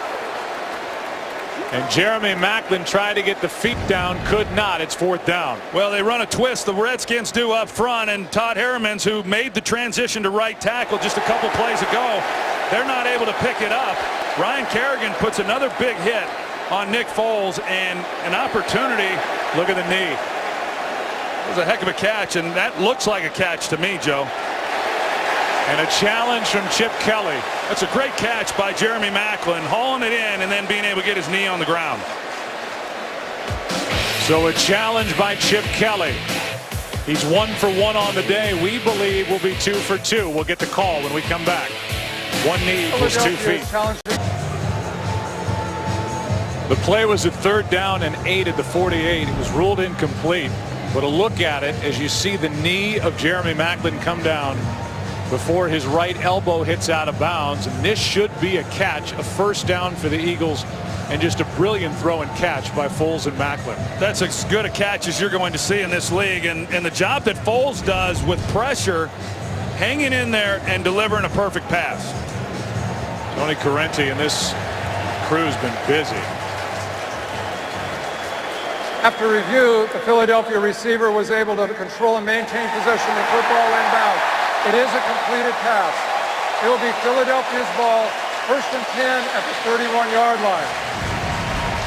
Speaker 1: And Jeremy Macklin tried to get the feet down, could not. It's 4th down.
Speaker 2: Well, they run a twist, the Redskins do up front, and Todd Herremans, who made the transition to right tackle just a couple plays ago, they're not able to pick it up. Ryan Kerrigan puts another big hit on Nick Foles, and an opportunity.
Speaker 1: Look at the knee.
Speaker 2: It was a heck of a catch, and that looks like a catch to me, Joe.
Speaker 1: And a challenge from Chip Kelly.
Speaker 2: That's a great catch by Jeremy Macklin, hauling it in and then being able to get his knee on the ground.
Speaker 1: So a challenge by Chip Kelly. He's 1 for 1 on the day. We believe will be 2 for 2. We'll get the call when we come back. 1 knee equals 2 feet. The play was at 3rd down and 8 at the 48. It was ruled incomplete. But a look at it as you see the knee of Jeremy Macklin come down before his right elbow hits out of bounds. And this should be a catch, a 1st down for the Eagles, and just a brilliant throw and catch by Foles and Macklin.
Speaker 2: That's as good a catch as you're going to see in this league. And the job that Foles does with pressure, hanging in there and delivering a perfect pass.
Speaker 1: Tony Correnti and this crew's been busy.
Speaker 4: After review, the Philadelphia receiver was able to control and maintain possession of the football inbound. It is a completed pass. It will be Philadelphia's ball, 1st and 10 at the 31-yard line.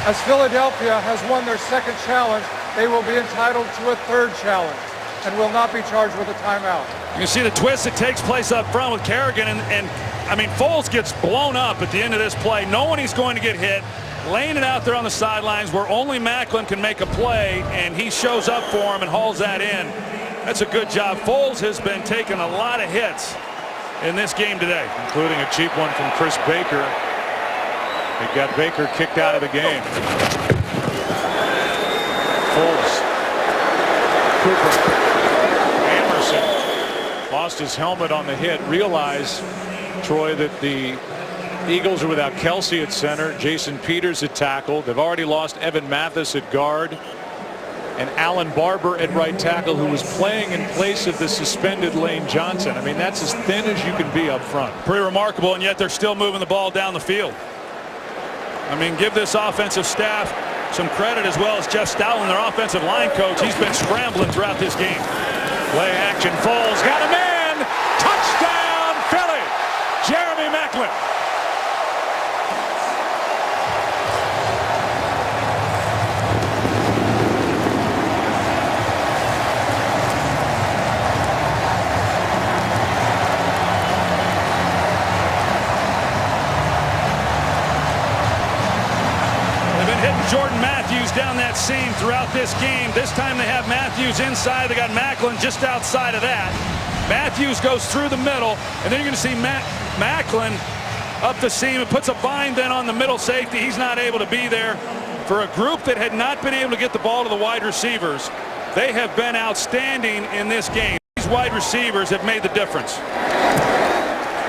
Speaker 4: As Philadelphia has won their 2nd challenge, they will be entitled to a 3rd challenge and will not be charged with a timeout.
Speaker 2: You can see the twist that takes place up front with Kerrigan, and I mean, Foles gets blown up at the end of this play, knowing he's going to get hit, laying it out there on the sidelines where only Macklin can make a play, and he shows up for him and hauls that in. That's a good job. Foles has been taking a lot of hits in this game today,
Speaker 1: including a cheap one from Chris Baker. He got Baker kicked out of the game. Foles, Cooper, Emerson lost his helmet on the hit. Realize, Troy, that the Eagles are without Kelsey at center, Jason Peters at tackle. They've already lost Evan Mathis at guard, and Alan Barber at right tackle, who was playing in place of the suspended Lane Johnson. I mean, that's as thin as you can be up front.
Speaker 2: Pretty remarkable, and yet they're still moving the ball down the field. I mean, give this offensive staff some credit, as well as Jeff Stoutland, their offensive line coach. He's been scrambling throughout this game.
Speaker 1: Play action, Foles got a man. Touchdown, Philly. Jeremy Macklin.
Speaker 2: Jordan Matthews down that seam throughout this game. This time they have Matthews inside. They got Macklin just outside of that. Matthews goes through the middle, and then you're going to see Macklin up the seam. It puts a bind then on the middle safety. He's not able to be there. For a group that had not been able to get the ball to the wide receivers, they have been outstanding in this game. These wide receivers have made the difference.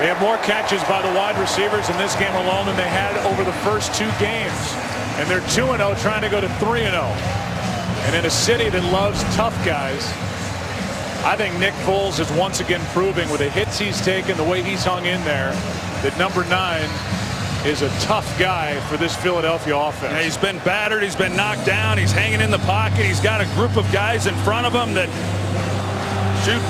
Speaker 1: They have more catches by the wide receivers in this game alone than they had over the first 2 games. And they're 2-0, trying to go to 3-0. And in a city that loves tough guys, I think Nick Foles is once again proving, with the hits he's taken, the way he's hung in there, that number 9 is a tough guy for this Philadelphia offense.
Speaker 2: Yeah, he's been battered. He's been knocked down. He's hanging in the pocket. He's got a group of guys in front of him that shoot.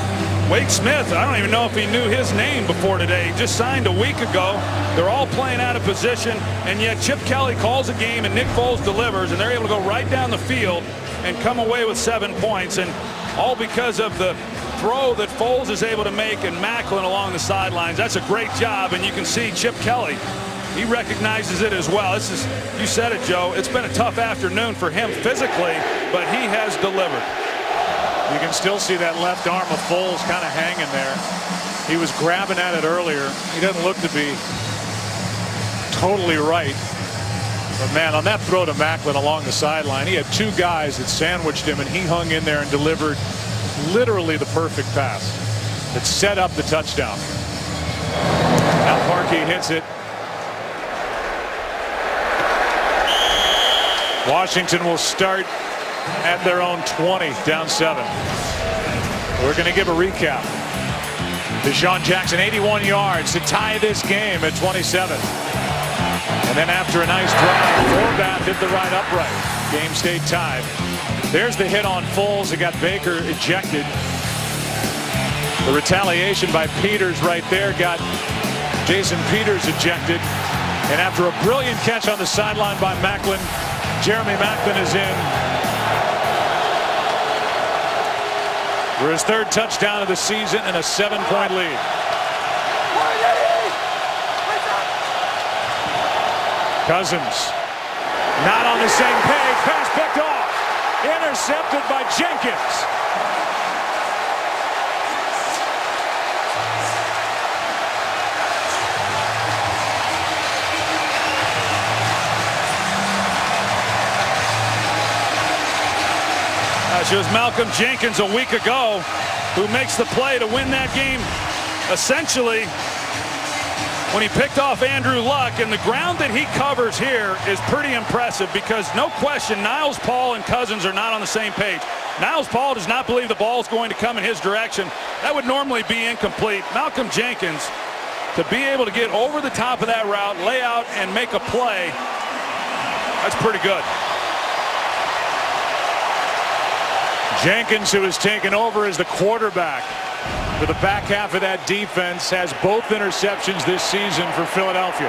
Speaker 2: Wade Smith, I don't even know if he knew his name before today. He just signed a week ago. They're all playing out of position, and yet Chip Kelly calls a game and Nick Foles delivers, and they're able to go right down the field and come away with 7 points, and all because of the throw that Foles is able to make and Macklin along the sidelines. That's a great job, and you can see Chip Kelly, he recognizes it as well. This is, you said it, Joe, it's been a tough afternoon for him physically, but he has delivered.
Speaker 1: You can still see that left arm of Foles kind of hanging there. He was grabbing at it earlier. He doesn't look to be totally right. But man, on that throw to Macklin along the sideline, he had two guys that sandwiched him, and he hung in there and delivered literally the perfect pass that set up the touchdown. Now Parkey hits it. Washington will start at their own 20, down 7. We're going to give a recap. DeSean Jackson, 81 yards to tie this game at 27. And then after a nice drive, Forbath hit the right upright. Game stayed tied. There's the hit on Foles. It got Baker ejected. The retaliation by Peters right there got Jason Peters ejected. And after a brilliant catch on the sideline by Macklin, Jeremy Macklin is in for his 3rd touchdown of the season and a 7-point lead. Cousins not on the same page. Pass picked off. Intercepted by Jenkins.
Speaker 2: It was Malcolm Jenkins a week ago who makes the play to win that game, essentially, when he picked off Andrew Luck. And the ground that he covers here is pretty impressive, because no question Niles Paul and Cousins are not on the same page. Niles Paul does not believe the ball is going to come in his direction. That would normally be incomplete. Malcolm Jenkins, to be able to get over the top of that route, lay out, and make a play, that's pretty good.
Speaker 1: Jenkins, who has taken over as the quarterback for the back half of that defense, has both interceptions this season for Philadelphia.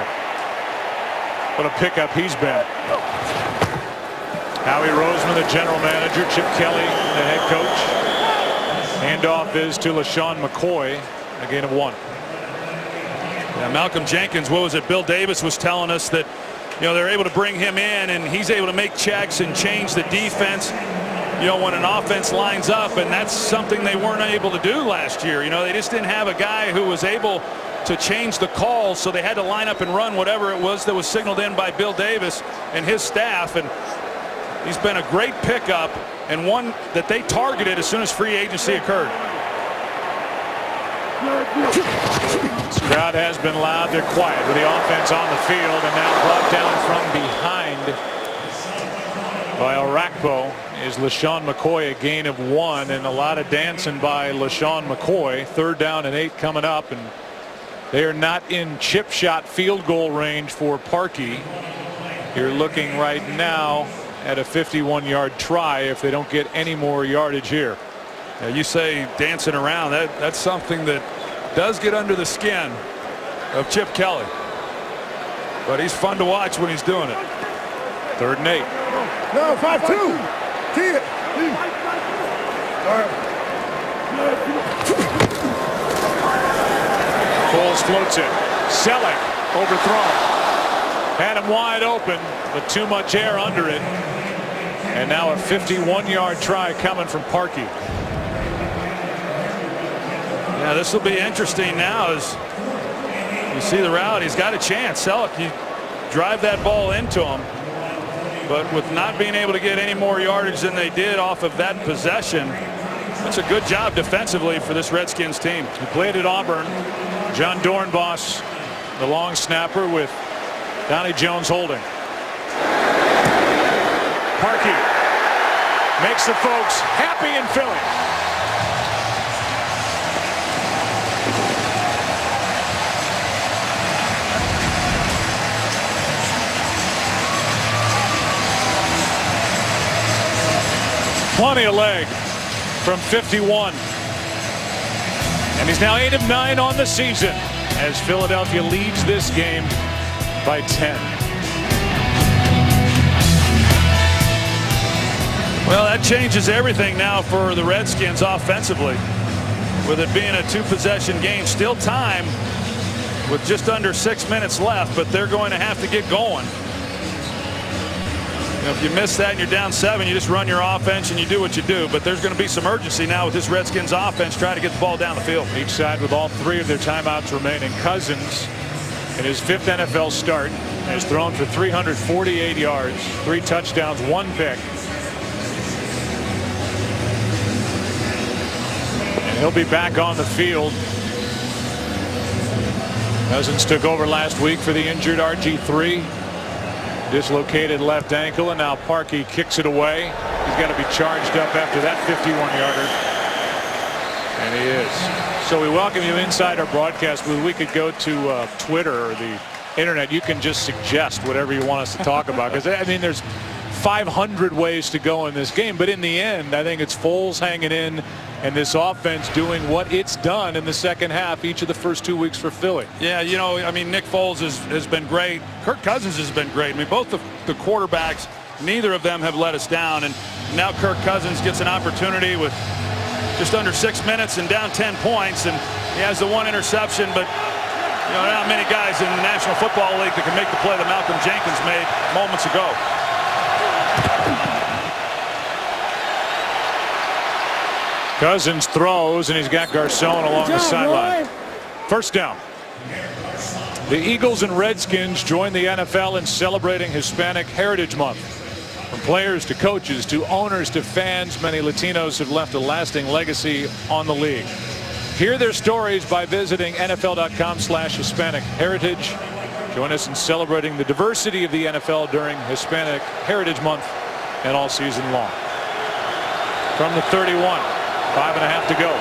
Speaker 1: What a pickup he's been. Howie Roseman, the general manager, Chip Kelly, the head coach. Handoff is to LaShawn McCoy, a gain of 1.
Speaker 2: Yeah, Malcolm Jenkins, what was it? Bill Davis was telling us that, you know, they're able to bring him in and he's able to make checks and change the defense, you know, when an offense lines up, and that's something they weren't able to do last year. You know, they just didn't have a guy who was able to change the calls, so they had to line up and run whatever it was that was signaled in by Bill Davis and his staff. And he's been a great pickup, and one that they targeted as soon as free agency occurred.
Speaker 1: This crowd has been loud. They're quiet with the offense on the field, and now brought down from behind by Orakpo is LaShawn McCoy, a gain of 1, and a lot of dancing by LaShawn McCoy. 3rd down and 8 coming up, and they are not in chip shot field goal range for Parkey. You're looking right now at a 51-yard try if they don't get any more yardage here.
Speaker 2: Now, you say dancing around, that's something that does get under the skin of Chip Kelly, but he's fun to watch when he's doing it.
Speaker 1: 3rd and 8.
Speaker 9: No, 5-2. See it.
Speaker 1: Foles floats it. Selleck overthrown. Had him wide open, but too much air under it. And now a 51-yard try coming from Parkey.
Speaker 2: Yeah, this will be interesting now as you see the route. He's got a chance. Selleck, you drive that ball into him. But with not being able to get any more yardage than they did off of that possession, that's a good job defensively for this Redskins team.
Speaker 1: He played at Auburn. John Dornbos, the long snapper, with Donnie Jones holding. Parkey makes the folks happy in Philly. Plenty of leg from 51. And he's now 8 of 9 on the season as Philadelphia leads this game by 10.
Speaker 2: Well, that changes everything now for the Redskins offensively. With it being a 2-possession game, still time with just under 6 minutes left, but they're going to have to get going. If you miss that and you're down 7, you just run your offense and you do what you do. But there's going to be some urgency now with this Redskins offense trying to get the ball down the field.
Speaker 1: Each side with all 3 of their timeouts remaining. Cousins, in his 5th NFL start, has thrown for 348 yards, 3 touchdowns, 1 pick. And he'll be back on the field. Cousins took over last week for the injured RG3. Dislocated left ankle, and now Parkey kicks it away. He's got to be charged up after that 51-yarder. And he is. So we welcome you inside our broadcast booth. We could go to Twitter or the internet. You can just suggest whatever you want us to talk about. Because, I mean, there's 500 ways to go in this game. But in the end, I think it's Foles hanging in and this offense doing what it's done in the second half each of the first 2 weeks for Philly.
Speaker 2: Yeah, you know, I mean, Nick Foles has been great. Kirk Cousins has been great. I mean, both the quarterbacks, neither of them have let us down. And now Kirk Cousins gets an opportunity with just under 6 minutes and down 10 points. And he has the 1 interception. But, you know, there are not many guys in the National Football League that can make the play that Malcolm Jenkins made moments ago.
Speaker 1: Cousins throws, and he's got Garcon along the sideline. First down. The Eagles and Redskins join the NFL in celebrating Hispanic Heritage Month. From players to coaches to owners to fans, many Latinos have left a lasting legacy on the league. Hear their stories by visiting NFL.com/Hispanic Heritage. Join us in celebrating the diversity of the NFL during Hispanic Heritage Month and all season long. From the 31. 5.5 to go.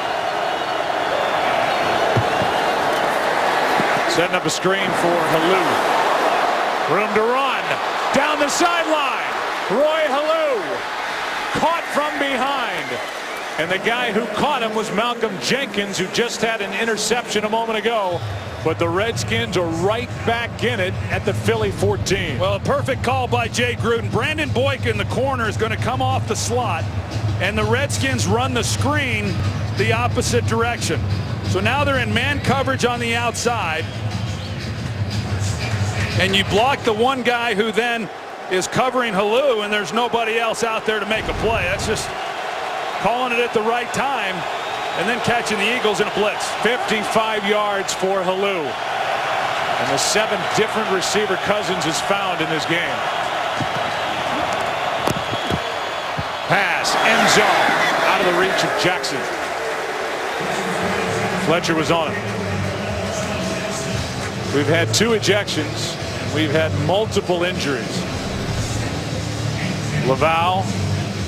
Speaker 1: Setting up a screen for Halou. Room to run. Down the sideline. Roy Halou. Caught from behind. And the guy who caught him was Malcolm Jenkins, who just had an interception a moment ago. But the Redskins are right back in it at the Philly 14.
Speaker 2: Well, a perfect call by Jay Gruden. Brandon Boyk in the corner is going to come off the slot. And the Redskins run the screen the opposite direction. So now they're in man coverage on the outside. And you block the one guy who then is covering Halou, and there's nobody else out there to make a play. That's just calling it at the right time and then catching the Eagles in a blitz.
Speaker 1: 55 yards for Halou. And the 7th different receiver Cousins has found in this game. Pass, end zone, out of the reach of Jackson. Fletcher was on him. We've had 2 ejections. We've had multiple injuries. Laval,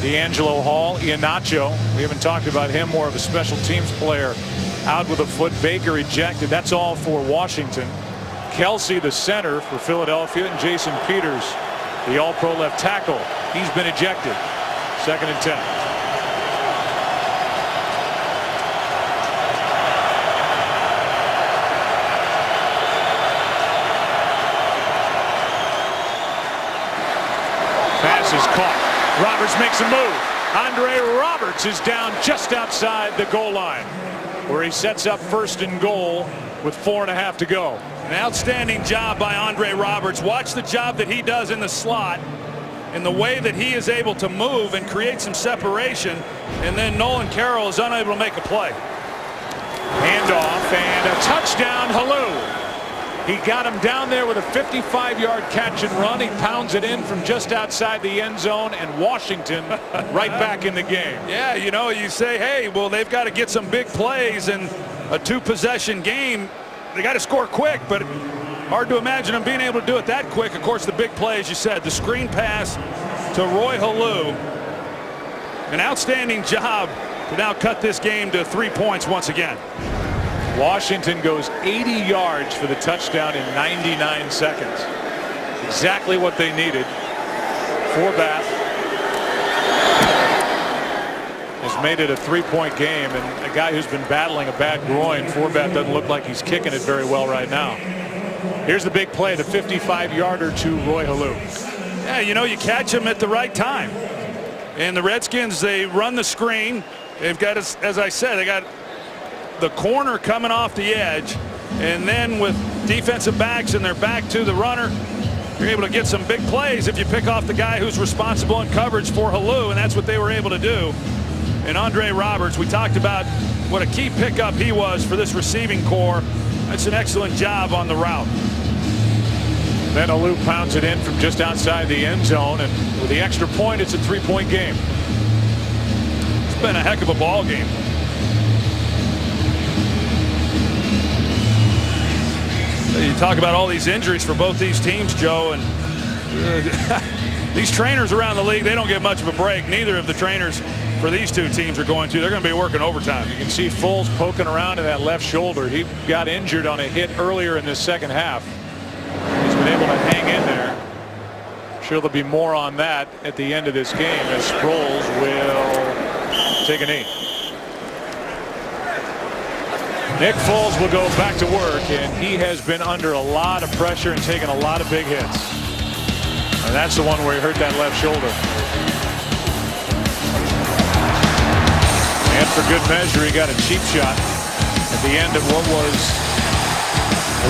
Speaker 1: D'Angelo Hall, Iheanacho. We haven't talked about him, more of a special teams player. Out with a foot. Baker ejected. That's all for Washington. Kelsey, the center for Philadelphia, and Jason Peters, the all-pro left tackle. He's been ejected. 2nd and 10. Pass is caught. Roberts makes a move. Andre Roberts is down just outside the goal line, where he sets up 1st and goal with 4.5 to go.
Speaker 2: An outstanding job by Andre Roberts. Watch the job that he does in the slot and the way that he is able to move and create some separation, and then Nolan Carroll is unable to make a play.
Speaker 1: Handoff and a touchdown, Halou. He got him down there with a 55-yard catch and run. He pounds it in from just outside the end zone, and Washington right back in the game.
Speaker 2: Yeah, you know, you say, hey, well, they've got to get some big plays in a 2-possession game. They got to score quick, but hard to imagine them being able to do it that quick. Of course, the big play, as you said, the screen pass to Roy Halou. An outstanding job to now cut this game to 3 points once again.
Speaker 1: Washington goes 80 yards for the touchdown in 99 seconds. Exactly what they needed. Forbath has made it a 3-point game, and a guy who's been battling a bad groin, Forbath doesn't look like he's kicking it very well right now. Here's the big play, the 55-yarder to Roy Halou.
Speaker 2: Yeah, you know, you catch him at the right time. And the Redskins, they run the screen. They've got, as I said, they got the corner coming off the edge, and then with defensive backs and their back to the runner, you're able to get some big plays if you pick off the guy who's responsible in coverage for Halou, and that's what they were able to do. And Andre Roberts, we talked about what a key pickup he was for this receiving core. That's an excellent job on the route.
Speaker 1: Then Halou pounds it in from just outside the end zone, and with the extra point, it's a 3-point game.
Speaker 2: It's been a heck of a ball game. You talk about all these injuries for both these teams, Joe, and these trainers around the league, they don't get much of a break. Neither of the trainers for these two teams are going to. They're going to be working overtime.
Speaker 1: You can see Foles poking around in that left shoulder. He got injured on a hit earlier in this second half. He's been able to hang in there. I'm sure there'll be more on that at the end of this game as Sproles will take a knee. Nick Foles will go back to work, and he has been under a lot of pressure and taken a lot of big hits. And that's the one where he hurt that left shoulder. And for good measure, he got a cheap shot at the end of what was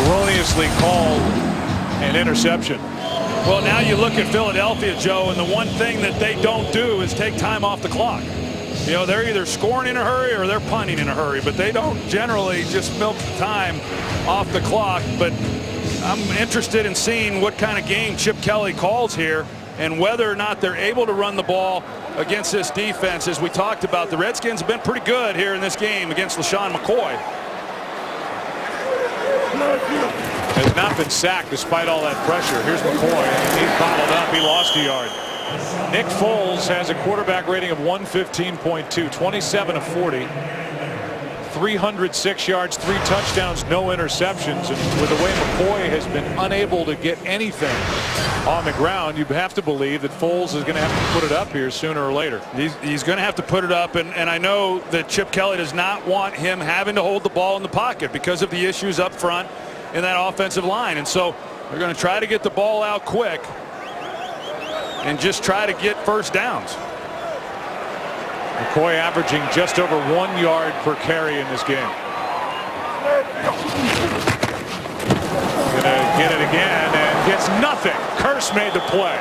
Speaker 1: erroneously called an interception.
Speaker 2: Well, now you look at Philadelphia, Joe, and the one thing that they don't do is take time off the clock. You know, they're either scoring in a hurry or they're punting in a hurry, but they don't generally just milk the time off the clock. But I'm interested in seeing what kind of game Chip Kelly calls here and whether or not they're able to run the ball against this defense. As we talked about, the Redskins have been pretty good here in this game against LeSean McCoy.
Speaker 1: Has not been sacked despite all that pressure. Here's McCoy. He's bottled up. He lost a yard. Nick Foles has a quarterback rating of 115.2, 27 of 40, 306 yards, 3 touchdowns, no interceptions. And with the way McCoy has been unable to get anything on the ground, you have to believe that Foles is going to have to put it up here sooner or later.
Speaker 2: He's going to have to put it up, and I know that Chip Kelly does not want him having to hold the ball in the pocket because of the issues up front in that offensive line. And so they're going to try to get the ball out quick and just try to get first downs.
Speaker 1: McCoy averaging just over 1 yard per carry in this game. Gonna get it again and gets nothing. Curse made the play.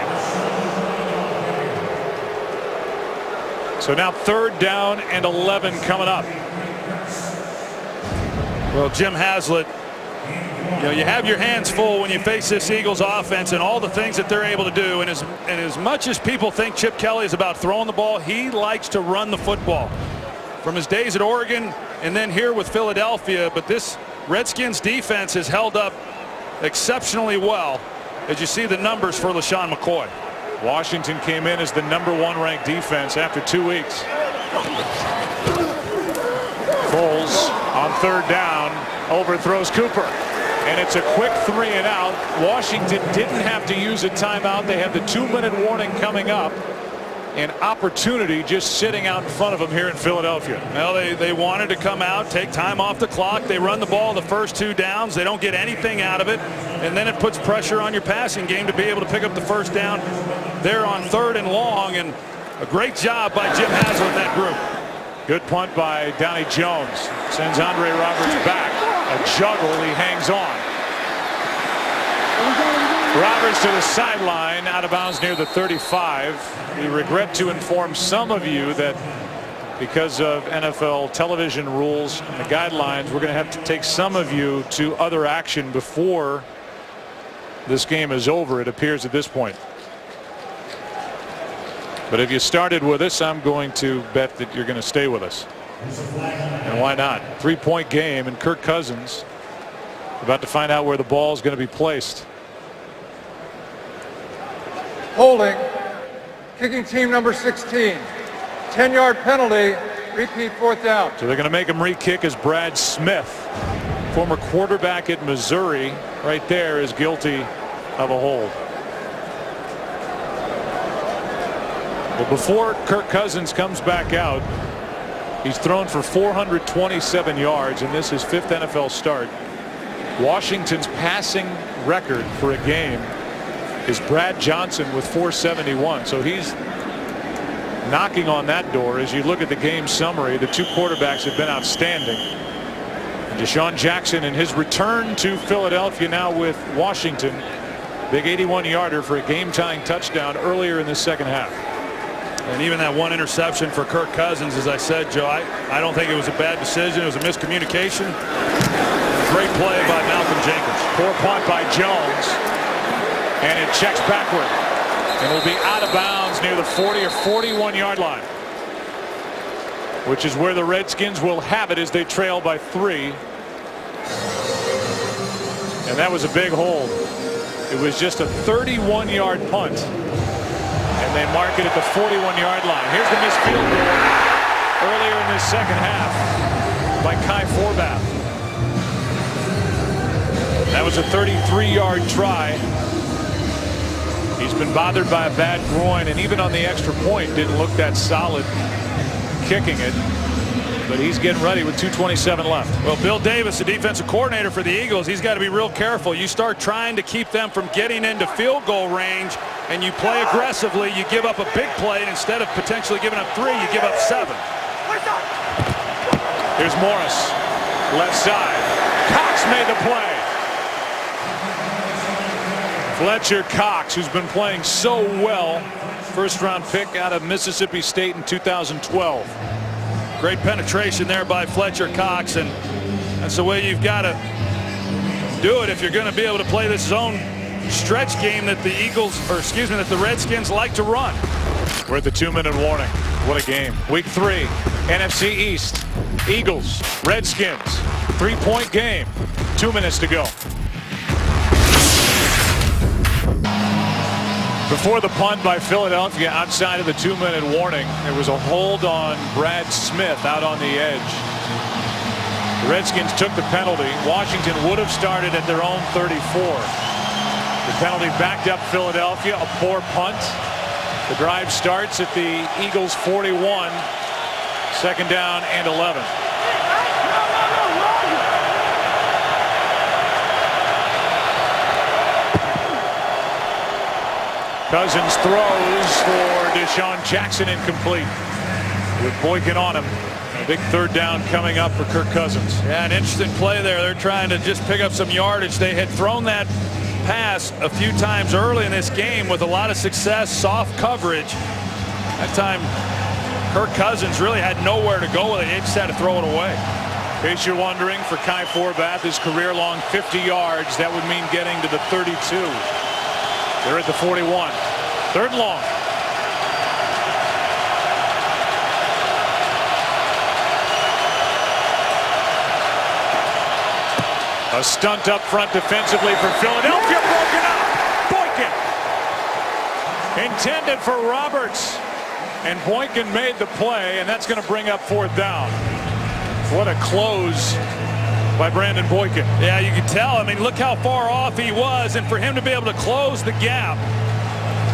Speaker 1: So now 3rd down and 11 coming up.
Speaker 2: Well, Jim Haslett, you know, you have your hands full when you face this Eagles offense and all the things that they're able to do. And as much as people think Chip Kelly is about throwing the ball, he likes to run the football. From his days at Oregon and then here with Philadelphia. But this Redskins defense has held up exceptionally well as you see the numbers for LeSean McCoy.
Speaker 1: Washington came in as the #1 ranked defense after 2 weeks. Foles on 3rd down overthrows Cooper. And it's a quick 3 and out. Washington didn't have to use a timeout. They have the 2-minute warning coming up. An opportunity just sitting out in front of them here in Philadelphia.
Speaker 2: Well, they wanted to come out, take time off the clock. They run the ball the first 2 downs. They don't get anything out of it. And then it puts pressure on your passing game to be able to pick up the first down there on 3rd and long. And a great job by Jim Haslett and that group.
Speaker 1: Good punt by Donnie Jones. Sends Andre Roberts back. A juggle, he hangs on. Roberts to the sideline, out of bounds near the 35. We regret to inform some of you that because of NFL television rules and the guidelines, we're going to have to take some of you to other action before this game is over, it appears at this point. But if you started with us, I'm going to bet that you're going to stay with us. And why not? 3-point game, and Kirk Cousins about to find out where the ball is going to be placed.
Speaker 4: Holding. Kicking team number 16. 10-yard penalty. Repeat 4th down.
Speaker 1: So they're going to make him re-kick as Brad Smith, former quarterback at Missouri, right there is guilty of a hold. Well, before Kirk Cousins comes back out, he's thrown for 427 yards, and this is his 5th NFL start. Washington's passing record for a game is Brad Johnson with 471. So he's knocking on that door. As you look at the game summary, the 2 quarterbacks have been outstanding. And DeSean Jackson in his return to Philadelphia now with Washington Big 81-yarder for a game-tying touchdown earlier in the second half.
Speaker 2: And even that one interception for Kirk Cousins, as I said, Joe, I don't think it was a bad decision. It was a miscommunication. Great play by Malcolm Jenkins.
Speaker 1: Poor punt by Jones. And it checks backward. And will be out of bounds near the 40 or 41-yard line, which is where the Redskins will have it as they trail by 3. And that was a big hold. It was just a 31-yard punt. And they mark it at the 41-yard line. Here's the missed field goal earlier in this second half by Kai Forbath. That was a 33-yard try. He's been bothered by a bad groin, and even on the extra point didn't look that solid kicking it. But he's getting ready with 2:27 left.
Speaker 2: Well, Bill Davis, the defensive coordinator for the Eagles, he's got to be real careful. You start trying to keep them from getting into field goal range, and you play aggressively, you give up a big play, and instead of potentially giving up 3, you give up 7.
Speaker 1: Here's Morris, left side. Cox made the play. Fletcher Cox, who's been playing so well, first-round pick out of Mississippi State in 2012.
Speaker 2: Great penetration there by Fletcher Cox, and that's the way you've got to do it if you're going to be able to play this zone stretch game that the Eagles, or excuse me, that the Redskins like to run.
Speaker 1: We're at the 2-minute warning. What a game. Week 3, NFC East. Eagles, Redskins, 3-point game. 2 minutes to go. Before the punt by Philadelphia outside of the 2-minute warning, there was a hold on Brad Smith out on the edge. The Redskins took the penalty. Washington would have started at their own 34. The penalty backed up Philadelphia. A poor punt. The drive starts at the Eagles 41. 2nd down and 11. Cousins throws for Deshaun Jackson, incomplete, with Boykin on him. A big 3rd down coming up for Kirk Cousins.
Speaker 2: Yeah, an interesting play there. They're trying to just pick up some yardage. They had thrown that pass a few times early in this game with a lot of success, soft coverage. That time Kirk Cousins really had nowhere to go with it. He just had to throw it away.
Speaker 1: In case you're wondering, for Kai Forbath, his career-long 50 yards, that would mean getting to the 32. They're at the 41. 3rd and long. A stunt up front defensively for Philadelphia. Broken up. Boykin. Intended for Roberts. And Boykin made the play, and that's going to bring up 4th down. What a close by Brandon Boykin.
Speaker 2: Yeah, you can tell. I mean, look how far off he was, and for him to be able to close the gap,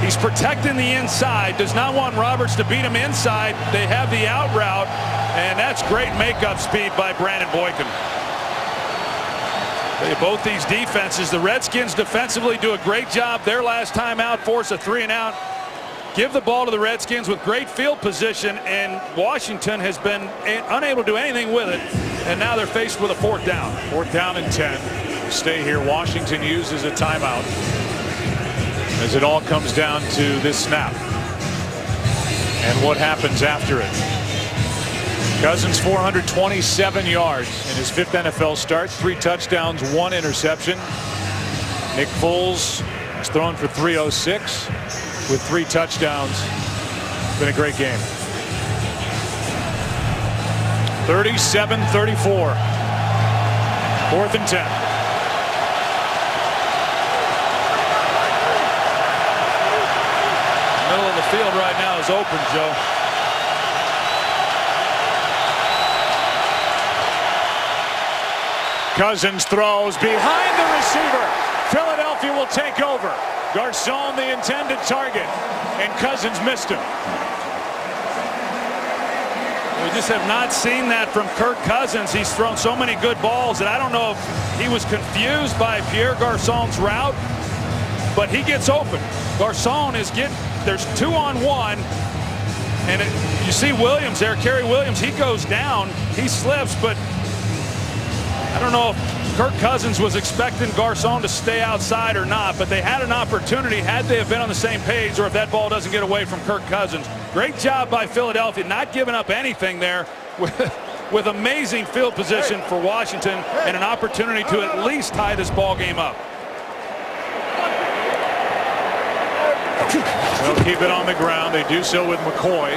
Speaker 2: he's protecting the inside, does not want Roberts to beat him inside. They have the out route, and that's great makeup speed by Brandon Boykin. Both these defenses, the Redskins defensively do a great job. Their last time out, force a 3-and-out. Give the ball to the Redskins with great field position, and Washington has been unable to do anything with it. And now they're faced with a 4th down.
Speaker 1: 4th down and 10. Stay here. Washington uses a timeout as it all comes down to this snap and what happens after it. Cousins 427 yards in his 5th NFL start. 3 touchdowns, 1 interception. Nick Foles has thrown for 306 with 3 touchdowns. Been a great game. 37-34. 4th and 10.
Speaker 2: Middle of the field right now is open, Joe.
Speaker 1: Cousins throws behind the receiver. Philadelphia will take over. Garcon the intended target, and Cousins missed him.
Speaker 2: We just have not seen that from Kirk Cousins. He's thrown so many good balls that I don't know if he was confused by Pierre Garcon's route, but he gets open. Garcon is there's 2-on-1, and you see Williams there, Kerry Williams, he goes down, he slips, but I don't know if Kirk Cousins was expecting Garcon to stay outside or not, but they had an opportunity had they have been on the same page, or if that ball doesn't get away from Kirk Cousins. Great job by Philadelphia, not giving up anything there with amazing field position for Washington and an opportunity to at least tie this ball game up.
Speaker 1: They'll keep it on the ground. They do so with McCoy.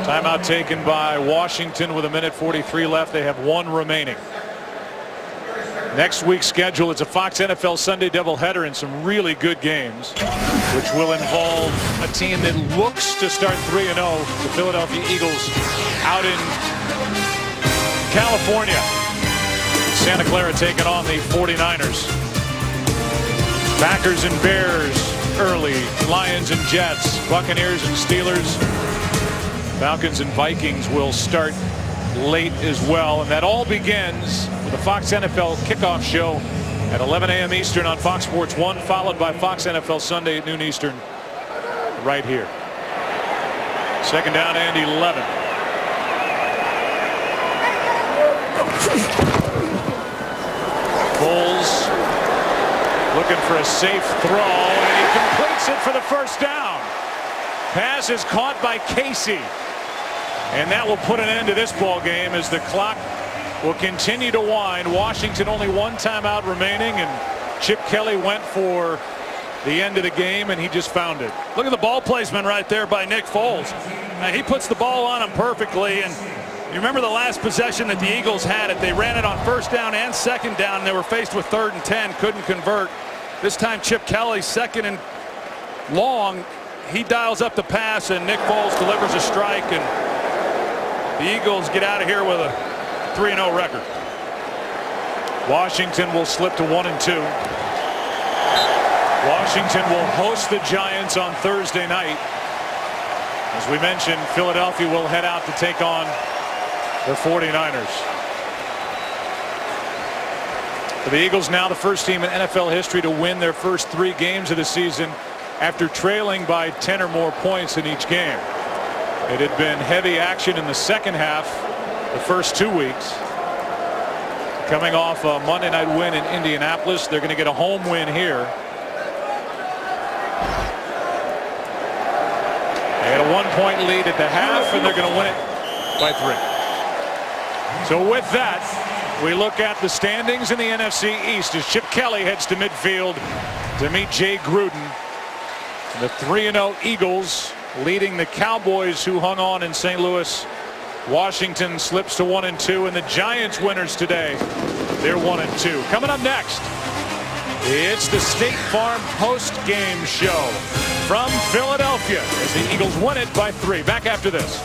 Speaker 1: Timeout taken by Washington with 1:43 left. They have 1 remaining. Next week's schedule is a Fox NFL Sunday doubleheader and some really good games, which will involve a team that looks to start 3-0, the Philadelphia Eagles, out in California. Santa Clara taking on the 49ers. Packers and Bears early. Lions and Jets. Buccaneers and Steelers. Falcons and Vikings will start late as well. And that all begins with the Fox NFL kickoff show at 11 a.m. Eastern on Fox Sports 1, followed by Fox NFL Sunday at noon Eastern right here. Second down and 11. Foles looking for a safe throw, and he completes it for the first down. Pass is caught by Casey. And that will put an end to this ball game as the clock will continue to wind. Washington only 1 timeout remaining, and Chip Kelly went for the end of the game, and he just found it.
Speaker 2: Look at the ball placement right there by Nick Foles. Now, he puts the ball on him perfectly, and you remember the last possession that the Eagles had it. They ran it on first down and second down, and they were faced with 3rd and 10, couldn't convert. This time Chip Kelly, 2nd and long, he dials up the pass, and Nick Foles delivers a strike, and the Eagles get out of here with a 3-0 record.
Speaker 1: Washington will slip to 1-2. Washington will host the Giants on Thursday night. As we mentioned, Philadelphia will head out to take on the 49ers. For the Eagles, now the first team in NFL history to win their first 3 games of the season after trailing by 10 or more points in each game. It had been heavy action in the second half the first 2 weeks. Coming off a Monday night win in Indianapolis, they're going to get a home win here. They had a 1-point lead at the half, and they're going to win it by 3. So with that, we look at the standings in the NFC East as Chip Kelly heads to midfield to meet Jay Gruden. The 3-0 Eagles leading the Cowboys, who hung on in St. Louis. Washington slips to 1-2, and the Giants winners today. They're 1-2. Coming up next, it's the State Farm post-game show from Philadelphia as the Eagles win it by 3. Back after this.